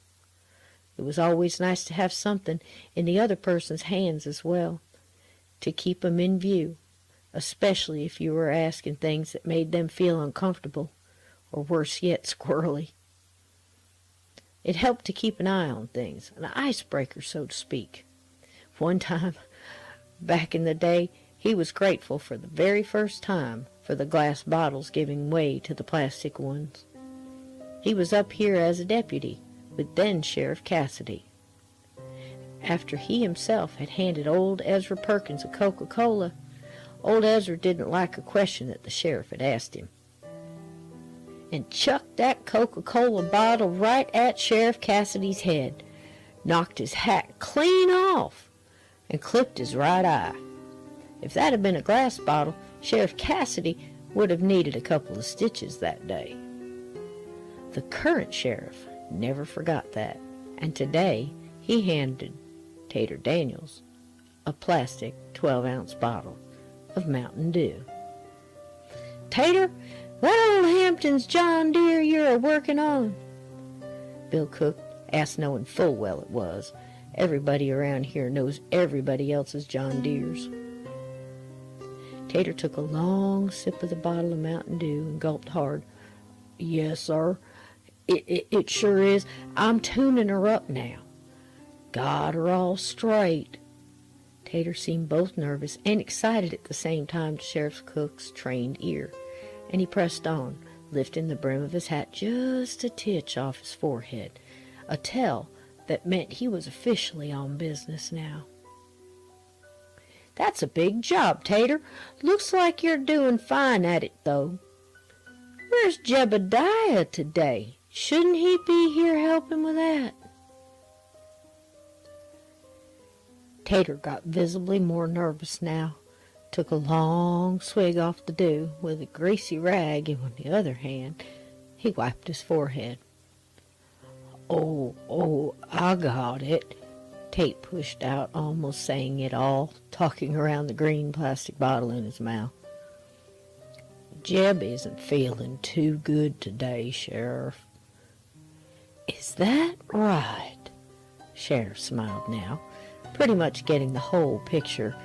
It was always nice to have something in the other person's hands as well, to keep 'em in view, especially if you were asking things that made them feel uncomfortable, or worse yet, squirrely. It helped to keep an eye on things, an icebreaker, so to speak. One time, back in the day, he was grateful for the very first time for the glass bottles giving way to the plastic ones. He was up here as a deputy with then Sheriff Cassidy. After he himself had handed old Ezra Perkins a Coca-Cola, old Ezra didn't like a question that the sheriff had asked him, and chucked that Coca-Cola bottle right at Sheriff Cassidy's head, knocked his hat clean off, and clipped his right eye. If that had been a glass bottle, Sheriff Cassidy would have needed a couple of stitches that day. The current sheriff never forgot that, and today he handed Tater Daniels a plastic 12-ounce bottle of Mountain Dew. "Tater, that old Hampton's John Deere you're a-working on?" Bill Cook asked, knowing full well it was. Everybody around here knows everybody else's John Deere's. Tater took a long sip of the bottle of Mountain Dew and gulped hard. "Yes, sir. It sure is. I'm tuning her up now. Got her all straight." Tater seemed both nervous and excited at the same time to Sheriff Cook's trained ear, and he pressed on, lifting the brim of his hat just a titch off his forehead, a tell that meant he was officially on business now. "That's a big job, Tater. Looks like you're doing fine at it, though. Where's Jebediah today? Shouldn't he be here helping with that?" Tater got visibly more nervous now, took a long swig off the dew with a greasy rag, and with the other hand he wiped his forehead. Oh, I got it," Tate pushed out, almost saying it all, talking around the green plastic bottle in his mouth. "Jeb isn't feeling too good today, Sheriff." "Is that right?" Sheriff smiled now, pretty much getting the whole picture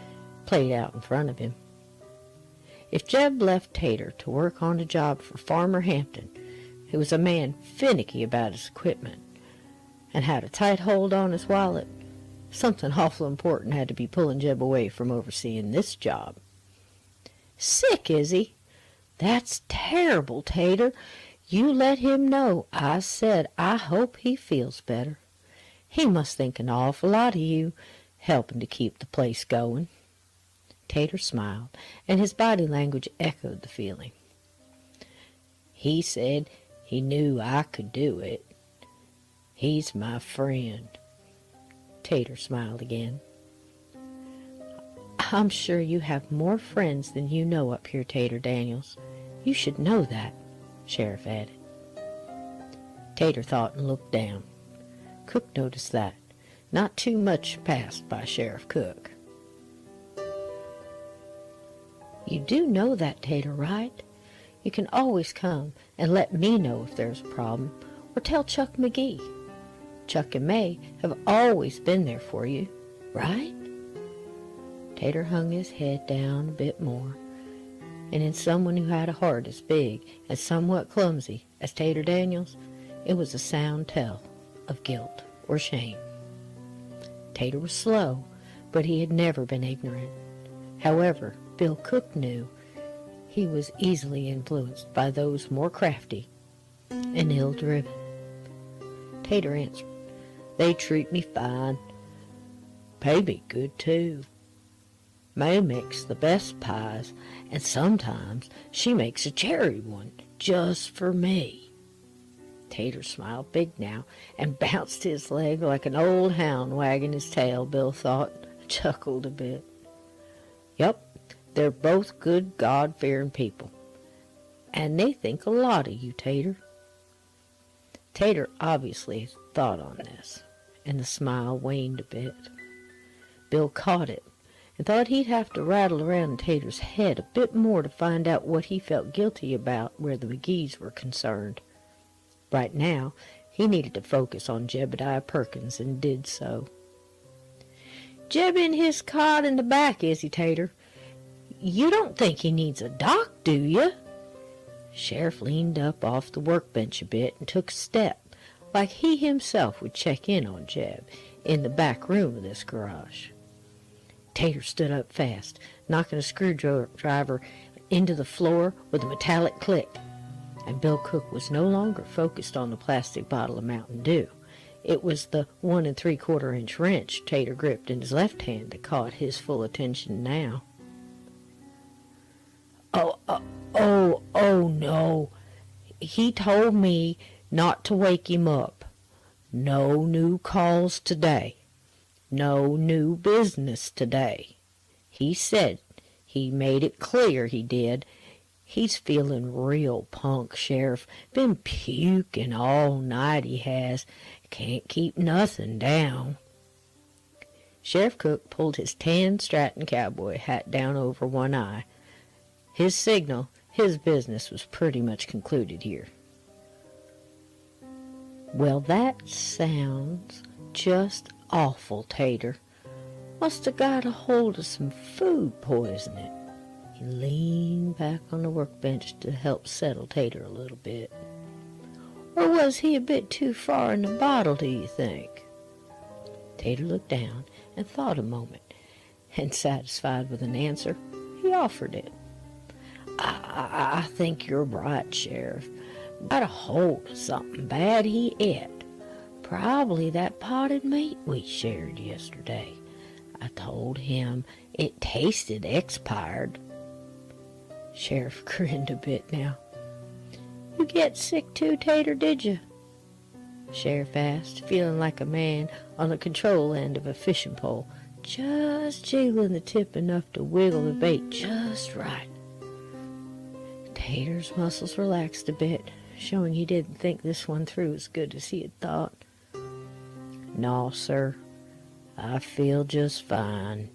played out in front of him. If Jeb left Tater to work on a job for Farmer Hampton, who was a man finicky about his equipment and had a tight hold on his wallet, something awful important had to be pulling Jeb away from overseeing this job. "Sick, is he? That's terrible, Tater. You let him know I said I hope he feels better. He must think an awful lot of you, helping to keep the place going." Tater smiled, and his body language echoed the feeling. "He said he knew I could do it. He's my friend." Tater smiled again. "I'm sure you have more friends than you know up here, Tater Daniels. You should know that," Sheriff added. Tater thought and looked down. Cook noticed that. Not too much passed by Sheriff Cook. "You do know that, Tater, right? You can always come and let me know if there's a problem, or tell Chuck McGee. Chuck and May have always been there for you, right?" Tater hung his head down a bit more, and in someone who had a heart as big and somewhat clumsy as Tater Daniels, it was a sound tell of guilt or shame. Tater was slow, but he had never been ignorant. However, Bill Cook knew he was easily influenced by those more crafty and ill-driven. Tater answered, "They treat me fine. Pay me good, too. May makes the best pies, and sometimes she makes a cherry one just for me." Tater smiled big now and bounced his leg like an old hound wagging his tail. Bill thought, chuckled a bit. "Yup, They're both good, God-fearing people, and they think a lot of you, Tater." Tater obviously thought on this, and the smile waned a bit. Bill caught it and thought he'd have to rattle around in Tater's head a bit more to find out what he felt guilty about where the McGees were concerned. Right now, he needed to focus on Jebediah Perkins, and did so. "Jeb in his cot in the back, is he, Tater? You don't think he needs a doc, do you?" Sheriff leaned up off the workbench a bit and took a step, like he himself would check in on Jeb in the back room of this garage. Tater stood up fast, knocking a screwdriver into the floor with a metallic click, and Bill Cook was no longer focused on the plastic bottle of Mountain Dew. It was the 1 3/4-inch wrench Tater gripped in his left hand that caught his full attention now. Oh, no. He told me not to wake him up. No new calls today. No new business today. He said, he made it clear he did. He's feeling real punk, Sheriff. Been puking all night, he has. Can't keep nothing down." Sheriff Cook pulled his tan Stratton cowboy hat down over one eye. His signal, his business was pretty much concluded here. "Well, that sounds just awful, Tater. Must have got a hold of some food poisoning." He leaned back on the workbench to help settle Tater a little bit. "Or was he a bit too far in the bottle, do you think?" Tater looked down and thought a moment, and satisfied with an answer, he offered it. I think you're right, Sheriff. Got a hold of something bad he ate. Probably that potted meat we shared yesterday. I told him it tasted expired." Sheriff grinned a bit now. "You get sick too, Tater, did you?" Sheriff asked, feeling like a man on the control end of a fishing pole, just jiggling the tip enough to wiggle the bait just right. Tater's muscles relaxed a bit, showing he didn't think this one through as good as he had thought. "No, sir, I feel just fine,"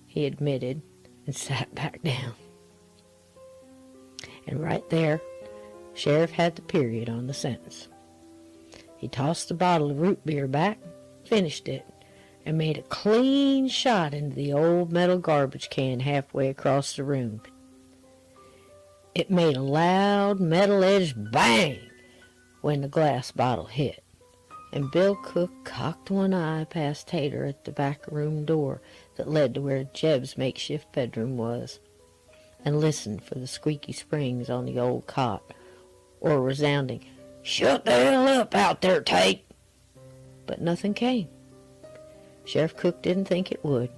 he admitted, and sat back down. And right there, Sheriff had the period on the sentence. He tossed the bottle of root beer back, finished it, and made a clean shot into the old metal garbage can halfway across the room. It made a loud metal-edged bang when the glass bottle hit, and Bill Cook cocked one eye past Tater at the back room door that led to where Jeb's makeshift bedroom was, and listened for the squeaky springs on the old cot, or a resounding, "Shut the hell up out there, Tate!" But nothing came. Sheriff Cook didn't think it would.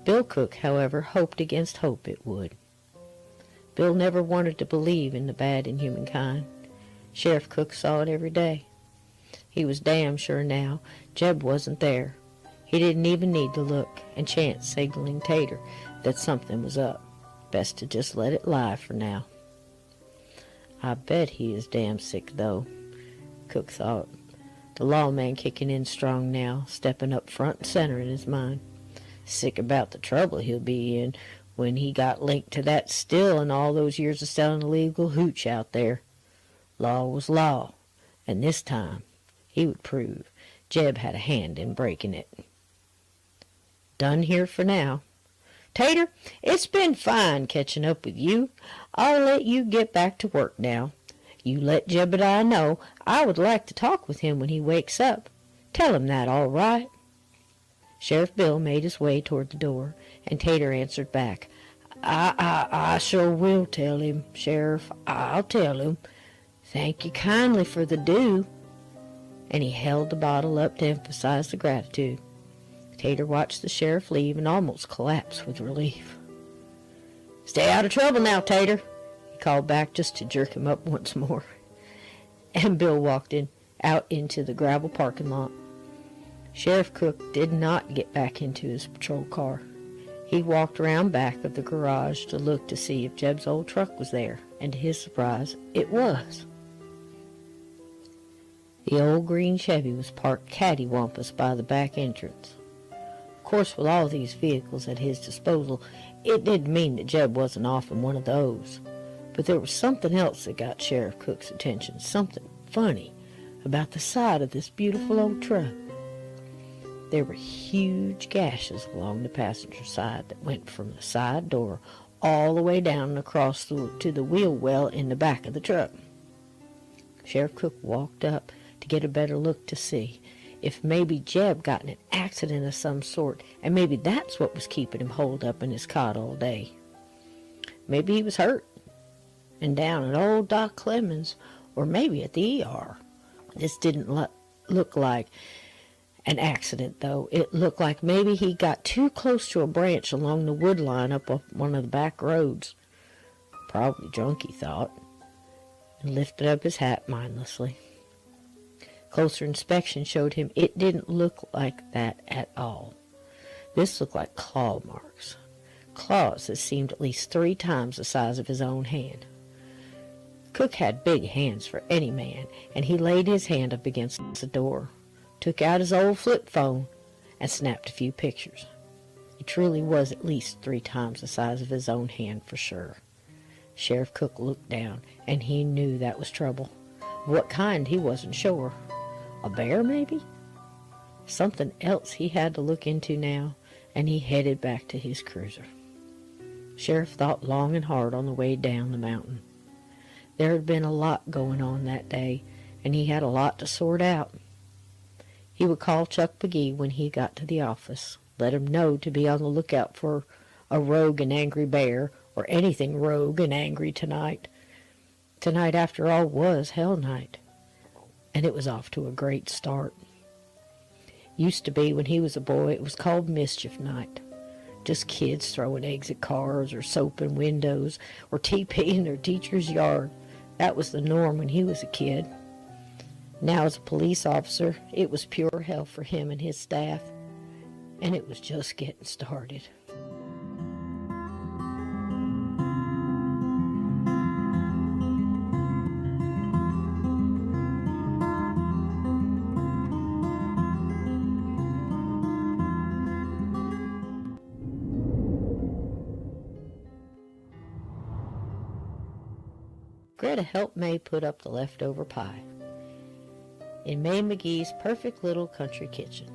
Bill Cook, however, hoped against hope it would. Bill never wanted to believe in the bad in humankind. Sheriff Cook saw it every day. He was damn sure now Jeb wasn't there. He didn't even need to look and chance signaling Tater that something was up. Best to just let it lie for now. I bet he is damn sick, though, Cook thought. The lawman kicking in strong now, stepping up front and center in his mind. Sick about the trouble he'll be in when he got linked to that still and all those years of selling illegal hooch out there. Law was law, and this time he would prove Jeb had a hand in breaking it. Done here for now. Tater, it's been fine catching up with you. I'll let you get back to work now. You let Jebediah know I would like to talk with him when he wakes up. Tell him that, all right? Sheriff Bill made his way toward the door, and Tater answered back, I sure will tell him, Sheriff. I'll tell him. Thank you kindly for the dew." And he held the bottle up to emphasize the gratitude. Tater watched the sheriff leave and almost collapsed with relief. "Stay out of trouble now, Tater," he called back just to jerk him up once more. And Bill walked out into the gravel parking lot. Sheriff Cook did not get back into his patrol car. He walked around back of the garage to look to see if Jeb's old truck was there, and to his surprise, it was. The old green Chevy was parked cattywampus by the back entrance. Of course, with all these vehicles at his disposal, it didn't mean that Jeb wasn't off in one of those. But there was something else that got Sheriff Cook's attention, something funny about the side of this beautiful old truck. There were huge gashes along the passenger side that went from the side door all the way down and across to the wheel well in the back of the truck. Sheriff Cook walked up to get a better look to see if maybe Jeb got in an accident of some sort, and maybe that's what was keeping him holed up in his cot all day. Maybe he was hurt and down at old Doc Clemens, or maybe at the ER. This didn't look like an accident, though. It looked like maybe he got too close to a branch along the wood line up one of the back roads. Probably drunk, he thought, and lifted up his hat mindlessly. Closer inspection showed him it didn't look like that at all. This looked like claw marks. Claws that seemed at least 3 times the size of his own hand. Cook had big hands for any man, and he laid his hand up against the door, took out his old flip phone, and snapped a few pictures. It truly was at least 3 times the size of his own hand for sure. Sheriff Cook looked down, and he knew that was trouble. What kind, he wasn't sure. A bear, maybe? Something else he had to look into now, and he headed back to his cruiser. Sheriff thought long and hard on the way down the mountain. There had been a lot going on that day, and he had a lot to sort out. He would call Chuck McGee when he got to the office, let him know to be on the lookout for a rogue and angry bear, or anything rogue and angry tonight. Tonight, after all, was Hell Night, and it was off to a great start. Used to be, when he was a boy, it was called Mischief Night. Just kids throwing eggs at cars, or soap in windows, or TPing their teacher's yard. That was the norm when he was a kid. Now, as a police officer, it was pure hell for him and his staff, and it was just getting started. Greta helped May put up the leftover pie in May McGee's perfect little country kitchen.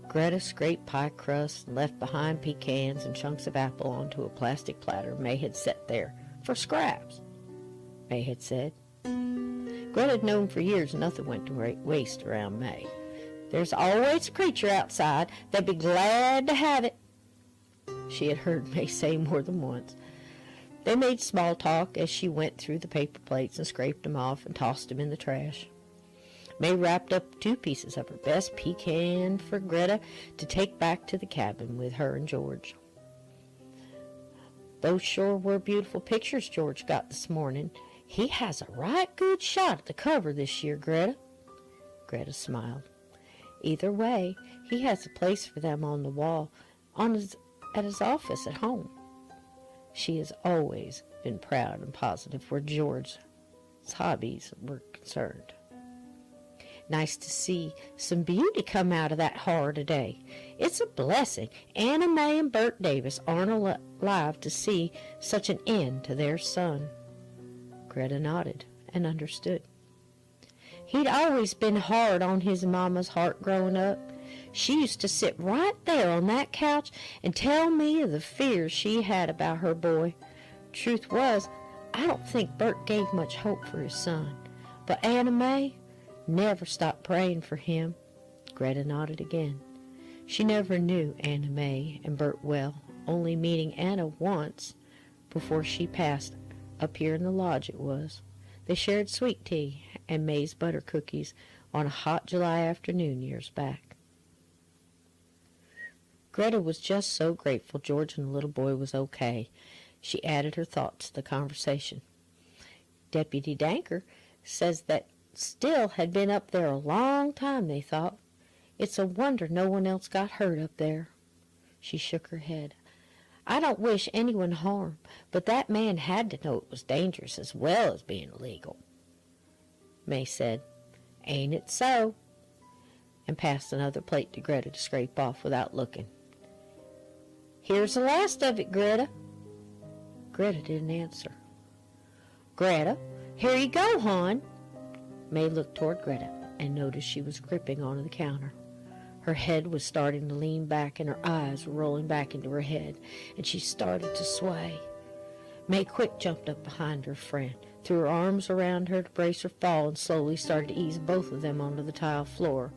Greta scraped pie crust and left behind pecans and chunks of apple onto a plastic platter May had set there for scraps, May had said. Greta had known for years nothing went to waste around May. There's always a creature outside that'd be glad to have it, she had heard May say more than once. They made small talk as she went through the paper plates and scraped them off and tossed them in the trash. May wrapped up 2 pieces of her best pecan for Greta to take back to the cabin with her and George. Those sure were beautiful pictures George got this morning. He has a right good shot at the cover this year, Greta. Greta smiled. Either way, he has a place for them on the wall at his office at home. She has always been proud and positive where George's hobbies were concerned. Nice to see some beauty come out of that horror today. It's a blessing Anna Mae and Bert Davis aren't alive to see such an end to their son. Greta nodded and understood. He'd always been hard on his mama's heart growing up. She used to sit right there on that couch and tell me of the fears she had about her boy. Truth was, I don't think Bert gave much hope for his son, but Anna Mae never stopped praying for him. Greta nodded again. She never knew Anna Mae and Bert well, only meeting Anna once before she passed up here in the lodge it was. They shared sweet tea and Mae's butter cookies on a hot July afternoon years back. Greta was just so grateful George and the little boy was okay. She added her thoughts to the conversation. Deputy Danker says that Still had been up there a long time, they thought. It's a wonder no one else got hurt up there. She shook her head. I don't wish anyone harm, but that man had to know it was dangerous as well as being illegal. May said, Ain't it so? And passed another plate to Greta to scrape off without looking. Here's the last of it, Greta. Greta didn't answer. Greta, here you go, hon. May looked toward Greta and noticed she was gripping onto the counter. Her head was starting to lean back and her eyes were rolling back into her head, and she started to sway. May quick jumped up behind her friend, threw her arms around her to brace her fall, and slowly started to ease both of them onto the tile floor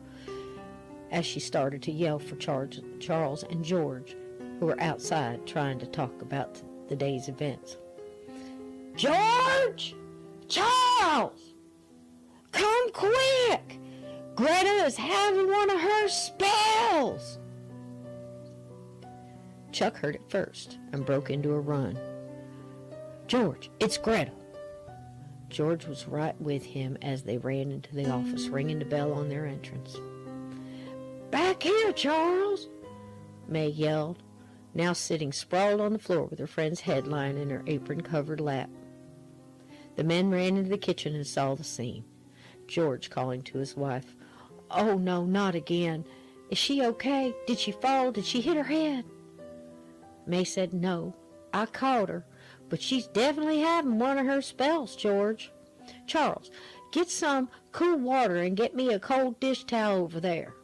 as she started to yell for Charles and George, who were outside trying to talk about the day's events. George! Charles! Come quick! Greta is having one of her spells! Chuck heard it first and broke into a run. George, it's Greta. George was right with him as they ran into the office, ringing the bell on their entrance. Back here, Charles! May yelled, now sitting sprawled on the floor with her friend's head lying in her apron-covered lap. The men ran into the kitchen and saw the scene. George calling to his wife, Oh, no, not again. Is she okay? Did she fall? Did she hit her head? May said, No, I caught her, but she's definitely having one of her spells, George. Charles, get some cool water and get me a cold dish towel over there.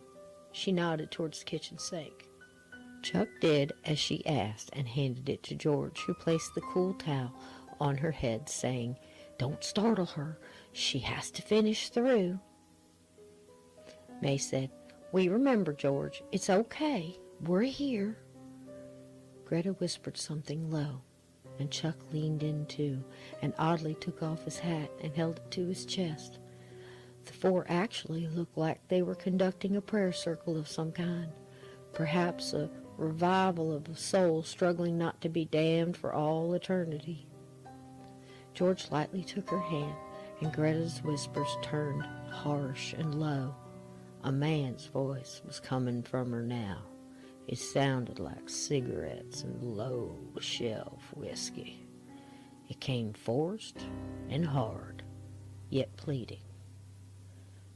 She nodded towards the kitchen sink. Chuck did as she asked and handed it to George, who placed the cool towel on her head, saying, Don't startle her. She has to finish through. May said, We remember, George. It's okay. We're here. Greta whispered something low, and Chuck leaned in too, and oddly took off his hat and held it to his chest. The four actually looked like they were conducting a prayer circle of some kind, perhaps a revival of a soul struggling not to be damned for all eternity. George lightly took her hand, and Greta's whispers turned harsh and low. A man's voice was coming from her now. It sounded like cigarettes and low-shelf whiskey. It came forced and hard, yet pleading.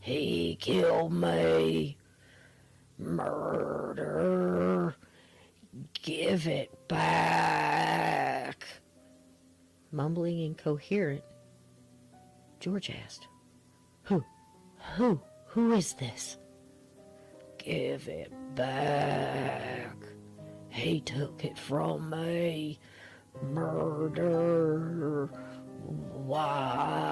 He killed me. Murder. Give it back. Mumbling incoherent, George asked, Who is this? Give it back. He took it from me. Murder. Why?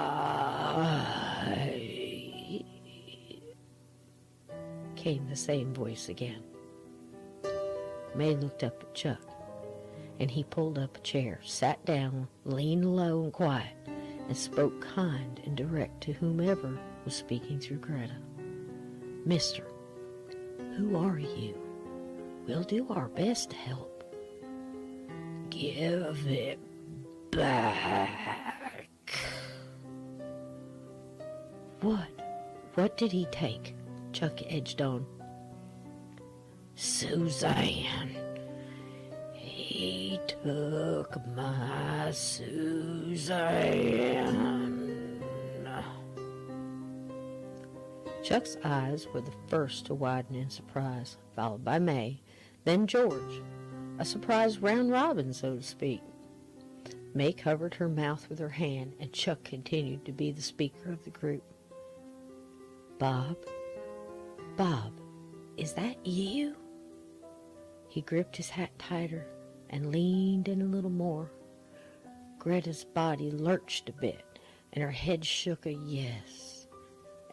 Came the same voice again. May looked up at Chuck, and he pulled up a chair, sat down, leaned low and quiet, and spoke kind and direct to whomever was speaking through Greta. Mister, who are you? We'll do our best to help. Give it back. What did he take? Chuck edged on. Suzanne. He took my Suzanne. Chuck's eyes were the first to widen in surprise, followed by May, then George, a surprise round robin, so to speak. May covered her mouth with her hand, and Chuck continued to be the speaker of the group. Bob, is that you? He gripped his hat tighter and leaned in a little more. Greta's body lurched a bit, and her head shook a yes,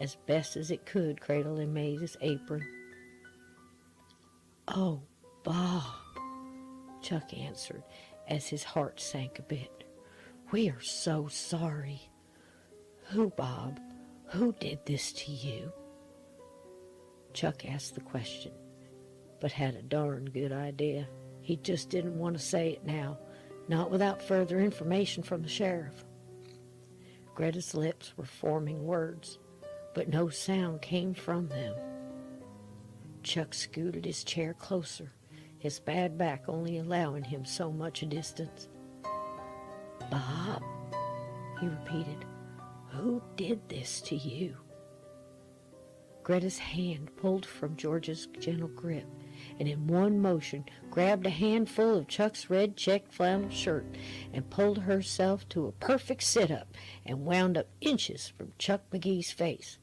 as best as it could cradling May's apron. Oh, Bob, Chuck answered as his heart sank a bit. We are so sorry. Who, Bob? Who did this to you? Chuck asked the question, but had a darn good idea. He just didn't want to say it now, not without further information from the sheriff. Greta's lips were forming words, but no sound came from them. Chuck scooted his chair closer, his bad back only allowing him so much distance. "Bob," he repeated, "who did this to you?" Greta's hand pulled from George's gentle grip, and in one motion grabbed a handful of Chuck's red checked flannel shirt and pulled herself to a perfect sit-up and wound up inches from Chuck McGee's face.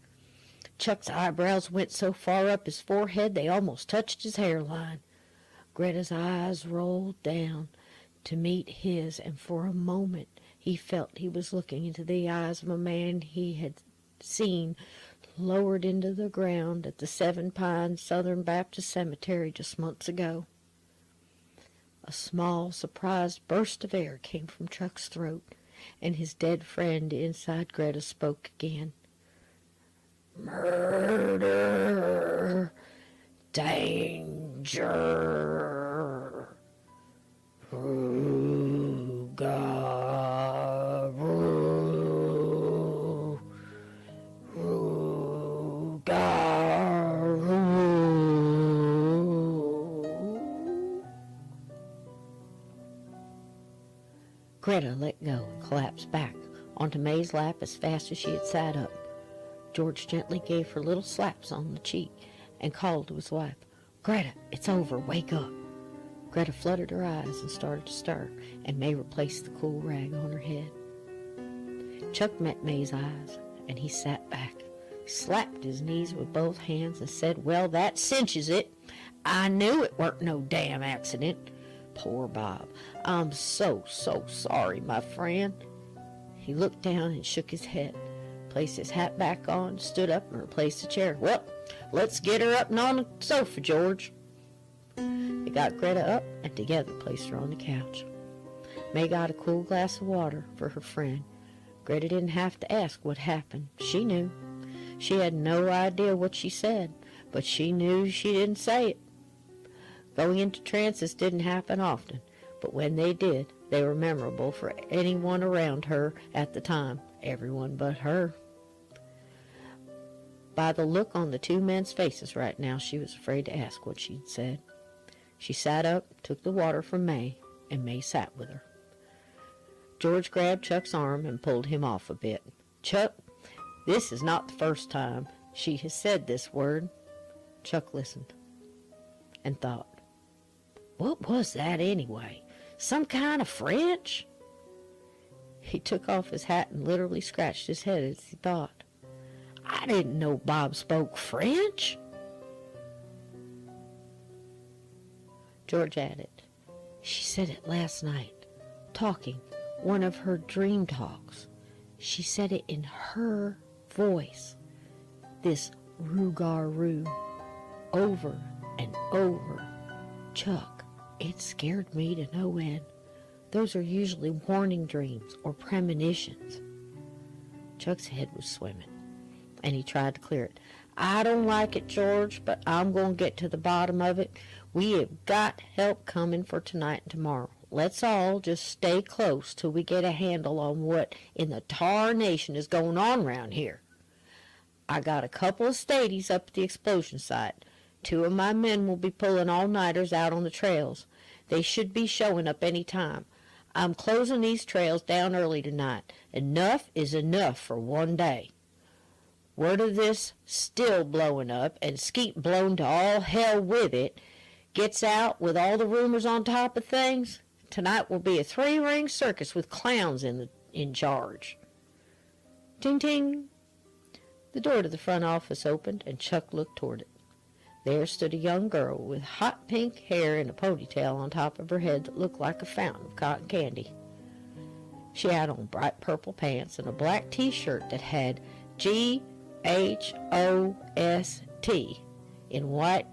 Chuck's eyebrows went so far up his forehead they almost touched his hairline. Greta's eyes rolled down to meet his, and for a moment he felt he was looking into the eyes of a man he had seen lowered into the ground at the Seven Pines Southern Baptist Cemetery just months ago. A small, surprised burst of air came from Chuck's throat, and his dead friend inside Greta spoke again. "Murder! Danger! Rugaroo! Rugaroo!" Greta let go and collapsed back onto May's lap as fast as she had sat up. George gently gave her little slaps on the cheek and called to his wife, "Greta, it's over. Wake up." Greta fluttered her eyes and started to stir, and May replaced the cool rag on her head. Chuck met May's eyes, and he sat back, slapped his knees with both hands, and said, "Well, that cinches it. I knew it weren't no damn accident. Poor Bob. I'm so sorry, my friend." He looked down and shook his head, placed his hat back on, stood up, and replaced the chair. "Well, let's get her up and on the sofa, George." They got Greta up and together placed her on the couch. May got a cool glass of water for her friend. Greta didn't have to ask what happened. She knew. She had no idea what she said, but she knew she didn't say it. Going into trances didn't happen often, but when they did, they were memorable for anyone around her at the time, everyone but her. By the look on the two men's faces right now, she was afraid to ask what she'd said. She sat up, took the water from May, and May sat with her. George grabbed Chuck's arm and pulled him off a bit. "Chuck, this is not the first time she has said this word." Chuck listened and thought, "What was that anyway? Some kind of French?" He took off his hat and literally scratched his head as he thought. "I didn't know Bob spoke French." George added, "She said it last night, talking, one of her dream talks. She said it in her voice, this Rugaroo, over and over. Chuck, it scared me to no end. Those are usually warning dreams or premonitions." Chuck's head was swimming, and he tried to clear it. "I don't like it, George, but I'm going to get to the bottom of it. We have got help coming for tonight and tomorrow. Let's all just stay close till we get a handle on what in the tarnation is going on round here. I got a couple of stadies up at the explosion site. 2 of my men will be pulling all-nighters out on the trails. They should be showing up any time. I'm closing these trails down early tonight. Enough is enough for one day. Word of this still blowing up, and skeet blown to all hell with it, gets out with all the rumors on top of things. Tonight will be a 3-ring circus with clowns in charge." Ting, ting. The door to the front office opened, and Chuck looked toward it. There stood a young girl with hot pink hair and a ponytail on top of her head that looked like a fountain of cotton candy. She had on bright purple pants and a black T-shirt that had GHOST in white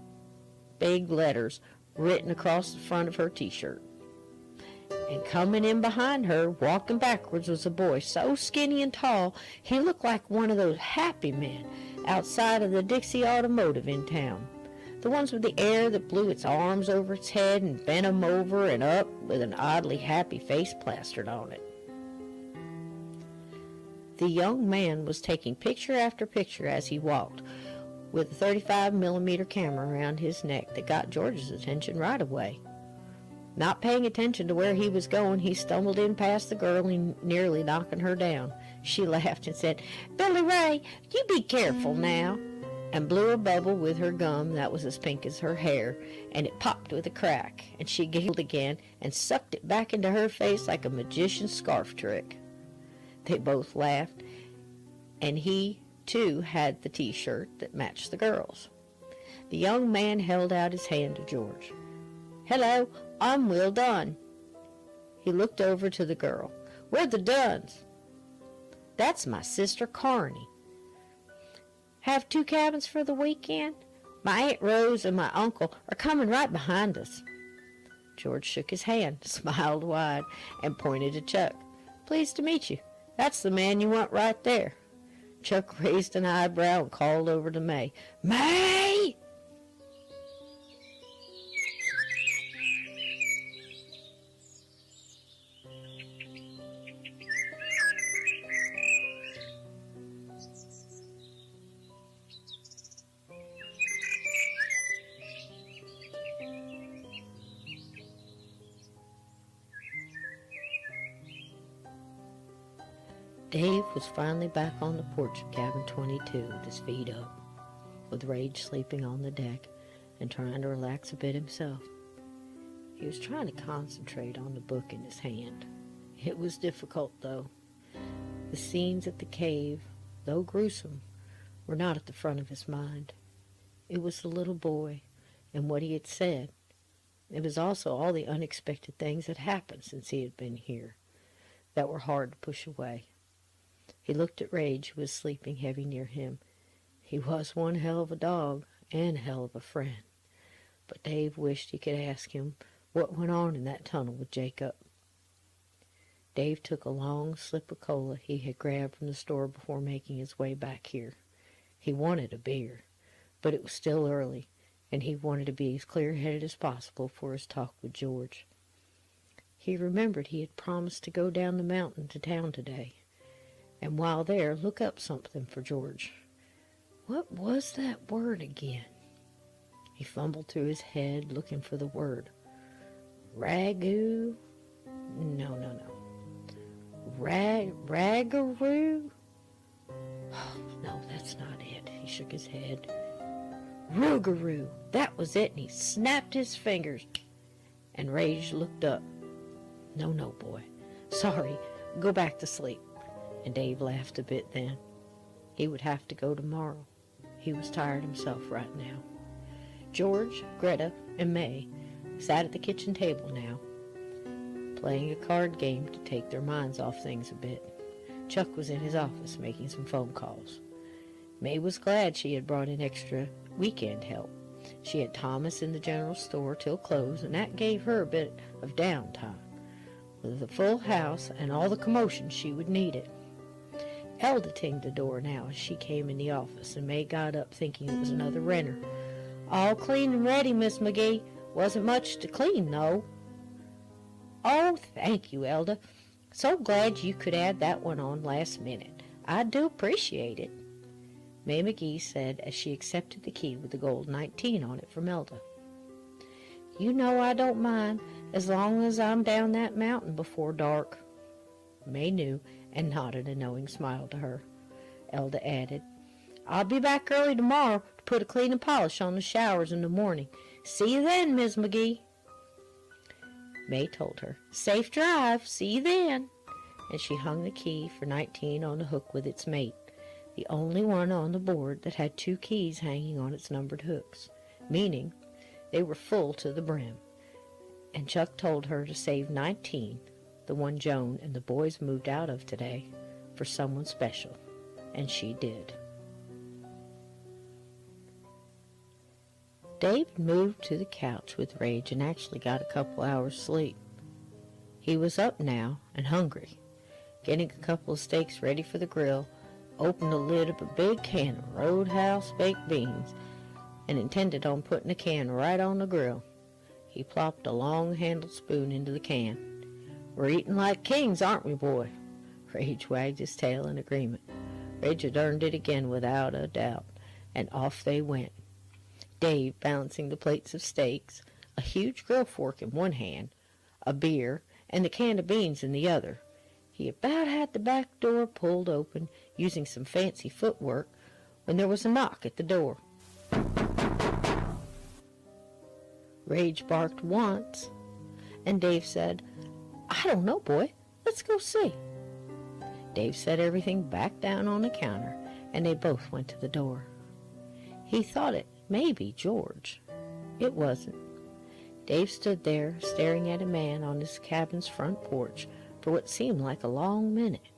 big letters written across the front of her T-shirt. And coming in behind her, walking backwards, was a boy so skinny and tall he looked like one of those happy men outside of the Dixie Automotive in town. The ones with the air that blew its arms over its head and bent 'em over and up with an oddly happy face plastered on it. The young man was taking picture after picture as he walked, with a 35mm camera around his neck that got George's attention right away. Not paying attention to where he was going, he stumbled in past the girl and nearly knocking her down. She laughed and said, "Billy Ray, you be careful now," and blew a bubble with her gum that was as pink as her hair, and it popped with a crack, and she giggled again and sucked it back into her face like a magician's scarf trick. They both laughed, and he, too, had the t-shirt that matched the girl's. The young man held out his hand to George. "Hello, I'm Will Dunn." He looked over to the girl. "We're the Dunns." "That's my sister Carney." "Have 2 cabins for the weekend? My Aunt Rose and my uncle are coming right behind us." George shook his hand, smiled wide, and pointed to Chuck. "Pleased to meet you. That's the man you want right there." Chuck raised an eyebrow and called over to May. "May!" Dave was finally back on the porch of cabin 22 with his feet up, with Rage sleeping on the deck and trying to relax a bit himself. He was trying to concentrate on the book in his hand. It was difficult, though. The scenes at the cave, though gruesome, were not at the front of his mind. It was the little boy and what he had said. It was also all the unexpected things that happened since he had been here that were hard to push away. He looked at Rage, who was sleeping heavy near him. He was one hell of a dog and a hell of a friend. But Dave wished he could ask him what went on in that tunnel with Jacob. Dave took a long slip of cola he had grabbed from the store before making his way back here. He wanted a beer, but it was still early, and he wanted to be as clear-headed as possible for his talk with George. He remembered he had promised to go down the mountain to town today, and while there, look up something for George. What was that word again? He fumbled through his head, looking for the word. Ragu? No. Ragaroo? Oh, no, that's not it. He shook his head. Rougarou. That was it, and he snapped his fingers. And Rage looked up. No, boy. Sorry. Go back to sleep. And Dave laughed a bit then. He would have to go tomorrow. He was tired himself right now. George, Greta, and May sat at the kitchen table now, playing a card game to take their minds off things a bit. Chuck was in his office making some phone calls. May was glad she had brought in extra weekend help. She had Thomas in the general store till close, and that gave her a bit of downtime. With a full house and all the commotion, she would need it. Elda tinged the door now as she came in the office, and May got up thinking it was another renter. "All clean and ready, Miss McGee. Wasn't much to clean, though." "Oh, thank you, Elda. So glad you could add that one on last minute. I do appreciate it," May McGee said as she accepted the key with the gold 19 on it from Elda. "You know I don't mind, as long as I'm down that mountain before dark." May knew and nodded a knowing smile to her. Elda added, "I'll be back early tomorrow to put a clean and polish on the showers in the morning. See you then, Miss McGee." May told her, "Safe drive. See you then." And she hung the key for 19 on the hook with its mate, the only one on the board that had 2 keys hanging on its numbered hooks, meaning they were full to the brim. And Chuck told her to save 19, the one Joan and the boys moved out of today, for someone special, and she did. David moved to the couch with Rage and actually got a couple hours sleep. He was up now and hungry, getting a couple of steaks ready for the grill, opened the lid of a big can of Roadhouse baked beans, and intended on putting the can right on the grill. He plopped a long-handled spoon into the can. "We're eating like kings, aren't we, boy?" Rage wagged his tail in agreement. Rage had earned it again without a doubt, and off they went. Dave balancing the plates of steaks, a huge grill fork in one hand, a beer, and the can of beans in the other. He about had the back door pulled open, using some fancy footwork, when there was a knock at the door. Rage barked once, and Dave said, "I don't know, boy. Let's go see." Dave set everything back down on the counter, and they both went to the door. He thought it may be George. It wasn't. Dave stood there, staring at a man on his cabin's front porch for what seemed like a long minute.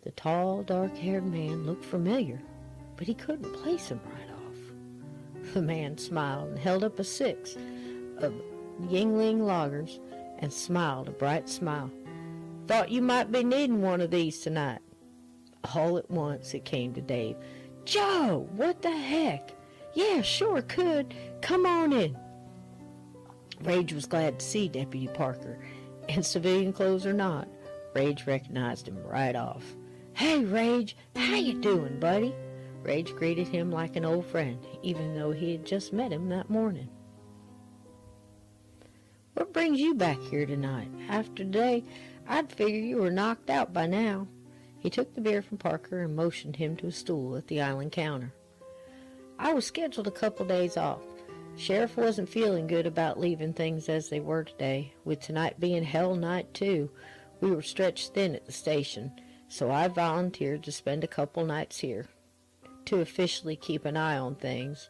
The tall, dark-haired man looked familiar, but he couldn't place him right off. The man smiled and held up a six of Yingling lagers and smiled a bright smile. "Thought you might be needing one of these tonight." All at once it came to Dave. "Joe, what the heck? Yeah, sure could. Come on in." Rage was glad to see Deputy Parker, and civilian clothes or not, Rage recognized him right off. "Hey, Rage, how you doing, buddy?" Rage greeted him like an old friend, even though he had just met him that morning. "What brings you back here tonight? After today, I'd figure you were knocked out by now." He took the beer from Parker and motioned him to a stool at the island counter. "I was scheduled a couple days off. Sheriff wasn't feeling good about leaving things as they were today. With tonight being Hell Night, too, we were stretched thin at the station, so I volunteered to spend a couple nights here, to officially keep an eye on things,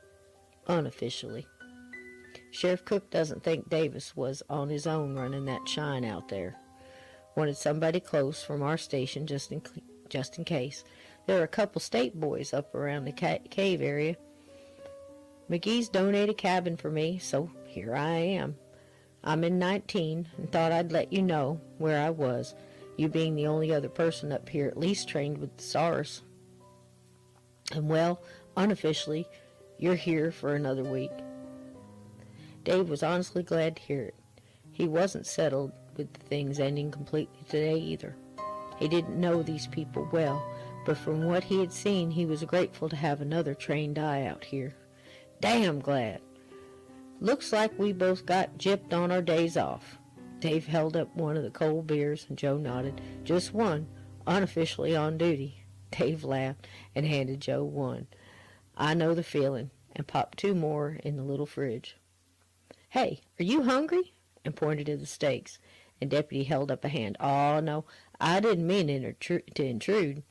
unofficially. Sheriff Cook doesn't think Davis was on his own running that shine out there. Wanted somebody close from our station just in case. There are a couple state boys up around the cave area. McGee's donated a cabin for me, so here I am. I'm in 19 and thought I'd let you know where I was, you being the only other person up here at least trained with the SARS. And well, unofficially, you're here for another week." Dave was honestly glad to hear it. He wasn't settled with the things ending completely today either. He didn't know these people well, but from what he had seen, he was grateful to have another trained eye out here. "Damn glad. Looks like we both got gypped on our days off." Dave held up one of the cold beers, and Joe nodded. "Just one, unofficially on duty." Dave laughed and handed Joe one. "I know the feeling," and popped two more in the little fridge. "Hey, are you hungry?" and pointed to the steaks, and Deputy held up a hand. "Oh, no, I didn't mean to intrude."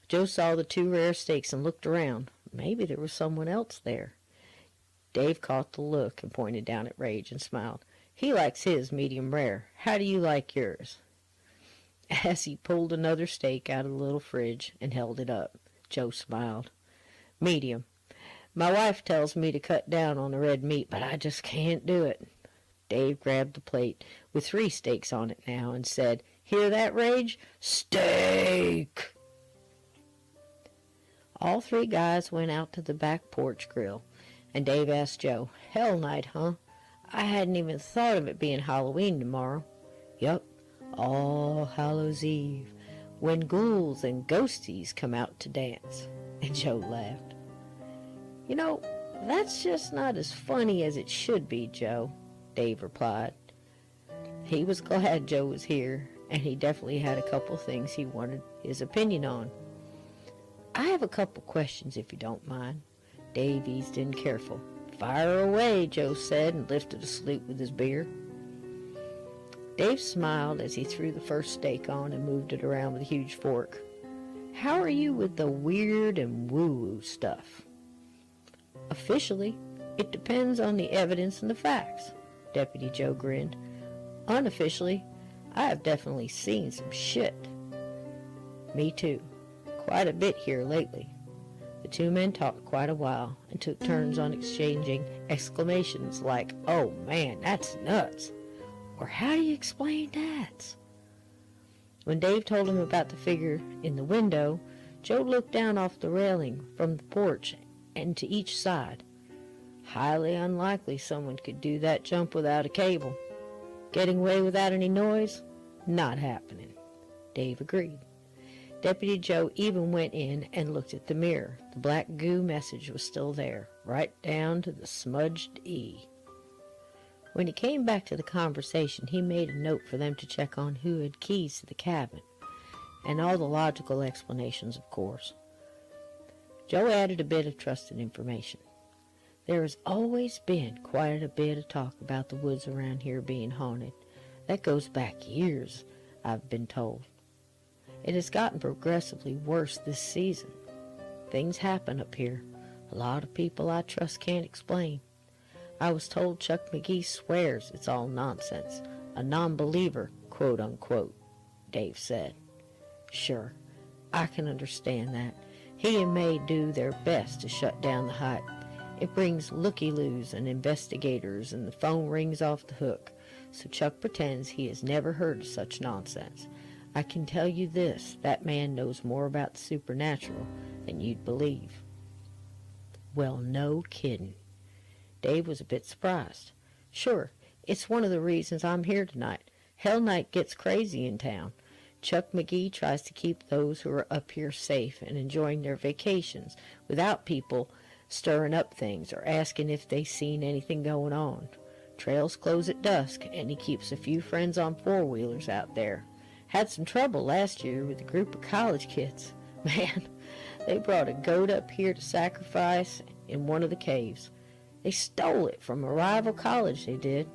Joe saw the two rare steaks and looked around. Maybe there was someone else there. Dave caught the look and pointed down at Rage and smiled. "He likes his medium rare. How do you like yours?" As he pulled another steak out of the little fridge and held it up, Joe smiled. "Medium. My wife tells me to cut down on the red meat, but I just can't do it." Dave grabbed the plate with 3 steaks on it now and said, "Hear that, Rage? Steak!" All 3 guys went out to the back porch grill, and Dave asked Joe, "Hell Night, huh? I hadn't even thought of it being Halloween tomorrow." "Yup, All Hallows Eve, when ghouls and ghosties come out to dance." And Joe laughed. "You know, that's just not as funny as it should be, Joe," Dave replied. He was glad Joe was here, and he definitely had a couple things he wanted his opinion on. "I have a couple questions, if you don't mind." Dave eased in careful. "Fire away," Joe said, and lifted a salute with his beer. Dave smiled as he threw the first steak on and moved it around with a huge fork. "How are you with the weird and woo-woo stuff?" "Officially, it depends on the evidence and the facts," Deputy Joe grinned. "Unofficially, I have definitely seen some shit." "Me too. Quite a bit here lately." The 2 men talked quite a while and took turns on exchanging exclamations like, "Oh man, that's nuts," or "How do you explain that?" When Dave told him about the figure in the window, Joe looked down off the railing from the porch and to each side. Highly unlikely someone could do that jump without a cable. Getting away without any noise? Not happening. Dave agreed. Deputy Joe even went in and looked at the mirror. The black goo message was still there, right down to the smudged E. When he came back to the conversation, he made a note for them to check on who had keys to the cabin, and all the logical explanations, of course. Joe added a bit of trusted information. There has always been quite a bit of talk about the woods around here being haunted. That goes back years, I've been told. It has gotten progressively worse this season. Things happen up here. A lot of people I trust can't explain. I was told Chuck McGee swears it's all nonsense. A non-believer, quote unquote, Dave said. Sure, I can understand that. He and May do their best to shut down the hype. It brings looky-loos and investigators, and the phone rings off the hook. So Chuck pretends he has never heard of such nonsense. I can tell you this, that man knows more about the supernatural than you'd believe. Well, no kidding. Dave was a bit surprised. Sure, it's one of the reasons I'm here tonight. Hell Night gets crazy in town. Chuck McGee tries to keep those who are up here safe and enjoying their vacations without people stirring up things or asking if they've seen anything going on. Trails close at dusk, and he keeps a few friends on four-wheelers out there. Had some trouble last year with a group of college kids. Man, they brought a goat up here to sacrifice in one of the caves. They stole it from a rival college, they did.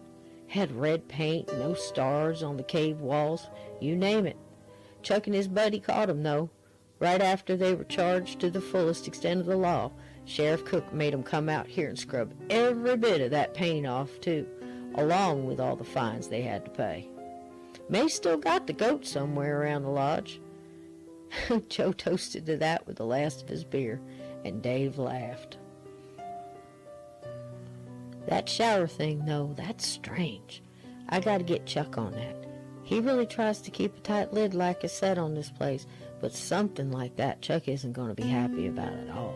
Had red paint, no stars on the cave walls, you name it. Chuck and his buddy caught 'em, though. Right after they were charged to the fullest extent of the law, Sheriff Cook made 'em come out here and scrub every bit of that paint off, too, along with all the fines they had to pay. May still got the goat somewhere around the lodge. Joe toasted to that with the last of his beer, and Dave laughed. That shower thing, though, that's strange. I gotta get Chuck on that. He really tries to keep a tight lid, like I said, on this place, but something like that Chuck isn't going to be happy about at all,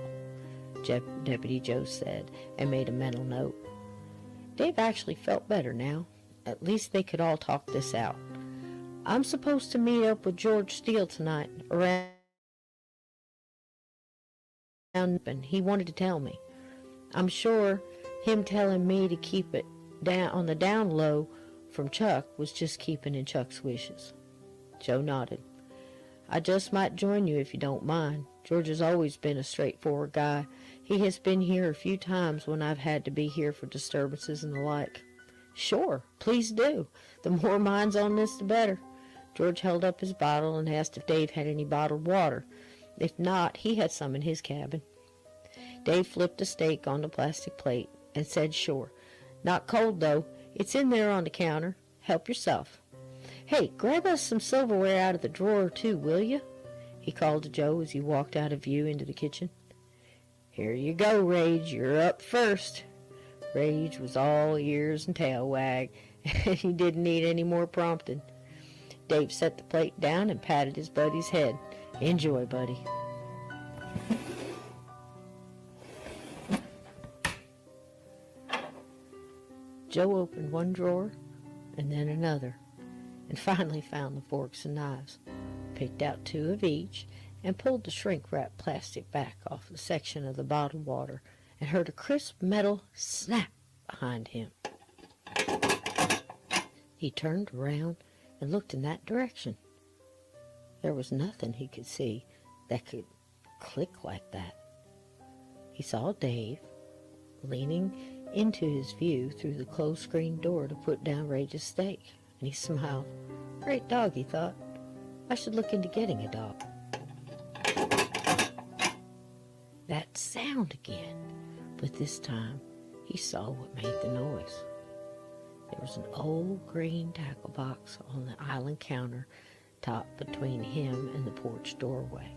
Deputy Joe said, and made a mental note. Dave actually felt better now. At least they could all talk this out. I'm supposed to meet up with George Steele tonight around, and he wanted to tell me. I'm sure him telling me to keep it down on the down low from Chuck was just keeping in Chuck's wishes. Joe nodded. I just might join you if you don't mind. George has always been a straightforward guy. He has been here a few times when I've had to be here for disturbances and the like. Sure, please do. The more minds on this, the better. George held up his bottle and asked if Dave had any bottled water. If not, he had some in his cabin. Dave flipped a steak on the plastic plate and said sure. Not cold, though. It's in there on the counter. Help yourself. Hey, grab us some silverware out of the drawer, too, will you? He called to Joe as he walked out of view into the kitchen. Here you go, Rage. You're up first. Rage was all ears and tail wag, and he didn't need any more prompting. Dave set the plate down and patted his buddy's head. Enjoy, buddy. Joe opened one drawer and then another, and finally found the forks and knives, picked out two of each, and pulled the shrink-wrapped plastic back off the section of the bottled water, and heard a crisp metal snap behind him. He turned around and looked in that direction. There was nothing he could see that could click like that. He saw Dave leaning into his view through the closed screen door to put down Rage's steak, and he smiled. Great dog, he thought. I should look into getting a dog. That sound again, but this time he saw what made the noise. There was an old green tackle box on the island counter top between him and the porch doorway.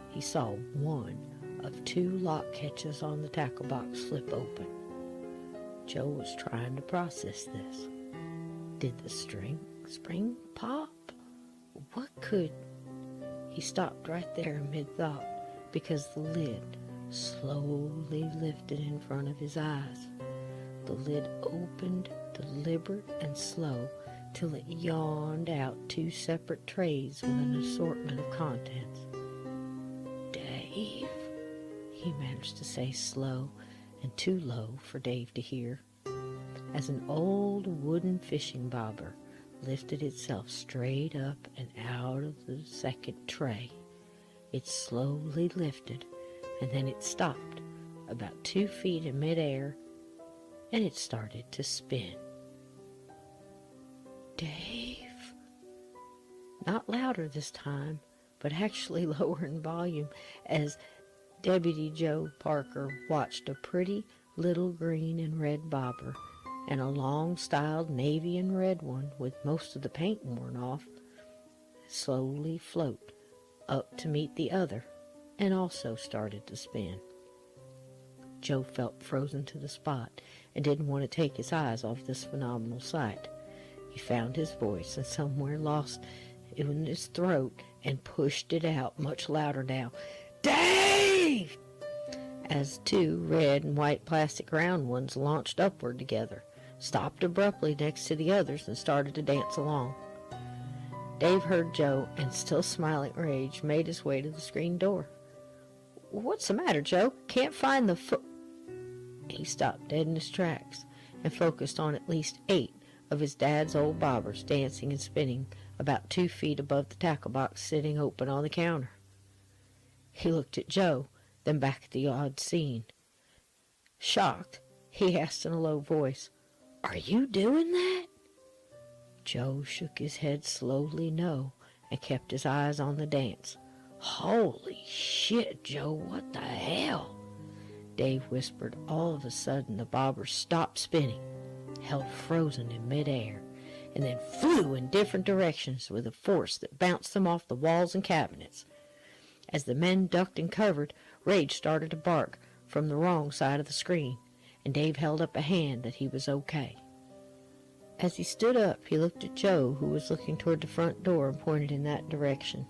He saw one of two lock catches on the tackle box flip open. Joe was trying to process this. Did the spring pop? What could... He stopped right there in mid-thought because the lid slowly lifted in front of his eyes. The lid opened, deliberate and slow, till it yawned out 2 separate trays with an assortment of contents. "Dave," he managed to say, slow and too low for Dave to hear, as an old wooden fishing bobber lifted itself straight up and out of the second tray. It slowly lifted, and then it stopped about 2 feet in midair, and it started to spin. "Dave," not louder this time, but actually lower in volume, as Deputy Joe Parker watched a pretty little green and red bobber and a long-styled navy and red one with most of the paint worn off slowly float up to meet the other, and also started to spin. Joe felt frozen to the spot and didn't want to take his eyes off this phenomenal sight. He found his voice and somewhere lost in his throat and pushed it out much louder now. "Dave!" As 2 red and white plastic round ones launched upward together, stopped abruptly next to the others, and started to dance along. Dave heard Joe, and still smiling rage, made his way to the screen door. "What's the matter, Joe? Can't find the foot..." He stopped dead in his tracks and focused on at least 8 of his dad's old bobbers dancing and spinning about 2 feet above the tackle box sitting open on the counter. He looked at Joe, then back at the odd scene. Shocked, he asked in a low voice, "Are you doing that?" Joe shook his head slowly no, and kept his eyes on the dance. "Holy shit, Joe, what the hell?" Dave whispered. All of a sudden, the bobbers stopped spinning, held frozen in midair, and then flew in different directions with a force that bounced them off the walls and cabinets. As the men ducked and covered, Rage started to bark from the wrong side of the screen, and Dave held up a hand that he was okay. As he stood up, he looked at Joe, who was looking toward the front door, and pointed in that direction.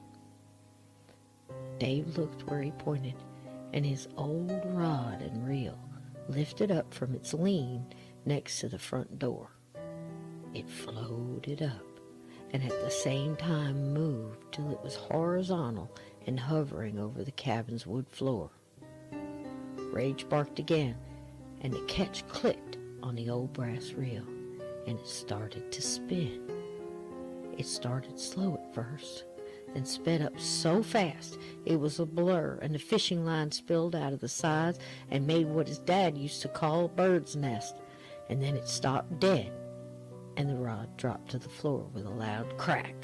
Dave looked where he pointed, and his old rod and reel lifted up from its lean next to the front door. It floated up, and at the same time moved till it was horizontal and hovering over the cabin's wood floor. Rage barked again, and the catch clicked on the old brass reel, and it started to spin. It started slow at first, then sped up so fast it was a blur, and the fishing line spilled out of the sides and made what his dad used to call a bird's nest, and then it stopped dead, and the rod dropped to the floor with a loud crack.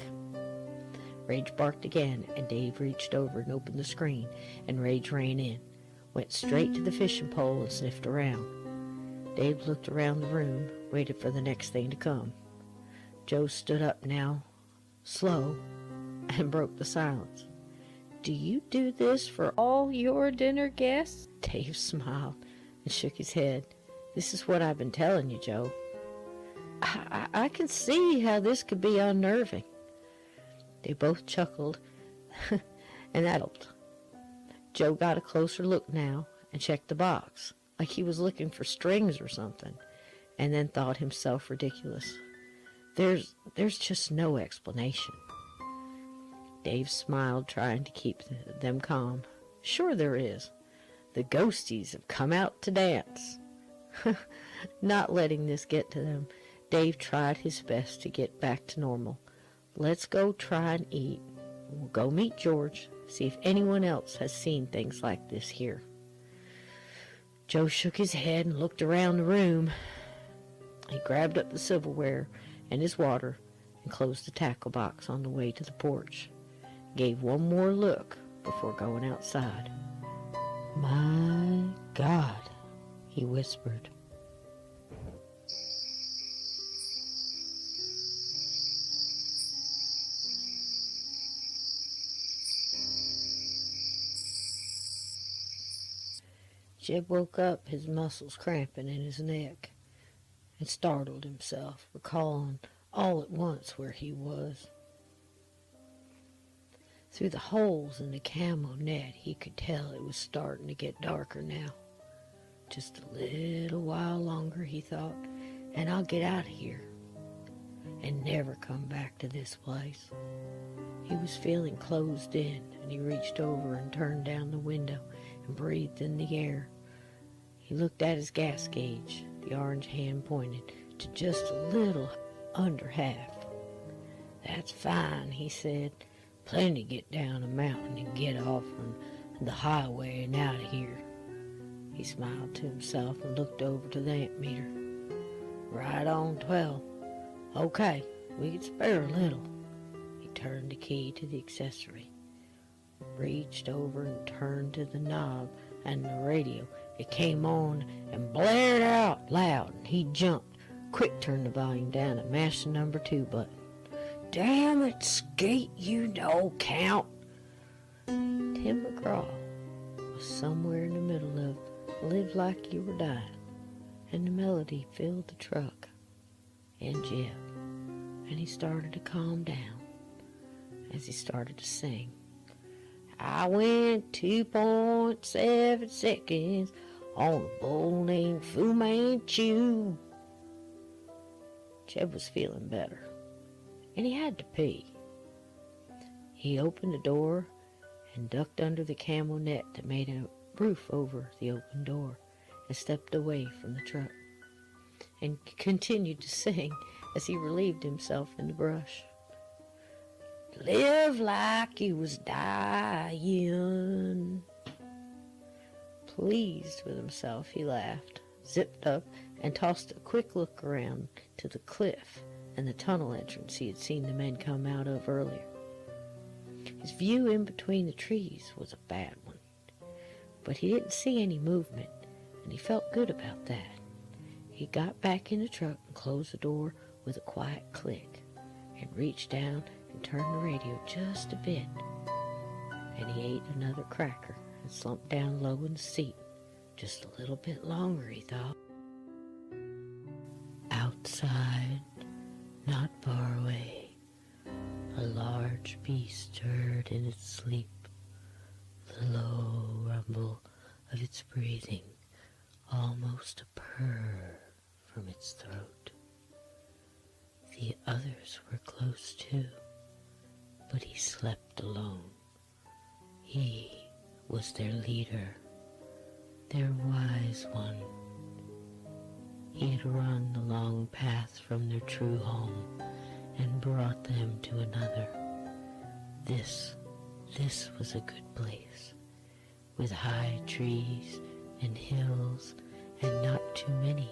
Rage barked again, and Dave reached over and opened the screen, and Rage ran in, went straight to the fishing pole and sniffed around. Dave looked around the room, waited for the next thing to come. Joe stood up now, slow, and broke the silence. "Do you do this for all your dinner guests?" Dave smiled and shook his head. "This is what I've been telling you, Joe. I can see how this could be unnerving." They both chuckled, and that helped. Joe got a closer look now and checked the box, like he was looking for strings or something, and then thought himself ridiculous. There's just no explanation. Dave smiled, trying to keep them calm. "Sure there is. The ghosties have come out to dance." Not letting this get to them, Dave tried his best to get back to normal. "Let's go try and eat. We'll go meet George, see if anyone else has seen things like this here." Joe shook his head and looked around the room. He grabbed up the silverware and his water and closed the tackle box on the way to the porch. Gave one more look before going outside. "My God," he whispered. Jeb woke up, his muscles cramping in his neck, and startled himself, recalling all at once where he was. Through the holes in the camo net, he could tell it was starting to get darker now. Just a little while longer, he thought, and I'll get out of here. and never come back to this place. He was feeling closed in, and he reached over and turned down the window and breathed in the air. He looked at his gas gauge. The orange hand pointed to just a little under half. "That's fine," he said. "Plenty to get down a mountain and get off on the highway and out of here." He smiled to himself and looked over to the amp meter. "Right on 12. Okay, we can spare a little." He turned the key to the accessory, reached over and turned to the knob and the radio. It came on and blared out loud, and he jumped, quick turned the volume down and mashed the number 2 button. "Damn it, Skate, you don't count." Tim McGraw was somewhere in the middle of Live Like You Were Dying, and the melody filled the truck and Jeff, and he started to calm down as he started to sing. "I went 2.7 seconds on a bull named Fu Manchu." Jeb was feeling better, and he had to pee. He opened the door and ducked under the camel net that made a roof over the open door and stepped away from the truck and continued to sing as he relieved himself in the brush. "Live like you was dying." Pleased with himself, he laughed, zipped up, and tossed a quick look around to the cliff and the tunnel entrance he had seen the men come out of earlier. His view in between the trees was a bad one, but he didn't see any movement, and he felt good about that. He got back in the truck and closed the door with a quiet click, and reached down and turned the radio just a bit, and he ate another cracker and slumped down low in the seat. Just a little bit longer, he thought. Outside, not far away, a large beast stirred in its sleep, the low rumble of its breathing, almost a purr from its throat. The others were close too, but he slept alone. He was their leader, their wise one. He had run the long path from their true home and brought them to another. This was a good place, with high trees and hills and not too many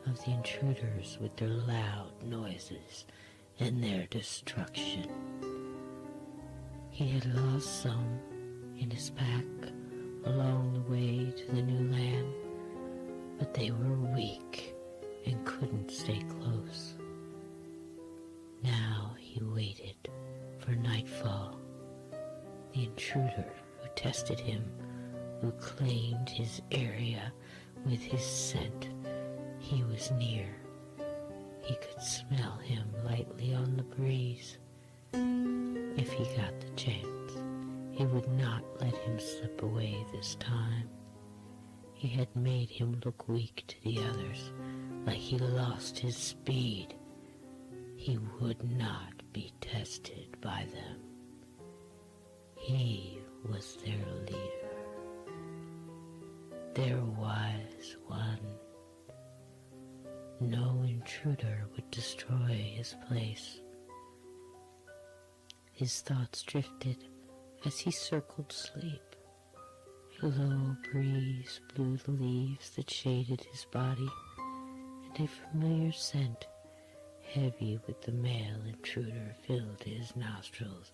of the intruders with their loud noises and their destruction. He had lost some in his pack along the way to the new land, but they were weak and couldn't stay close. Now he waited for nightfall. The intruder who tested him, who claimed his area with his scent, he was near. He could smell him lightly on the breeze. If he got the chance, he would not let him slip away this time. He had made him look weak to the others, like he lost his speed. He would not be tested by them. He was their leader, their wise one. No intruder would destroy his place. His thoughts drifted as he circled sleep. A low breeze blew the leaves that shaded his body, and a familiar scent, heavy with the male intruder, filled his nostrils,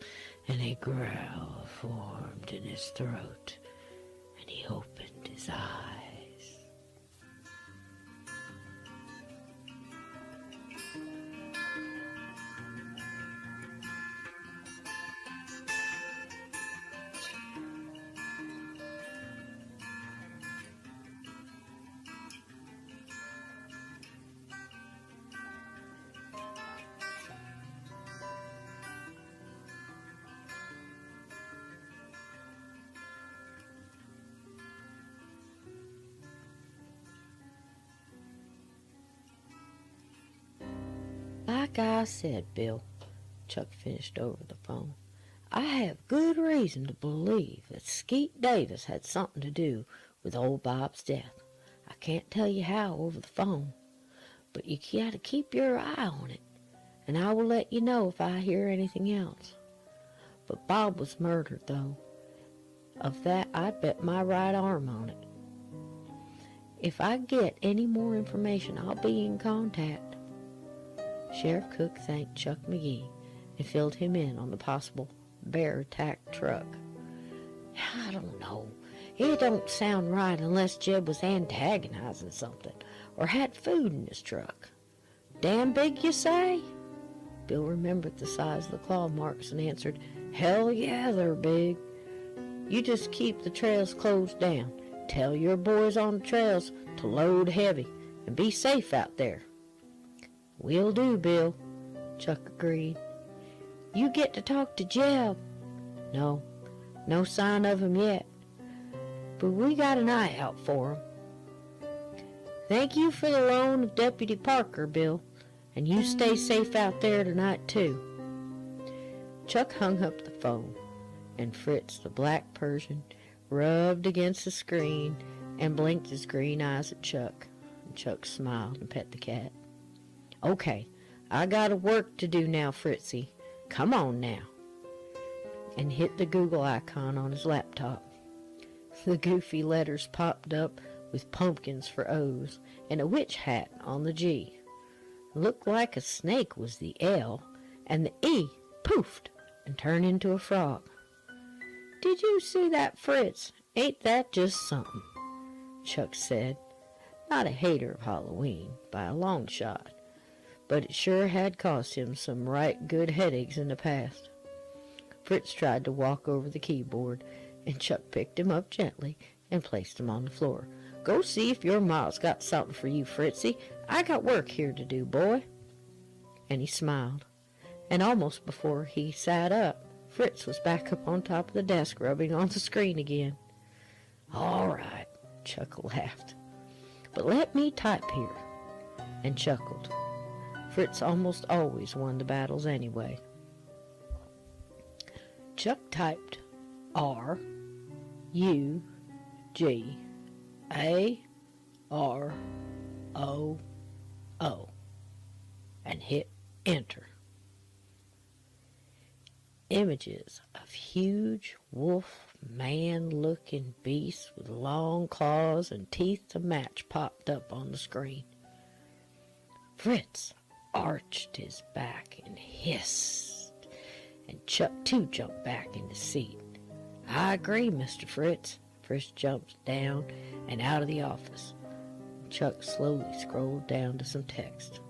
and a growl formed in his throat, and he opened his eyes. Like I said, Bill, Chuck finished over the phone, I have good reason to believe that Skeet Davis had something to do with old Bob's death. I can't tell you how over the phone, but you gotta keep your eye on it, and I will let you know if I hear anything else. But Bob was murdered, though. Of that I'd bet my right arm on it. If I get any more information, I'll be in contact. Sheriff Cook thanked Chuck McGee and filled him in on the possible bear-attacked truck. I don't know. It don't sound right unless Jeb was antagonizing something or had food in his truck. Damn big, you say? Bill remembered the size of the claw marks and answered, Hell yeah, they're big. You just keep the trails closed down. Tell your boys on the trails to load heavy and be safe out there. Will do, Bill, Chuck agreed. You get to talk to Jeb? No sign of him yet. But we got an eye out for him. Thank you for the loan of Deputy Parker, Bill, and you stay safe out there tonight, too. Chuck hung up the phone, and Fritz, the black Persian, rubbed against the screen and blinked his green eyes at Chuck. And Chuck smiled and pet the cat. Okay, I got work to do now, Fritzy. Come on now. And hit the Google icon on his laptop. The goofy letters popped up with pumpkins for O's and a witch hat on the G. Looked like a snake was the L, and the E poofed and turned into a frog. Did you see that, Fritz? Ain't that just something? Chuck said, not a hater of Halloween by a long shot, but it sure had cost him some right good headaches in the past. Fritz tried to walk over the keyboard, and Chuck picked him up gently and placed him on the floor. Go see if your ma's got something for you, Fritzy. I got work here to do, boy. And he smiled, and almost before he sat up, Fritz was back up on top of the desk rubbing on the screen again. All right, Chuck laughed. But let me type here, and chuckled. Fritz almost always won the battles anyway. Chuck typed RUGAROO and hit enter. Images of huge wolf man-looking beasts with long claws and teeth to match popped up on the screen. Fritz arched his back and hissed, and Chuck too jumped back in the seat. I agree, Mr. Fritz. Fritz jumped down and out of the office. Chuck slowly scrolled down to some text.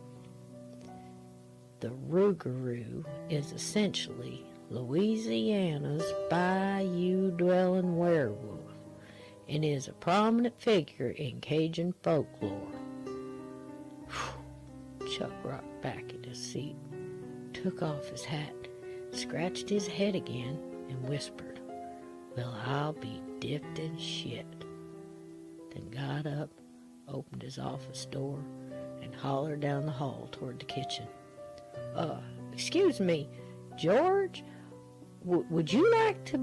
The Rougarou is essentially Louisiana's bayou-dwelling werewolf and is a prominent figure in Cajun folklore. Chuck rocked back in his seat, took off his hat, scratched his head again, and whispered, Well, I'll be dipped in shit. Then got up, opened his office door, and hollered down the hall toward the kitchen. Excuse me, George? Would you like to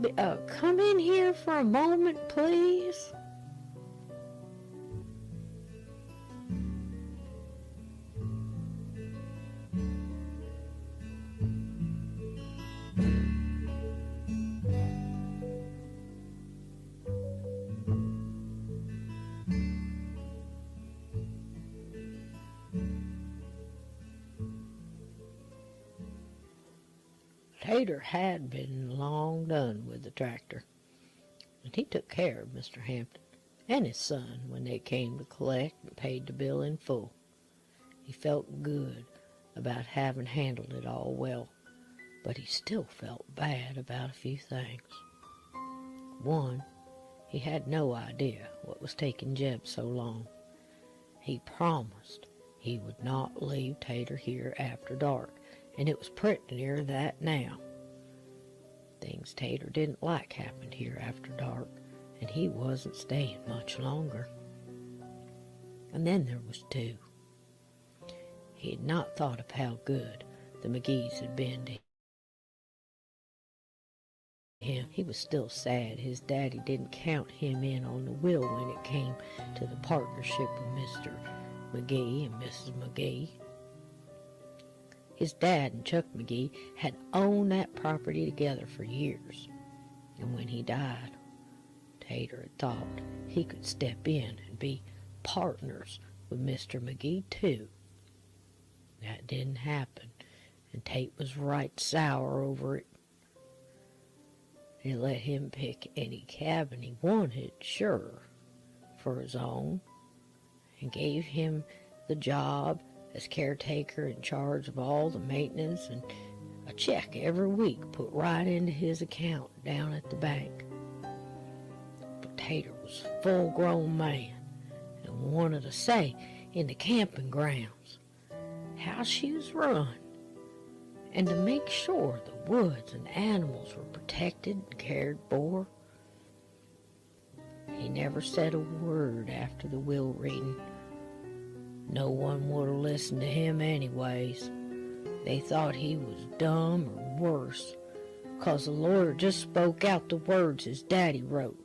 come in here for a moment, please? Tater had been long done with the tractor, and he took care of Mr. Hampton and his son when they came to collect and paid the bill in full. He felt good about having handled it all well, but he still felt bad about a few things. One, he had no idea what was taking Jeb so long. He promised he would not leave Tater here after dark, and it was pretty near that now. Things Tater didn't like happened here after dark, and he wasn't staying much longer. And then there was two. He had not thought of how good the McGees had been to him. He was still sad his daddy didn't count him in on the will when it came to the partnership with Mr. McGee and Mrs. McGee. His dad and Chuck McGee had owned that property together for years, and when he died, Tater had thought he could step in and be partners with Mr. McGee too. That didn't happen, and Tate was right sour over it. He let him pick any cabin he wanted, sure, for his own, and gave him the job as caretaker in charge of all the maintenance and a check every week put right into his account down at the bank. But Tater was a full-grown man and wanted a say in the camping grounds, how she was run, and to make sure the woods and animals were protected and cared for. He never said a word after the will reading. No one would have listened to him anyways. They thought he was dumb or worse, 'cause the lawyer just spoke out the words his daddy wrote,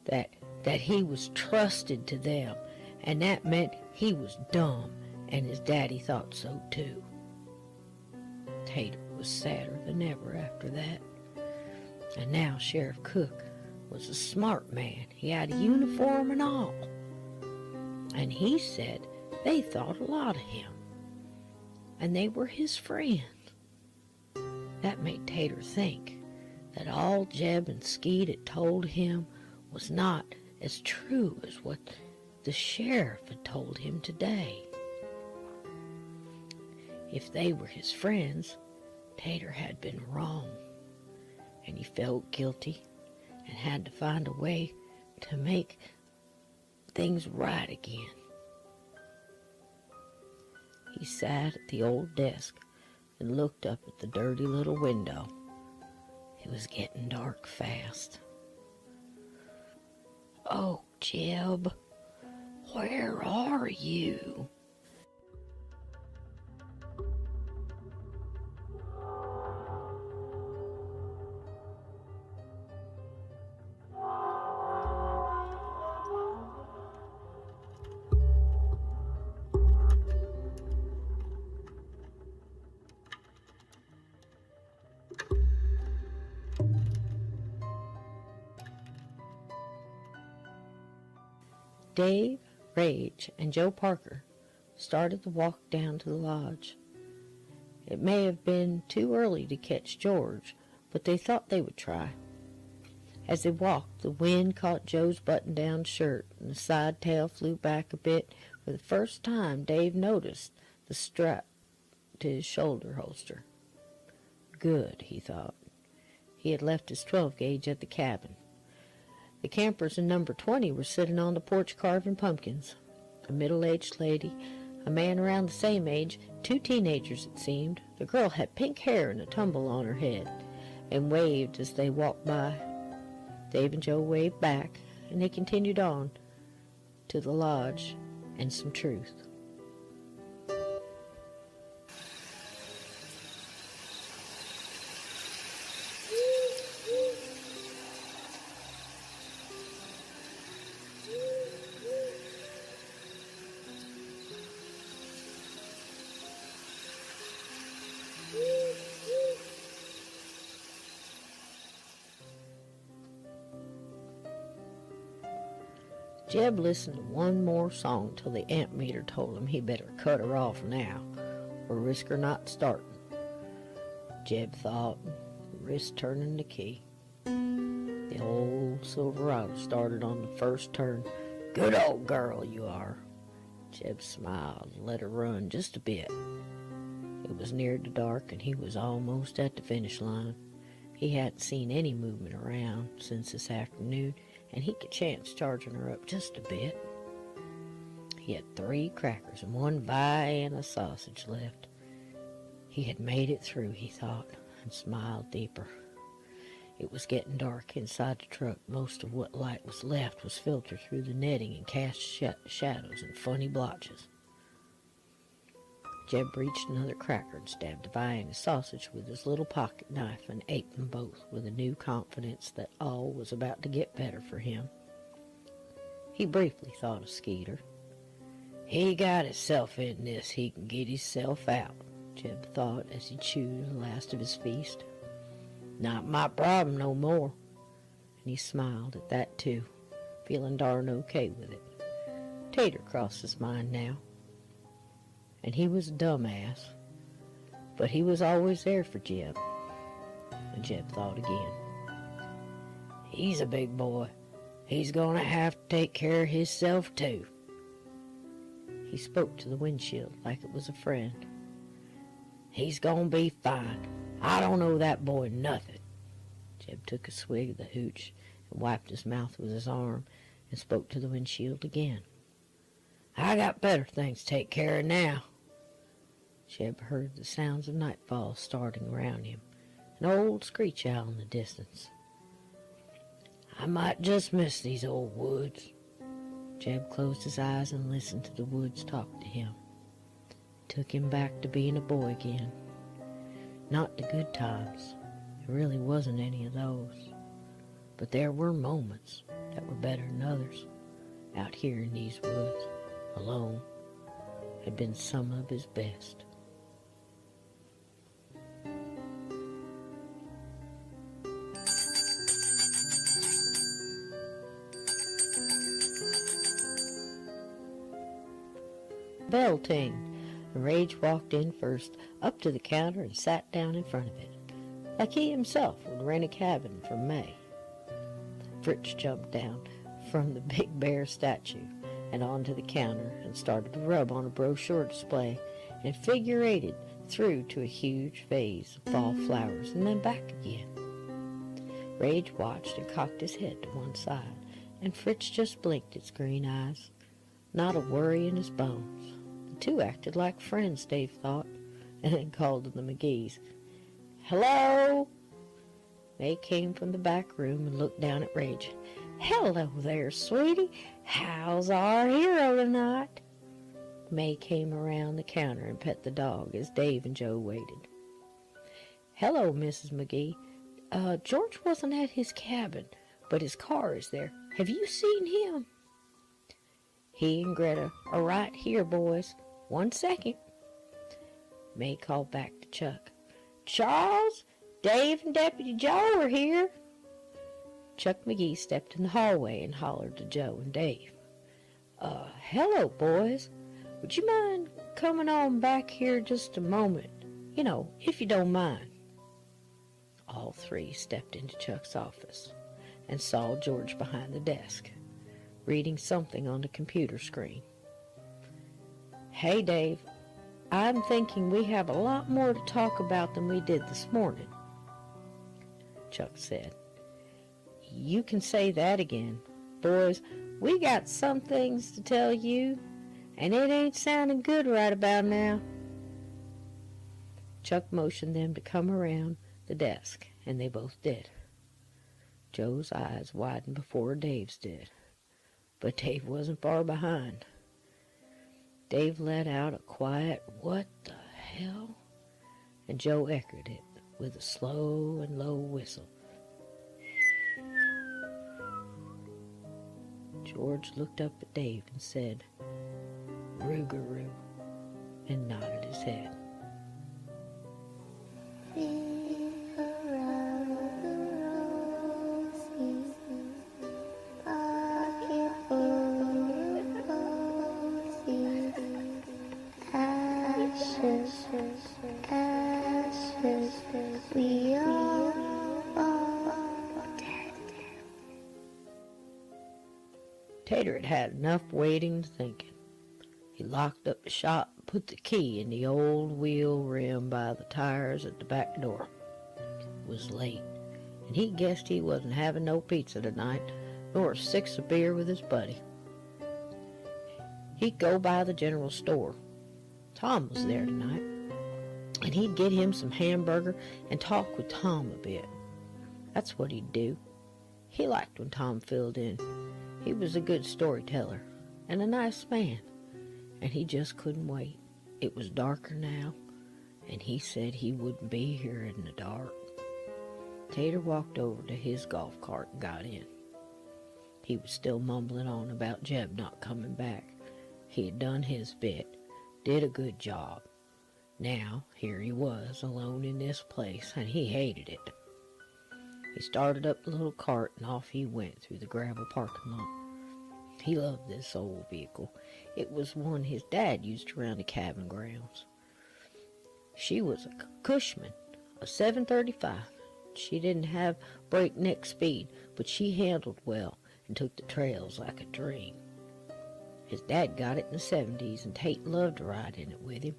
that he was trusted to them, and that meant he was dumb, and his daddy thought so too. Tater was sadder than ever after that. And now Sheriff Cook was a smart man. He had a uniform and all. And he said they thought a lot of him, and they were his friends. That made Tater think that all Jeb and Skeet had told him was not as true as what the sheriff had told him today. If they were his friends, Tater had been wrong, and he felt guilty and had to find a way to make things right again. He sat at the old desk and looked up at the dirty little window. It was getting dark fast. "Oh, Jeb, where are you?" Dave, Rage, and Joe Parker started the walk down to the lodge. It may have been too early to catch George, but they thought they would try. As they walked, the wind caught Joe's button-down shirt, and the side tail flew back a bit. For the first time, Dave noticed the strap to his shoulder holster. Good, he thought. He had left his 12-gauge at the cabin. The campers in number 20 were sitting on the porch carving pumpkins. A middle-aged lady, a man around the same age, 2 teenagers it seemed. The girl had pink hair and a tumble on her head, and waved as they walked by. Dave and Joe waved back, and they continued on to the lodge and some truth. Jeb listened to one more song till the amp meter told him he better cut her off now, or risk her not starting. Jeb thought, wrist turning the key. The old Silverado started on the first turn. "Good old girl, you are." Jeb smiled and let her run just a bit. It was near to dark, and he was almost at the finish line. He hadn't seen any movement around since this afternoon, and he could chance charging her up just a bit. He had 3 crackers and 1 Vienna sausage left. He had made it through, he thought, and smiled deeper. It was getting dark inside the truck. Most of what light was left was filtered through the netting and cast shadows and funny blotches. Jeb reached another cracker and stabbed Vian a sausage with his little pocket knife and ate them both with a new confidence that all was about to get better for him. He briefly thought of Skeeter. He got himself in this, he can get himself out, Jeb thought as he chewed the last of his feast. Not my problem no more. And he smiled at that too, feeling darn okay with it. Tater crossed his mind now. And he was a dumbass, but he was always there for Jeb. And Jeb thought again. He's a big boy. He's gonna have to take care of himself too. He spoke to the windshield like it was a friend. He's gonna be fine. I don't owe that boy nothing. Jeb took a swig of the hooch and wiped his mouth with his arm and spoke to the windshield again. I got better things to take care of now. Jeb heard the sounds of nightfall starting around him, an old screech owl in the distance. I might just miss these old woods. Jeb closed his eyes and listened to the woods talk to him. It took him back to being a boy again. Not the good times. There really wasn't any of those. But there were moments that were better than others. Out here in these woods, alone, had been some of his best. Bell tinged. Rage walked in first, up to the counter, and sat down in front of it, like he himself would rent a cabin from May. Fritz jumped down from the big bear statue and onto the counter and started to rub on a brochure display and figure-eighted through to a huge vase of fall flowers and then back again. Rage watched and cocked his head to one side, and Fritz just blinked its green eyes, not a worry in his bones. The two acted like friends, Dave thought, and then called to the McGees. Hello? May came from the back room and looked down at Rage. Hello there, sweetie. How's our hero tonight? May came around the counter and pet the dog as Dave and Joe waited. Hello, Mrs. McGee. George wasn't at his cabin, but his car is there. Have you seen him? He and Greta are right here, boys. 1 second. May called back to Chuck. Charles, Dave, and Deputy Joe are here. Chuck McGee stepped in the hallway and hollered to Joe and Dave. Hello, boys. Would you mind coming on back here just a moment? You know, if you don't mind. All three stepped into Chuck's office and saw George behind the desk, reading something on the computer screen. Hey, Dave, I'm thinking we have a lot more to talk about than we did this morning, Chuck said. You can say that again. Boys, we got some things to tell you, and it ain't sounding good right about now. Chuck motioned them to come around the desk, and they both did. Joe's eyes widened before Dave's did, but Dave wasn't far behind. Dave let out a quiet, "What the hell?" and Joe echoed it with a slow and low whistle. George looked up at Dave and said, "Rougarou," and nodded his head. We all dead. Tater had had enough waiting and thinking. He locked up the shop and put the key in the old wheel rim by the tires at the back door. It was late, and he guessed he wasn't having no pizza tonight, nor a six of beer with his buddy. He'd go by the general store. Tom was there tonight, and he'd get him some hamburger and talk with Tom a bit. That's what he'd do. He liked when Tom filled in. He was a good storyteller and a nice man, and he just couldn't wait. It was darker now, and he said he wouldn't be here in the dark. Tater walked over to his golf cart and got in. He was still mumbling on about Jeb not coming back. He had done his bit, did a good job. Now, here he was, alone in this place, and he hated it. He started up the little cart, and off he went through the gravel parking lot. He loved this old vehicle. It was one his dad used around the cabin grounds. She was a Cushman, a 735. She didn't have breakneck speed, but she handled well and took the trails like a dream. His dad got it in the 70s, and Tate loved to ride in it with him.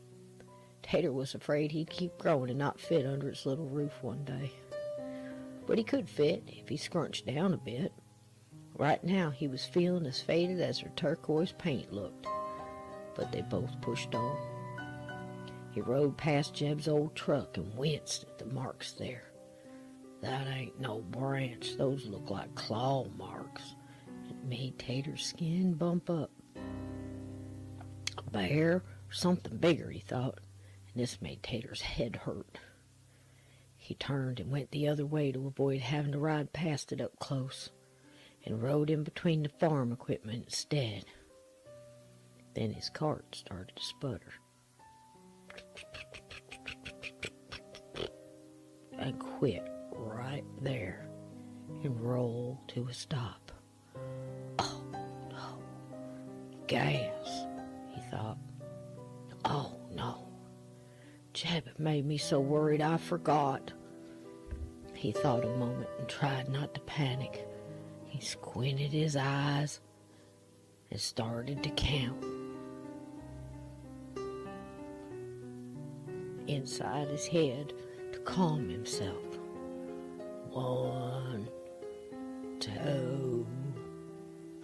Tater was afraid he'd keep growing and not fit under its little roof one day. But he could fit if he scrunched down a bit. Right now he was feeling as faded as her turquoise paint looked. But they both pushed on. He rode past Jeb's old truck and winced at the marks there. That ain't no branch. Those look like claw marks. It made Tater's skin bump up. A bear or something bigger, he thought, and this made Tater's head hurt. He turned and went the other way to avoid having to ride past it up close, and rode in between the farm equipment instead. Then his cart started to sputter. And quit right there and rolled to a stop. Oh, no. Gas, he thought. Oh, no. Jeb had made me so worried I forgot. He thought a moment and tried not to panic. He squinted his eyes and started to count. Inside his head to calm himself. 1, 2,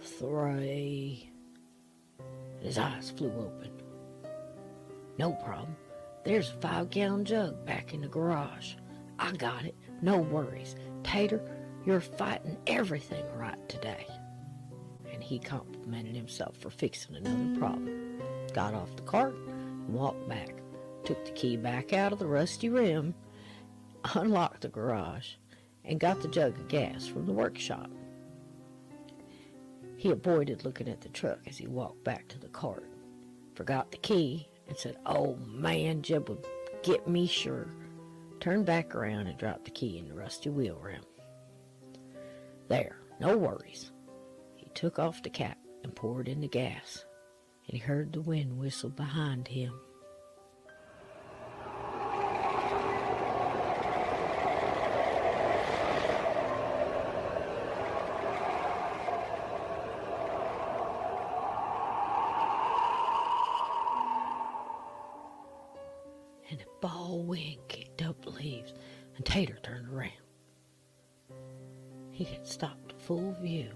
3. His eyes flew open. No problem. There's a 5-gallon jug back in the garage. I got it. No worries. Tater, you're fighting everything right today. And he complimented himself for fixing another problem. Got off the cart and walked back. Took the key back out of the rusty rim, unlocked the garage, and got the jug of gas from the workshop. He avoided looking at the truck as he walked back to the cart. Forgot the key and said, "Oh man, Jeb would get me sure." Turned back around and dropped the key in the rusty wheel rim. There, no worries. He took off the cap and poured in the gas, and he heard the wind whistle behind him. And a ball wind kicked up the leaves, and Tater turned around. He had stopped full view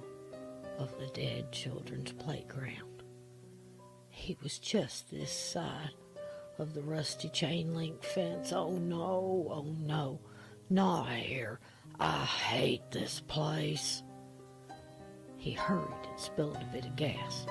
of the dead children's playground. He was just this side of the rusty chain-link fence. Oh no, not here. I hate this place. He hurried and spilled a bit of gas.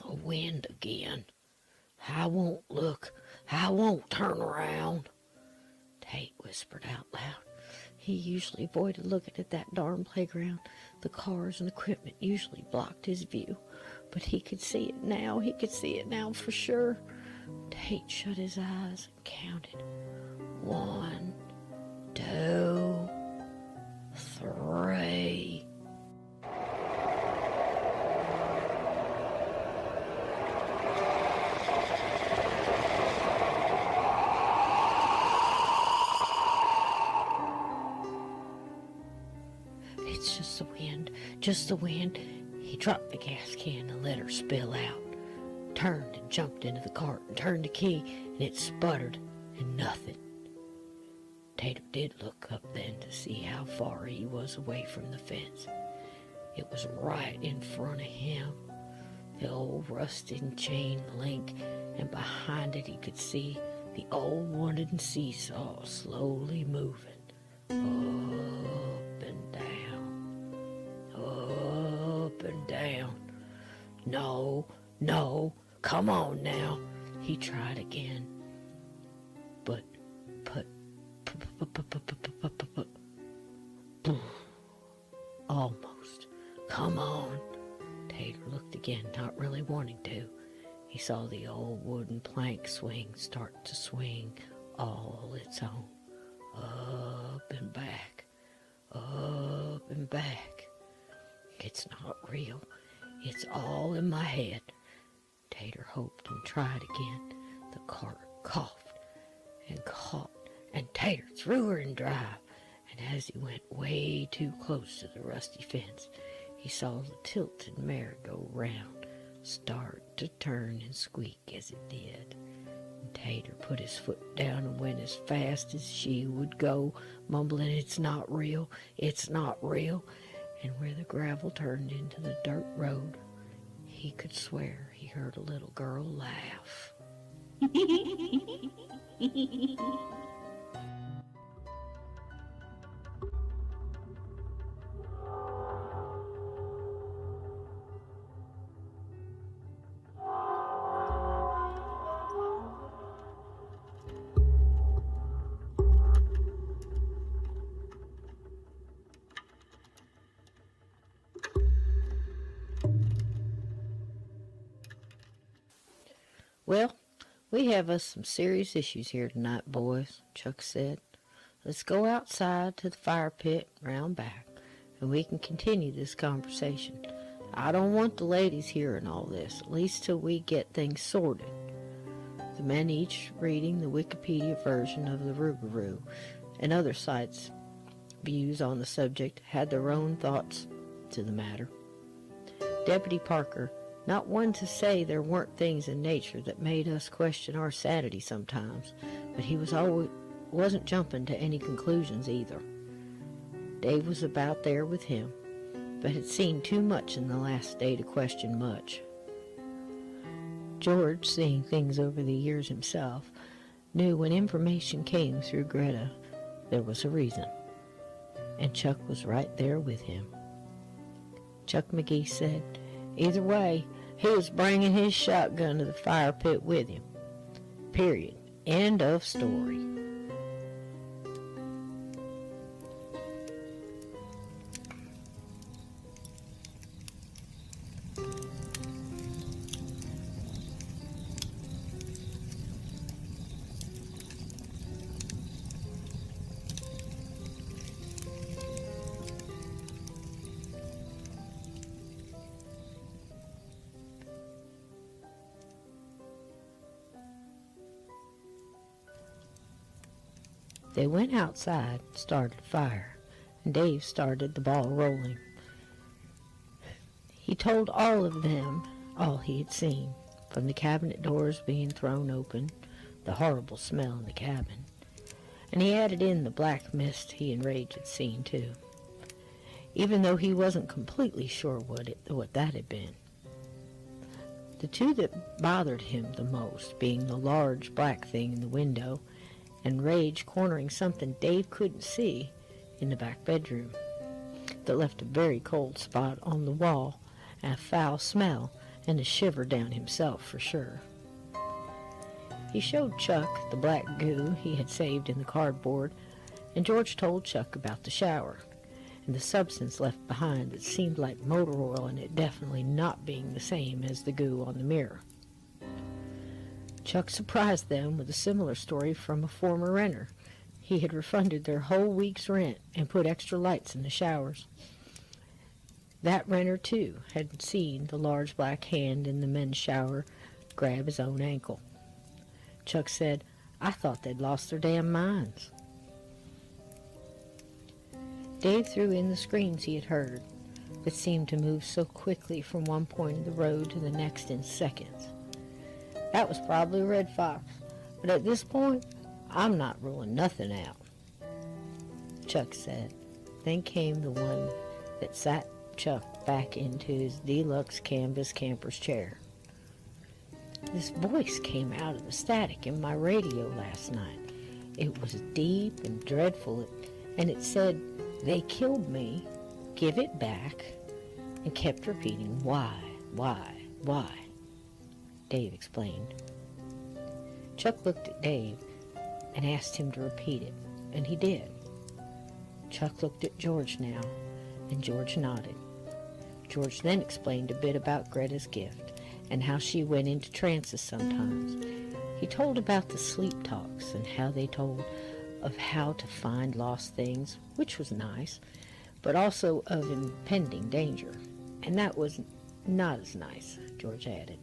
The wind again. I won't look. I won't turn around. Tate whispered out loud. He usually avoided looking at that darn playground. The cars and equipment usually blocked his view. But he could see it now. He could see it now for sure. Tate shut his eyes and counted. 1, 2, 3. It's just the wind, just the wind. He dropped the gas can and let her spill out. Turned and jumped into the cart and turned the key, and it sputtered and nothing. Tater did look up then to see how far he was away from the fence. It was right in front of him. the old rusted chain link, and behind it he could see the old wooden seesaw slowly moving up and down, up and down. No, no, come on now, he tried again. But, almost. Come on. Tater looked again, not really wanting to. He saw the old wooden plank swing start to swing all its own. Up and back. Up and back. It's not real. It's all in my head. Tater hoped and tried again. The cart coughed and caught, and Tater threw her in drive. And as he went way too close to the rusty fence, he saw the tilted merry-go-round start to turn and squeak as it did. And Tater put his foot down and went as fast as she would go, mumbling, "It's not real, it's not real." And where the gravel turned into the dirt road, he could swear he heard a little girl laugh. "Well, we have us some serious issues here tonight, boys," Chuck said. "Let's go outside to the fire pit round back, and we can continue this conversation. I don't want the ladies hearing all this, at least till we get things sorted." The men, each reading the Wikipedia version of the Rougarou and other sites' views on the subject, had their own thoughts to the matter. Deputy Parker, not one to say there weren't things in nature that made us question our sanity sometimes, but he wasn't jumping to any conclusions either. Dave was about there with him, but had seen too much in the last day to question much. George, seeing things over the years himself, knew when information came through Greta, there was a reason, and Chuck was right there with him. Chuck McGee said, "Either way, he was bringing his shotgun to the fire pit with him. Period. End of story." They went outside and started a fire, and Dave started the ball rolling. He told all of them all he had seen, from the cabinet doors being thrown open, the horrible smell in the cabin, and he added in the black mist he and Rage had seen too, even though he wasn't completely sure what that had been. The two that bothered him the most being the large black thing in the window and Rage cornering something Dave couldn't see in the back bedroom that left a very cold spot on the wall and a foul smell and a shiver down himself for sure. He showed Chuck the black goo he had saved in the cardboard, and George told Chuck about the shower and the substance left behind that seemed like motor oil, and it definitely not being the same as the goo on the mirror. Chuck surprised them with a similar story from a former renter. He had refunded their whole week's rent and put extra lights in the showers. That renter, too, had seen the large black hand in the men's shower grab his own ankle. Chuck said, "I thought they'd lost their damn minds." Dave threw in the screams he had heard, that seemed to move so quickly from one point of the road to the next in seconds. "That was probably a red fox, but at this point, I'm not ruling nothing out," Chuck said. Then came the one that sat Chuck back into his deluxe canvas camper's chair. This voice came out of the static in my radio last night. It was deep and dreadful, and it said, "They killed me, give it back," and kept repeating, "Why, why?" Dave explained. Chuck looked at Dave and asked him to repeat it, and he did. Chuck looked at George now, and George nodded. George then explained a bit about Greta's gift and how she went into trances sometimes. He told about the sleep talks and how they told of how to find lost things, which was nice, but also of impending danger, and that was not as nice, George added.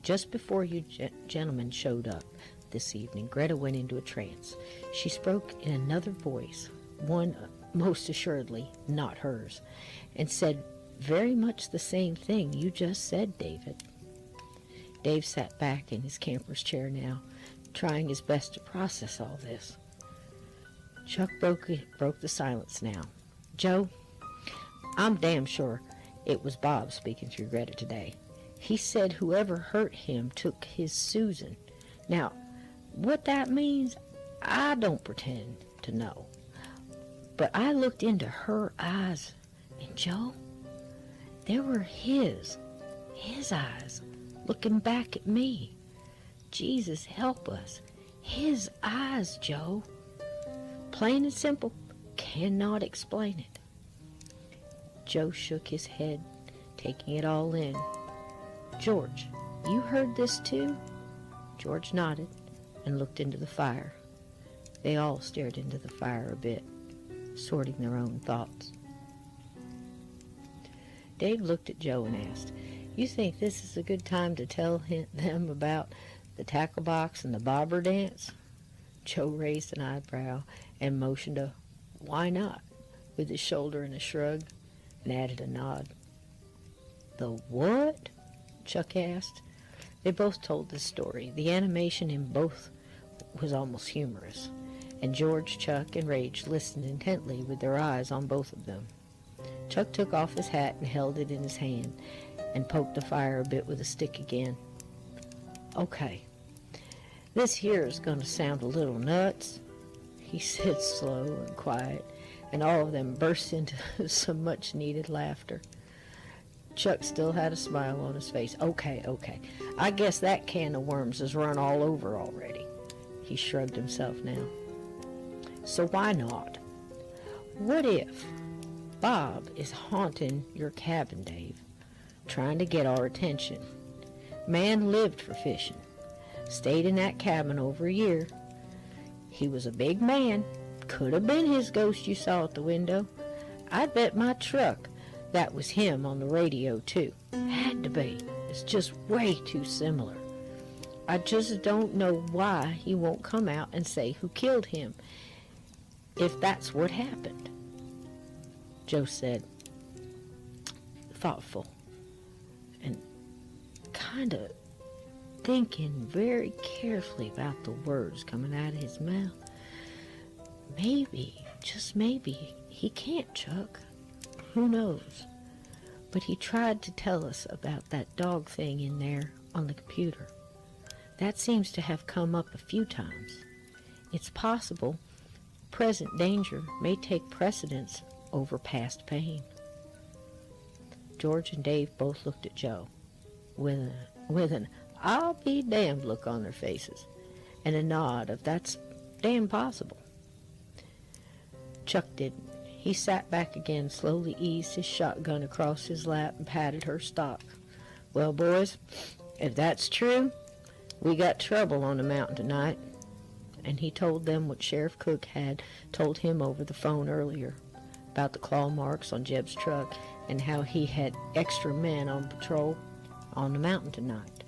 Just before you gentlemen showed up this evening, Greta went into a trance. She spoke in another voice, one most assuredly not hers, and said very much the same thing you just said, David. Dave sat back in his camper's chair now, trying his best to process all this. Chuck broke the silence now. "Joe, I'm damn sure it was Bob speaking through Greta today. He said whoever hurt him took his Susan. Now, what that means, I don't pretend to know. But I looked into her eyes, and Joe, there were his eyes, looking back at me. Jesus help us. His eyes, Joe. Plain and simple, cannot explain it." Joe shook his head, taking it all in. "George, you heard this too?" George nodded and looked into the fire. They all stared into the fire a bit, sorting their own thoughts. Dave looked at Joe and asked, "You think this is a good time to tell them about the tackle box and the bobber dance?" Joe raised an eyebrow and motioned a "why not" with his shoulder in a shrug, and added a nod. "The what?" Chuck asked. They both told this story. The animation in both was almost humorous, and George, Chuck, and Rage listened intently with their eyes on both of them. Chuck took off his hat and held it in his hand and poked the fire a bit with a stick again. "Okay, this here is going to sound a little nuts," he said, slow and quiet, and all of them burst into some much-needed laughter. Chuck still had a smile on his face. Okay. I guess that can of worms has run all over already." He shrugged himself now. "So why not? What if Bob is haunting your cabin, Dave, trying to get our attention? Man lived for fishing. Stayed in that cabin over a year. He was a big man. Could have been his ghost you saw at the window. I'd bet my truck that was him on the radio, too. Had to be. It's just way too similar. I just don't know why he won't come out and say who killed him, if that's what happened." Joe said, thoughtful and kind of thinking very carefully about the words coming out of his mouth. "Maybe, just maybe, he can't, Chuck. Who knows? But he tried to tell us about that dog thing in there on the computer. That seems to have come up a few times. It's possible present danger may take precedence over past pain." George and Dave both looked at Joe with an "I'll be damned" look on their faces, and a nod of "that's damn possible." Chuck didn't. He sat back again, slowly eased his shotgun across his lap, and patted her stock. "Well, boys, if that's true, we got trouble on the mountain tonight." And he told them what Sheriff Cook had told him over the phone earlier, about the claw marks on Jeb's truck and how he had extra men on patrol on the mountain tonight.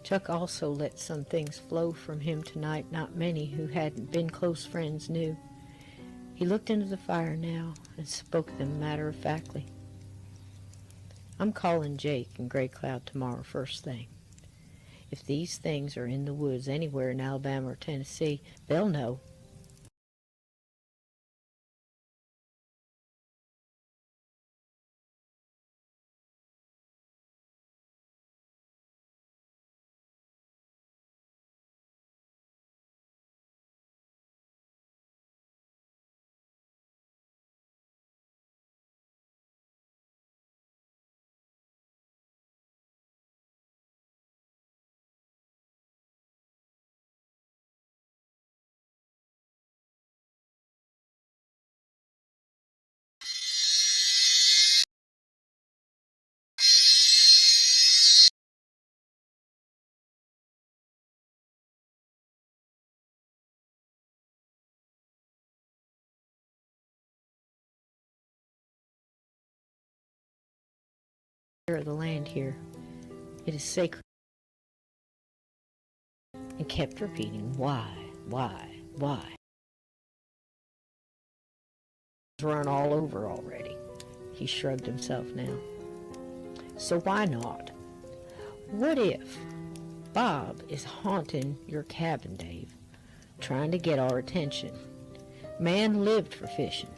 Chuck also let some things flow from him tonight not many who hadn't been close friends knew. He looked into the fire now and spoke them matter-of-factly. "I'm calling Jake and Gray Cloud tomorrow first thing. If these things are in the woods anywhere in Alabama or Tennessee, they'll know. of the land here. It is sacred. And kept repeating, why? Run all over already. He shrugged himself now. So why not? What if Bob is haunting your cabin, Dave, trying to get our attention? Man lived for fishing.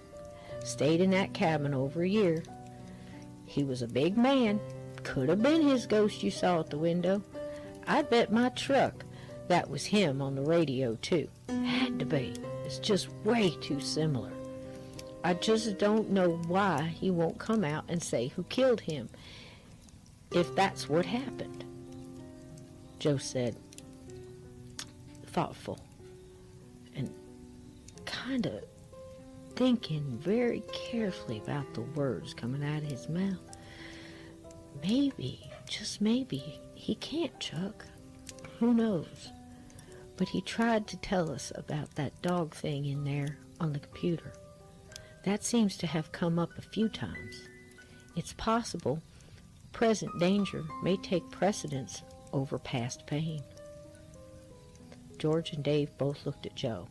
Stayed in that cabin over a year. He was a big man. Could have been his ghost you saw at the window. I'd bet my truck that was him on the radio, too. Had to be. It's just way too similar. I just don't know why he won't come out and say who killed him, if that's what happened. Joe said, thoughtful and kind of thinking very carefully about the words coming out of his mouth. Maybe, just maybe, he can't, Chuck. Who knows? But he tried to tell us about that dog thing in there on the computer. That seems to have come up a few times. It's possible present danger may take precedence over past pain. George and Dave both looked at Joe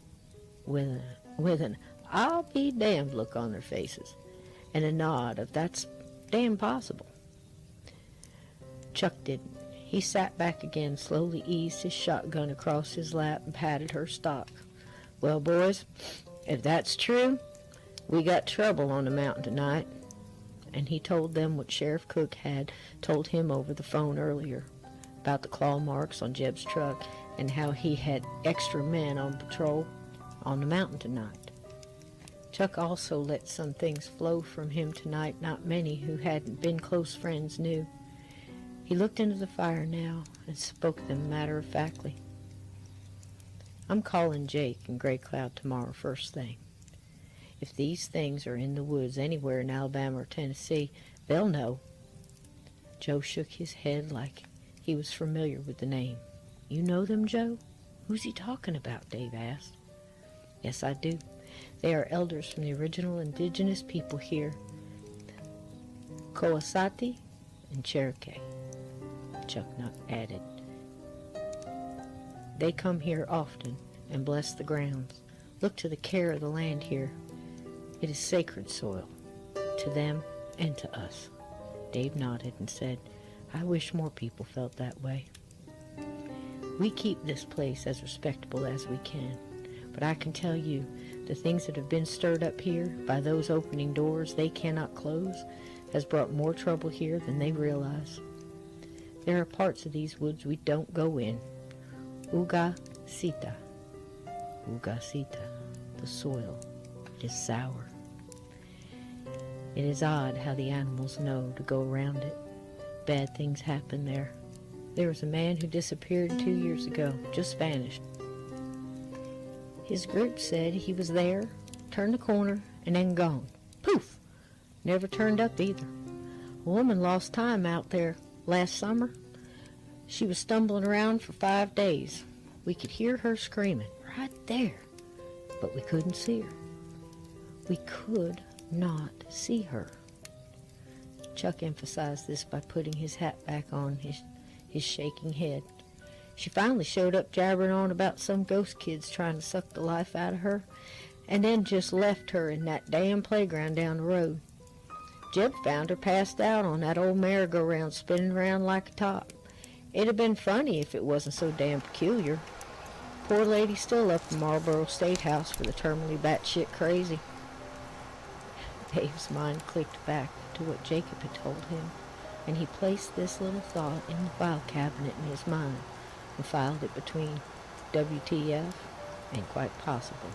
with an I'll be damned look on their faces and a nod of that's damn possible. Chuck didn't. He sat back again, slowly eased his shotgun across his lap and patted her stock. Well, boys, if that's true, we got trouble on the mountain tonight. And he told them what Sheriff Cook had told him over the phone earlier about the claw marks on Jeb's truck and how he had extra men on patrol on the mountain tonight. Chuck also let some things flow from him tonight not many who hadn't been close friends knew. He looked into the fire now and spoke them matter-of-factly. I'm calling Jake and Gray Cloud tomorrow first thing. If these things are in the woods anywhere in Alabama or Tennessee, they'll know. Joe shook his head like he was familiar with the name. You know them, Joe? Who's he talking about? Dave asked. Yes, I do. They are elders from the original indigenous people here, Coasati and Cherokee. Chuck added. They come here often and bless the grounds. Look to the care of the land here. It is sacred soil, to them and to us. Dave nodded and said, I wish more people felt that way. We keep this place as respectable as we can, but I can tell you, the things that have been stirred up here by those opening doors they cannot close has brought more trouble here than they realize. There are parts of these woods we don't go in. Uga Sita, the soil is sour. It is odd how the animals know to go around it. Bad things happen there. There was a man who disappeared 2 years ago, just vanished. His group said he was there, turned the corner, and then gone. Poof! Never turned up either. A woman lost time out there last summer. She was stumbling around for 5 days. We could hear her screaming right there, but we couldn't see her. We could not see her. Chuck emphasized this by putting his hat back on his shaking head. She finally showed up jabbering on about some ghost kids trying to suck the life out of her, and then just left her in that damn playground down the road. Jeb found her passed out on that old merry-go-round spinning around like a top. It'd have been funny if it wasn't so damn peculiar. Poor lady still up in Marlboro State House for the terminally batshit crazy. Dave's mind clicked back to what Jacob had told him, and he placed this little thought in the file cabinet in his mind and filed it between WTF and quite possible,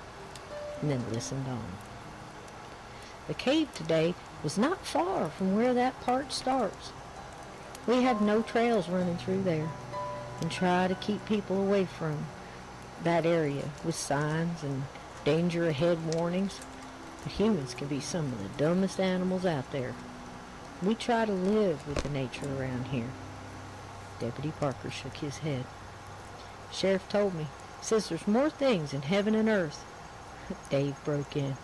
and then listened on. The cave today was not far from where that part starts. We had no trails running through there, and try to keep people away from that area with signs and danger ahead warnings. But humans can be some of the dumbest animals out there. We try to live with the nature around here. Deputy Parker shook his head. Sheriff told me, says there's more things in heaven and earth, Dave broke in,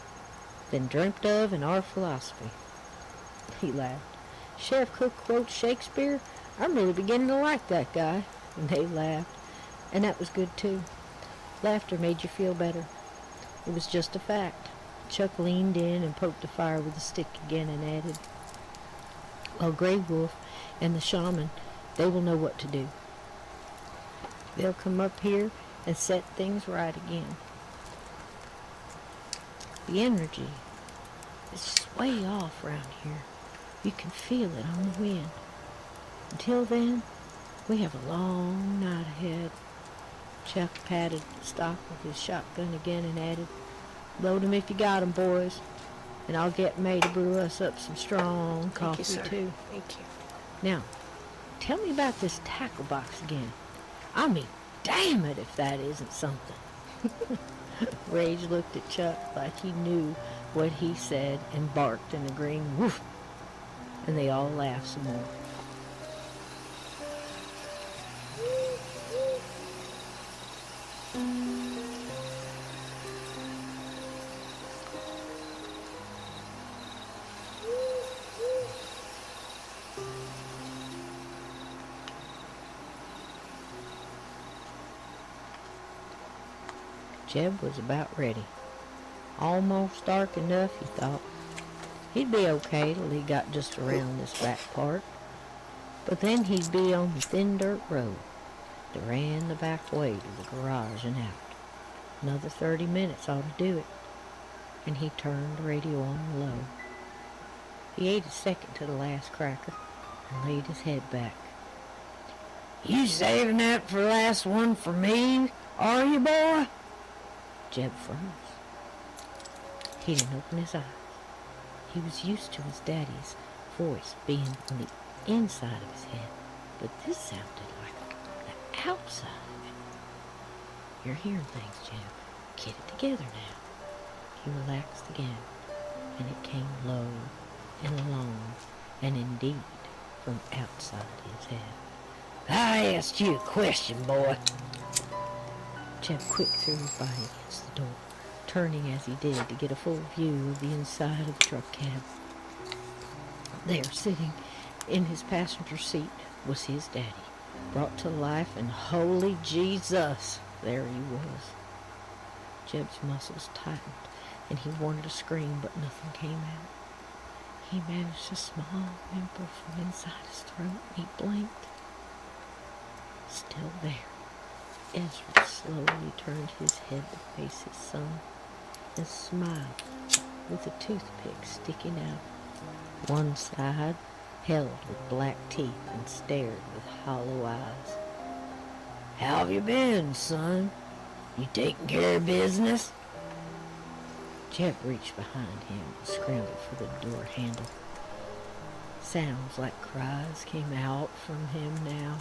than dreamt of in our philosophy. He laughed. Chef Cook quotes Shakespeare? I'm really beginning to like that guy. And they laughed. And that was good too. Laughter made you feel better. It was just a fact. Chuck leaned in and poked the fire with a stick again and added, "Well, Grey Wolf and the shaman, they will know what to do. They'll come up here and set things right again. The energy is way off around here. You can feel it on the wind. Until then, we have a long night ahead." Chuck patted the stock of his shotgun again and added, "Load 'em if you got 'em, boys. And I'll get May to brew us up some strong coffee, too." Thank you. Now, tell me about this tackle box again. I mean, damn it if that isn't something. Rage looked at Chuck like he knew what he said and barked an agreeing woof. And they all laughed some more. Jeb was about ready. Almost dark enough, he thought. He'd be okay till he got just around this back part. But then he'd be on the thin dirt road that ran the back way to the garage and out. Another 30 minutes ought to do it. And he turned the radio on low. He ate a second to the last cracker and laid his head back. "You saving that for the last one for me, are you, boy?" Jeb froze. He didn't open his eyes. He was used to his daddy's voice being on the inside of his head, but this sounded like the outside of it. "You're hearing things, Jeb. Get it together now." He relaxed again, and it came low and long, and indeed from outside his head. "I asked you a question, boy." Jeb quick threw his body against the door, turning as he did to get a full view of the inside of the truck cab. There, sitting in his passenger seat, was his daddy, brought to life, and holy Jesus, there he was. Jeb's muscles tightened, and he wanted to scream, but nothing came out. He managed a small whimper from inside his throat, and he blinked. Still there, Ezra slowly turned his head to face his son and smiled with a toothpick sticking out. One side held with black teeth and stared with hollow eyes. "How have you been, son? You taking care of business?" Jeb reached behind him and scrambled for the door handle. Sounds like cries came out from him now,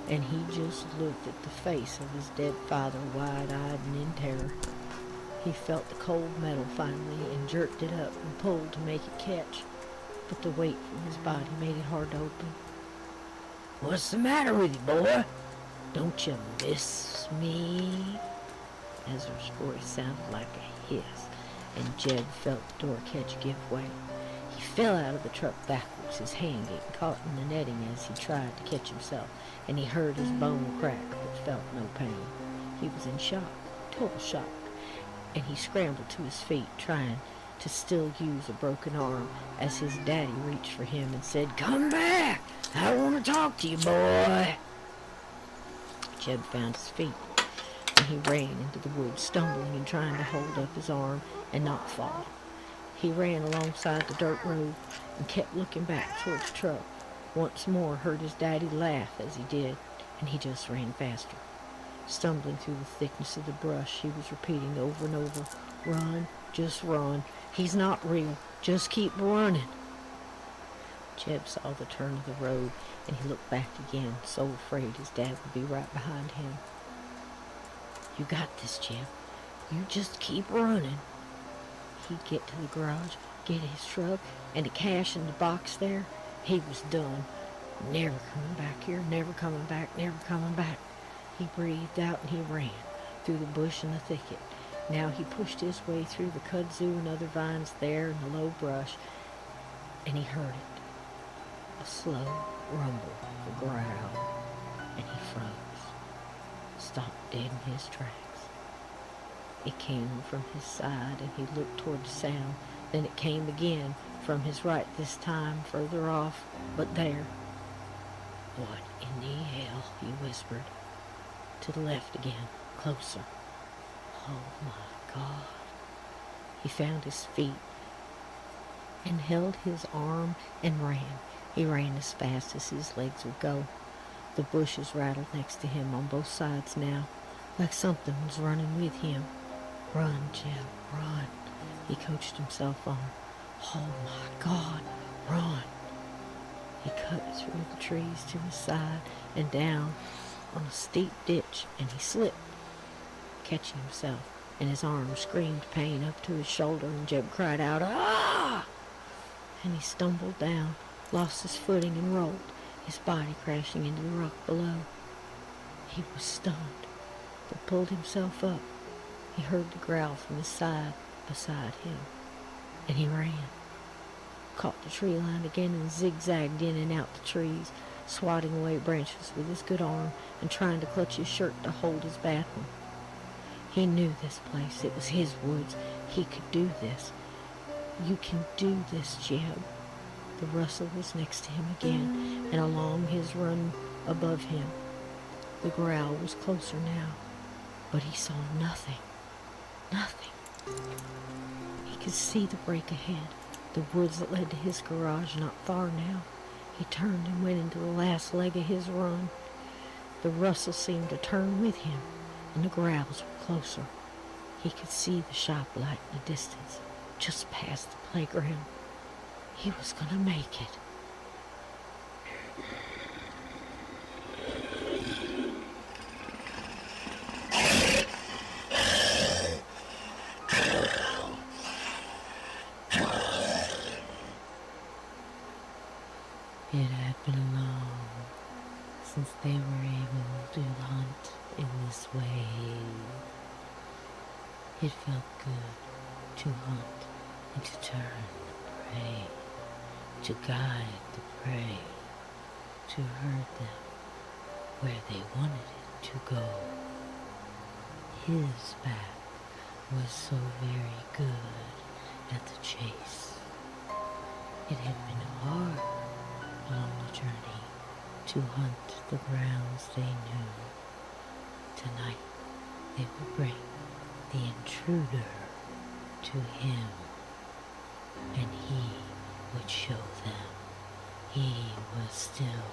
and he just looked at the face of his dead father wide-eyed and in terror. He felt the cold metal finally and jerked it up and pulled to make it catch, but the weight from his body made it hard to open. "What's the matter with you, boy? Don't you miss me?" Ezra's voice sounded like a hiss, and Jeb felt the door catch give way. He fell out of the truck backwards, his hand getting caught in the netting as he tried to catch himself, and he heard his bone crack but felt no pain. He was in shock, total shock, and he scrambled to his feet, trying to still use a broken arm as his daddy reached for him and said, "Come back! I want to talk to you, boy." Jeb found his feet, and he ran into the woods, stumbling and trying to hold up his arm and not fall. He ran alongside the dirt road and kept looking back toward the truck. Once more heard his daddy laugh as he did, and he just ran faster. Stumbling through the thickness of the brush, he was repeating over and over, "Run, just run. He's not real. Just keep running." Jeb saw the turn of the road, and he looked back again, so afraid his dad would be right behind him. "You got this, Jeb. You just keep running." He'd get to the garage, get his truck, and the cash in the box there. He was done. Never coming back here, never coming back, never coming back. He breathed out and he ran through the bush and the thicket. Now he pushed his way through the kudzu and other vines there in the low brush, and he heard it. a slow rumble, a growl, and he froze, stopped dead in his tracks. It came from his side, and he looked toward the sound. Then it came again, from his right this time, further off, but there. What in the hell, he whispered. To the left again, closer. Oh my God. He found his feet and held his arm and ran. He ran as fast as his legs would go. The bushes rattled next to him on both sides now, like something was running with him. Run, Jeb, run, he coached himself on. Oh my God, run. He cut through the trees to his side and down on a steep ditch, and he slipped, catching himself, and his arm screamed pain up to his shoulder, and Jeb cried out, "Ah!" And he stumbled down, lost his footing, and rolled, his body crashing into the rock below. He was stunned, but pulled himself up. He heard the growl from his side beside him, and he ran. Caught the tree line again and zigzagged in and out the trees, swatting away branches with his good arm and trying to clutch his shirt to hold his bad one. He knew this place. It was his woods. He could do this. You can do this, Jeb. The rustle was next to him again, and along his run above him. The growl was closer now, but he saw nothing. Nothing. He could see the break ahead, the woods that led to his garage not far now. He turned and went into the last leg of his run. The rustle seemed to turn with him, and the growls were closer. He could see the shop light in the distance, just past the playground. He was going to make it. It had been long since they were able to hunt in this way. It felt good to hunt and to turn the prey, to guide the prey, to herd them where they wanted it to go. His back was so very good at the chase. It had been hard along the journey to hunt the grounds they knew. Tonight they would bring the intruder to him, and he would show them he was still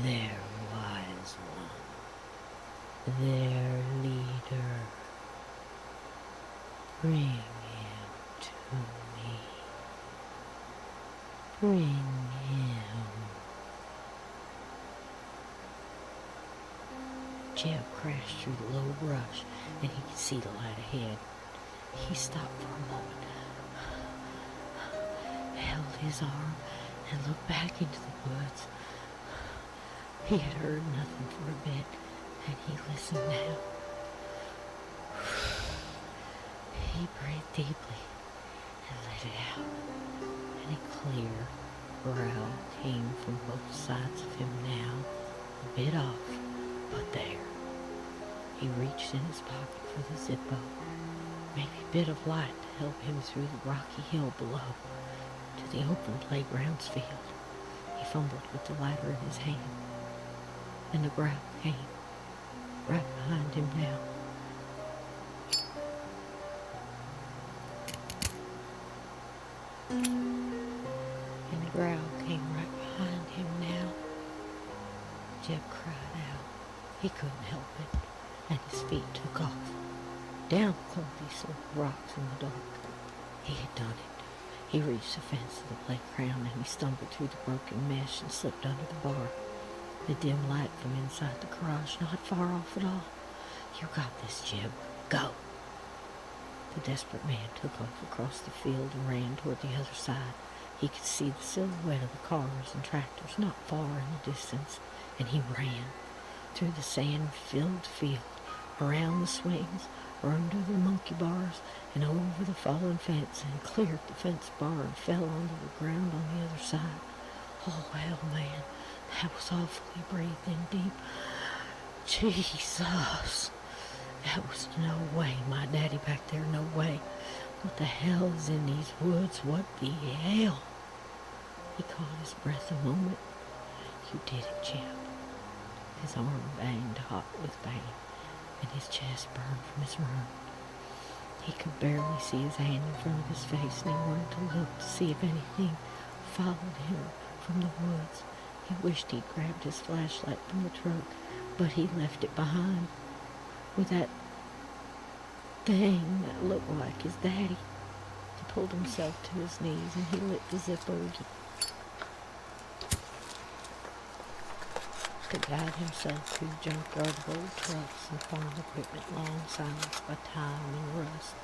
their wise one, their leader. Bring him to me. Bring him. Jeb crashed through the low brush, and he could see the light ahead. He stopped for a moment, held his arm, and looked back into the woods. He had heard nothing for a bit, and he listened now. He breathed deeply and let it out, and a clear growl came from both sides of him now, a bit off, but there. He reached in his pocket for the Zippo, maybe a bit of light to help him through the rocky hill below to the open playgrounds field. He fumbled with the lighter in his hand, and the growl came right behind him now. And the growl came right behind him now. Jeb cried out. He couldn't help it, and his feet took off, down clumpy slippery rocks in the dark. He had done it. He reached the fence of the playground, and he stumbled through the broken mesh and slipped under the bar. The dim light from inside the garage, not far off at all. You got this, Jeb. Go. The desperate man took off across the field and ran toward the other side. He could see the silhouette of the cars and tractors not far in the distance, and he ran through the sand-filled field, around the swings, under the monkey bars, and over the fallen fence, and cleared the fence bar and fell onto the ground on the other side. Oh, hell, man. That was awfully breathed in deep. Jesus. That was no way. My daddy back there, no way. What the hell is in these woods? What the hell? He caught his breath a moment. You did it, Jeb. His arm banged hot with pain, and his chest burned from his wound. He could barely see his hand in front of his face, and he wanted to look to see if anything followed him from the woods. He wished he'd grabbed his flashlight from the truck, but he left it behind with that thing that looked like his daddy. He pulled himself to his knees and he lit the Zippo to guide himself through junkyard of old trucks and farm equipment long silenced by time and rust.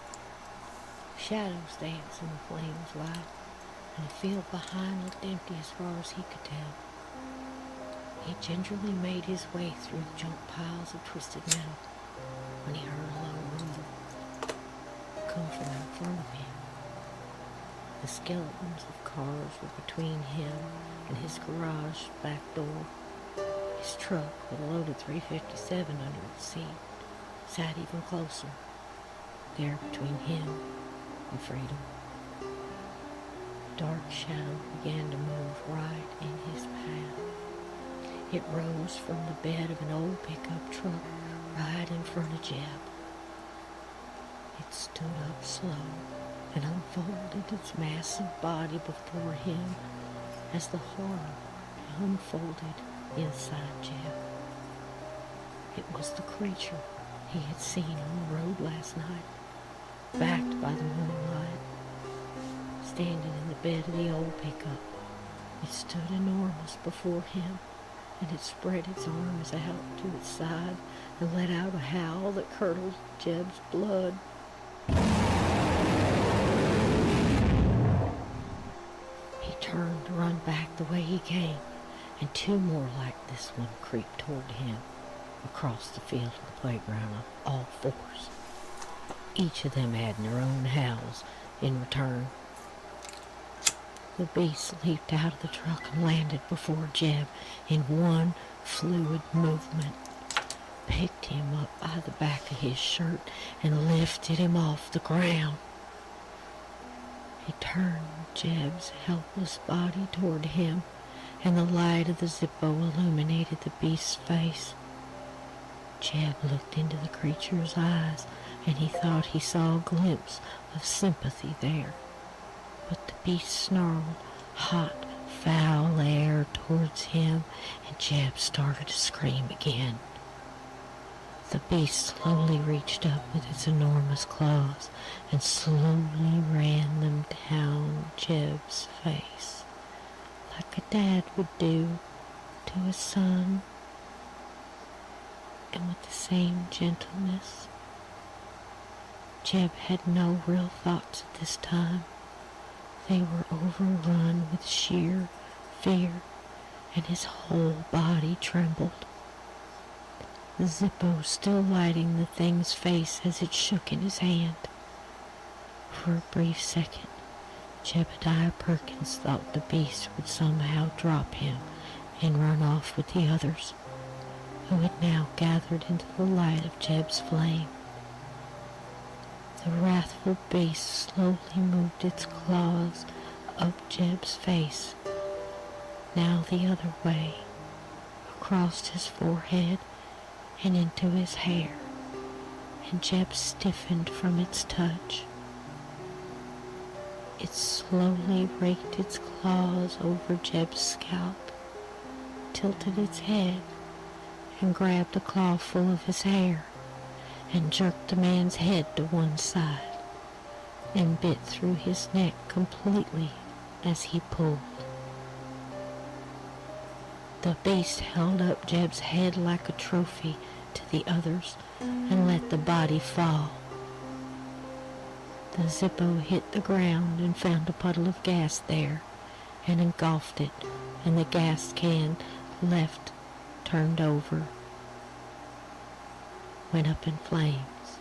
Shadows danced in the flames light, and the field behind looked empty as far as he could tell. He gingerly made his way through the junk piles of twisted metal when he heard a low rumble come from in front of him. The skeletons of cars were between him and his garage back door. His truck, with a loaded 357 under its seat, sat even closer, there between him and freedom. A dark shadow began to move right in his path. It rose from the bed of an old pickup truck right in front of Jeb. It stood up slow and unfolded its massive body before him as the horror unfolded inside Jeb. It was the creature he had seen on the road last night, backed by the moonlight, standing in the bed of the old pickup. It stood enormous before him, and it spread its arms out to its side and let out a howl that curdled Jeb's blood. He turned to run back the way he came, and two more like this one creeped toward him across the field of the playground on all fours, each of them adding their own howls in return. The beast leaped out of the truck and landed before Jeb in one fluid movement, picked him up by the back of his shirt and lifted him off the ground. He turned Jeb's helpless body toward him, and the light of the Zippo illuminated the beast's face. Jeb looked into the creature's eyes, and he thought he saw a glimpse of sympathy there. But the beast snarled hot, foul air towards him, and Jeb started to scream again. The beast slowly reached up with its enormous claws and slowly ran them down Jeb's face, like a dad would do to his son, and with the same gentleness. Jeb had no real thoughts at this time. They were overrun with sheer fear, and his whole body trembled. The Zippo still lighting the thing's face as it shook in his hand. For a brief second, Jebediah Perkins thought the beast would somehow drop him and run off with the others, who had now gathered into the light of Jeb's flame. The wrathful beast slowly moved its claws up Jeb's face, now the other way, across his forehead and into his hair, and Jeb stiffened from its touch. It slowly raked its claws over Jeb's scalp, tilted its head, and grabbed a claw full of his hair, and jerked the man's head to one side, and bit through his neck completely as he pulled. The beast held up Jeb's head like a trophy to the others and let the body fall. The Zippo hit the ground and found a puddle of gas there and engulfed it, and the gas can left turned over, went up in flames.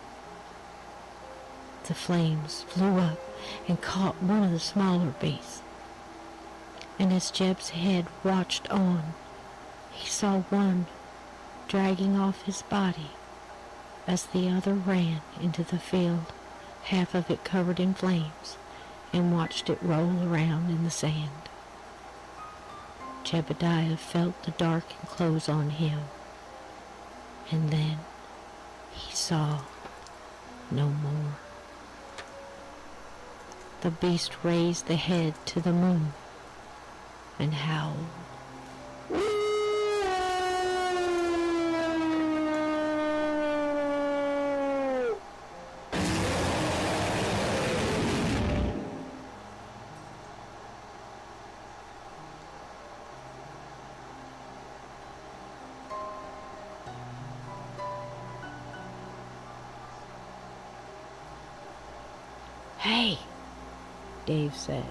The flames flew up and caught one of the smaller beasts. And as Jeb's head watched on, he saw one dragging off his body as the other ran into the field, half of it covered in flames, and watched it roll around in the sand. Jebediah felt the dark close on him, and then he saw no more. The beast raised the head to the moon and howled. "Hey," Dave said.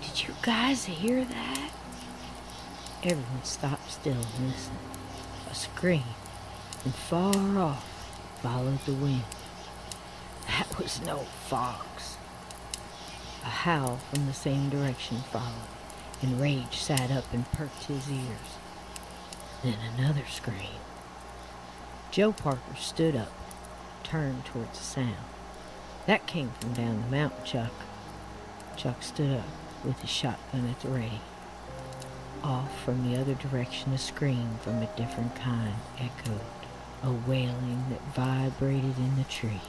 "Did you guys hear that?" Everyone stopped still and listened. A scream from far off followed the wind. That was no fox. A howl from the same direction followed, and Rage sat up and perked his ears. Then another scream. Joe Parker stood up, turned towards the sound. That came from down the mountain, Chuck. Chuck stood up with his shotgun at the ready. Off from the other direction, a scream from a different kind echoed, a wailing that vibrated in the trees.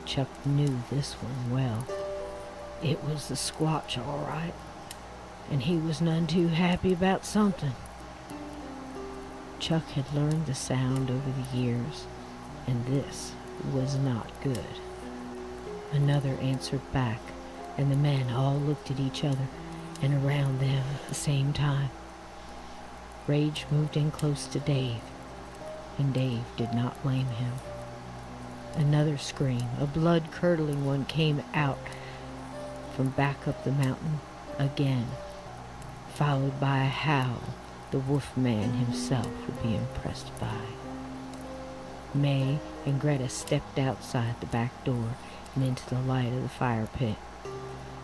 Chuck knew this one well. It was the Squatch, all right, and he was none too happy about something. Chuck had learned the sound over the years, and this was not good. Another answered back, and the men all looked at each other and around them at the same time. Rage moved in close to Dave, and Dave did not blame him. Another scream, a blood-curdling one, came out from back up the mountain again, followed by a howl the Wolfman himself would be impressed by. May and Greta stepped outside the back door and into the light of the fire pit,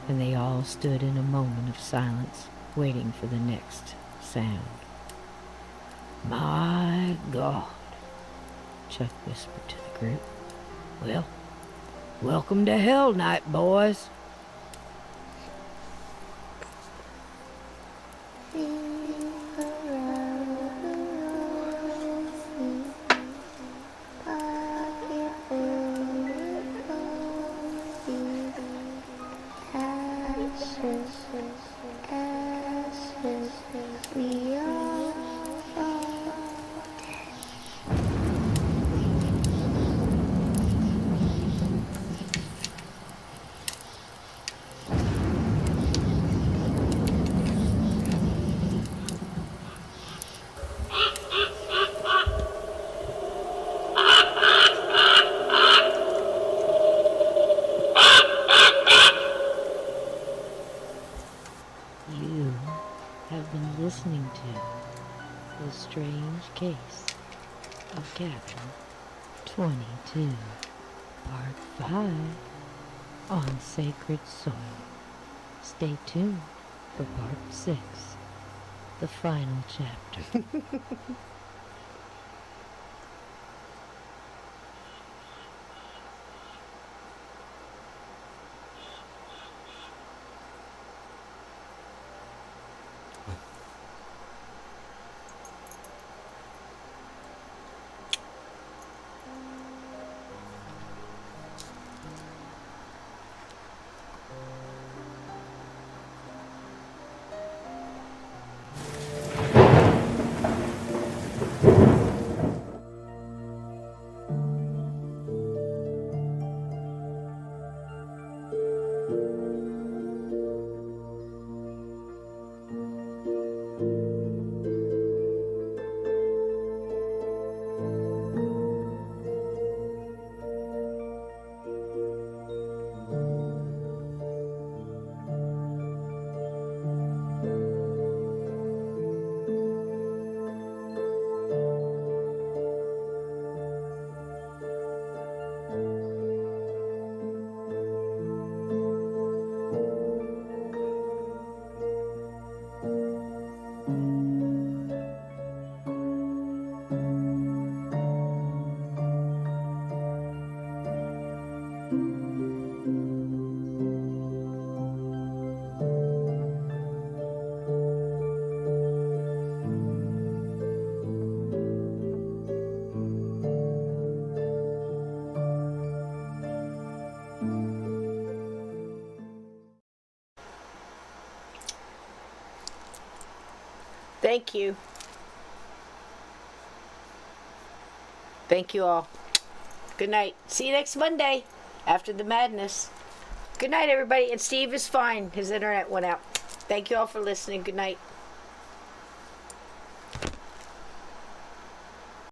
and they all stood in a moment of silence, waiting for the next sound. "My God," Chuck whispered to the group. "Well, welcome to Hell Night, boys." You have been listening to The Strange Case of Captain 22, Part 5, on Sacred Soil. Stay tuned for Part 6, the final chapter. Thank you. Thank you all. Good night. See you next Monday after the madness. Good night, everybody. And Steve is fine. His internet went out. Thank you all for listening. Good night.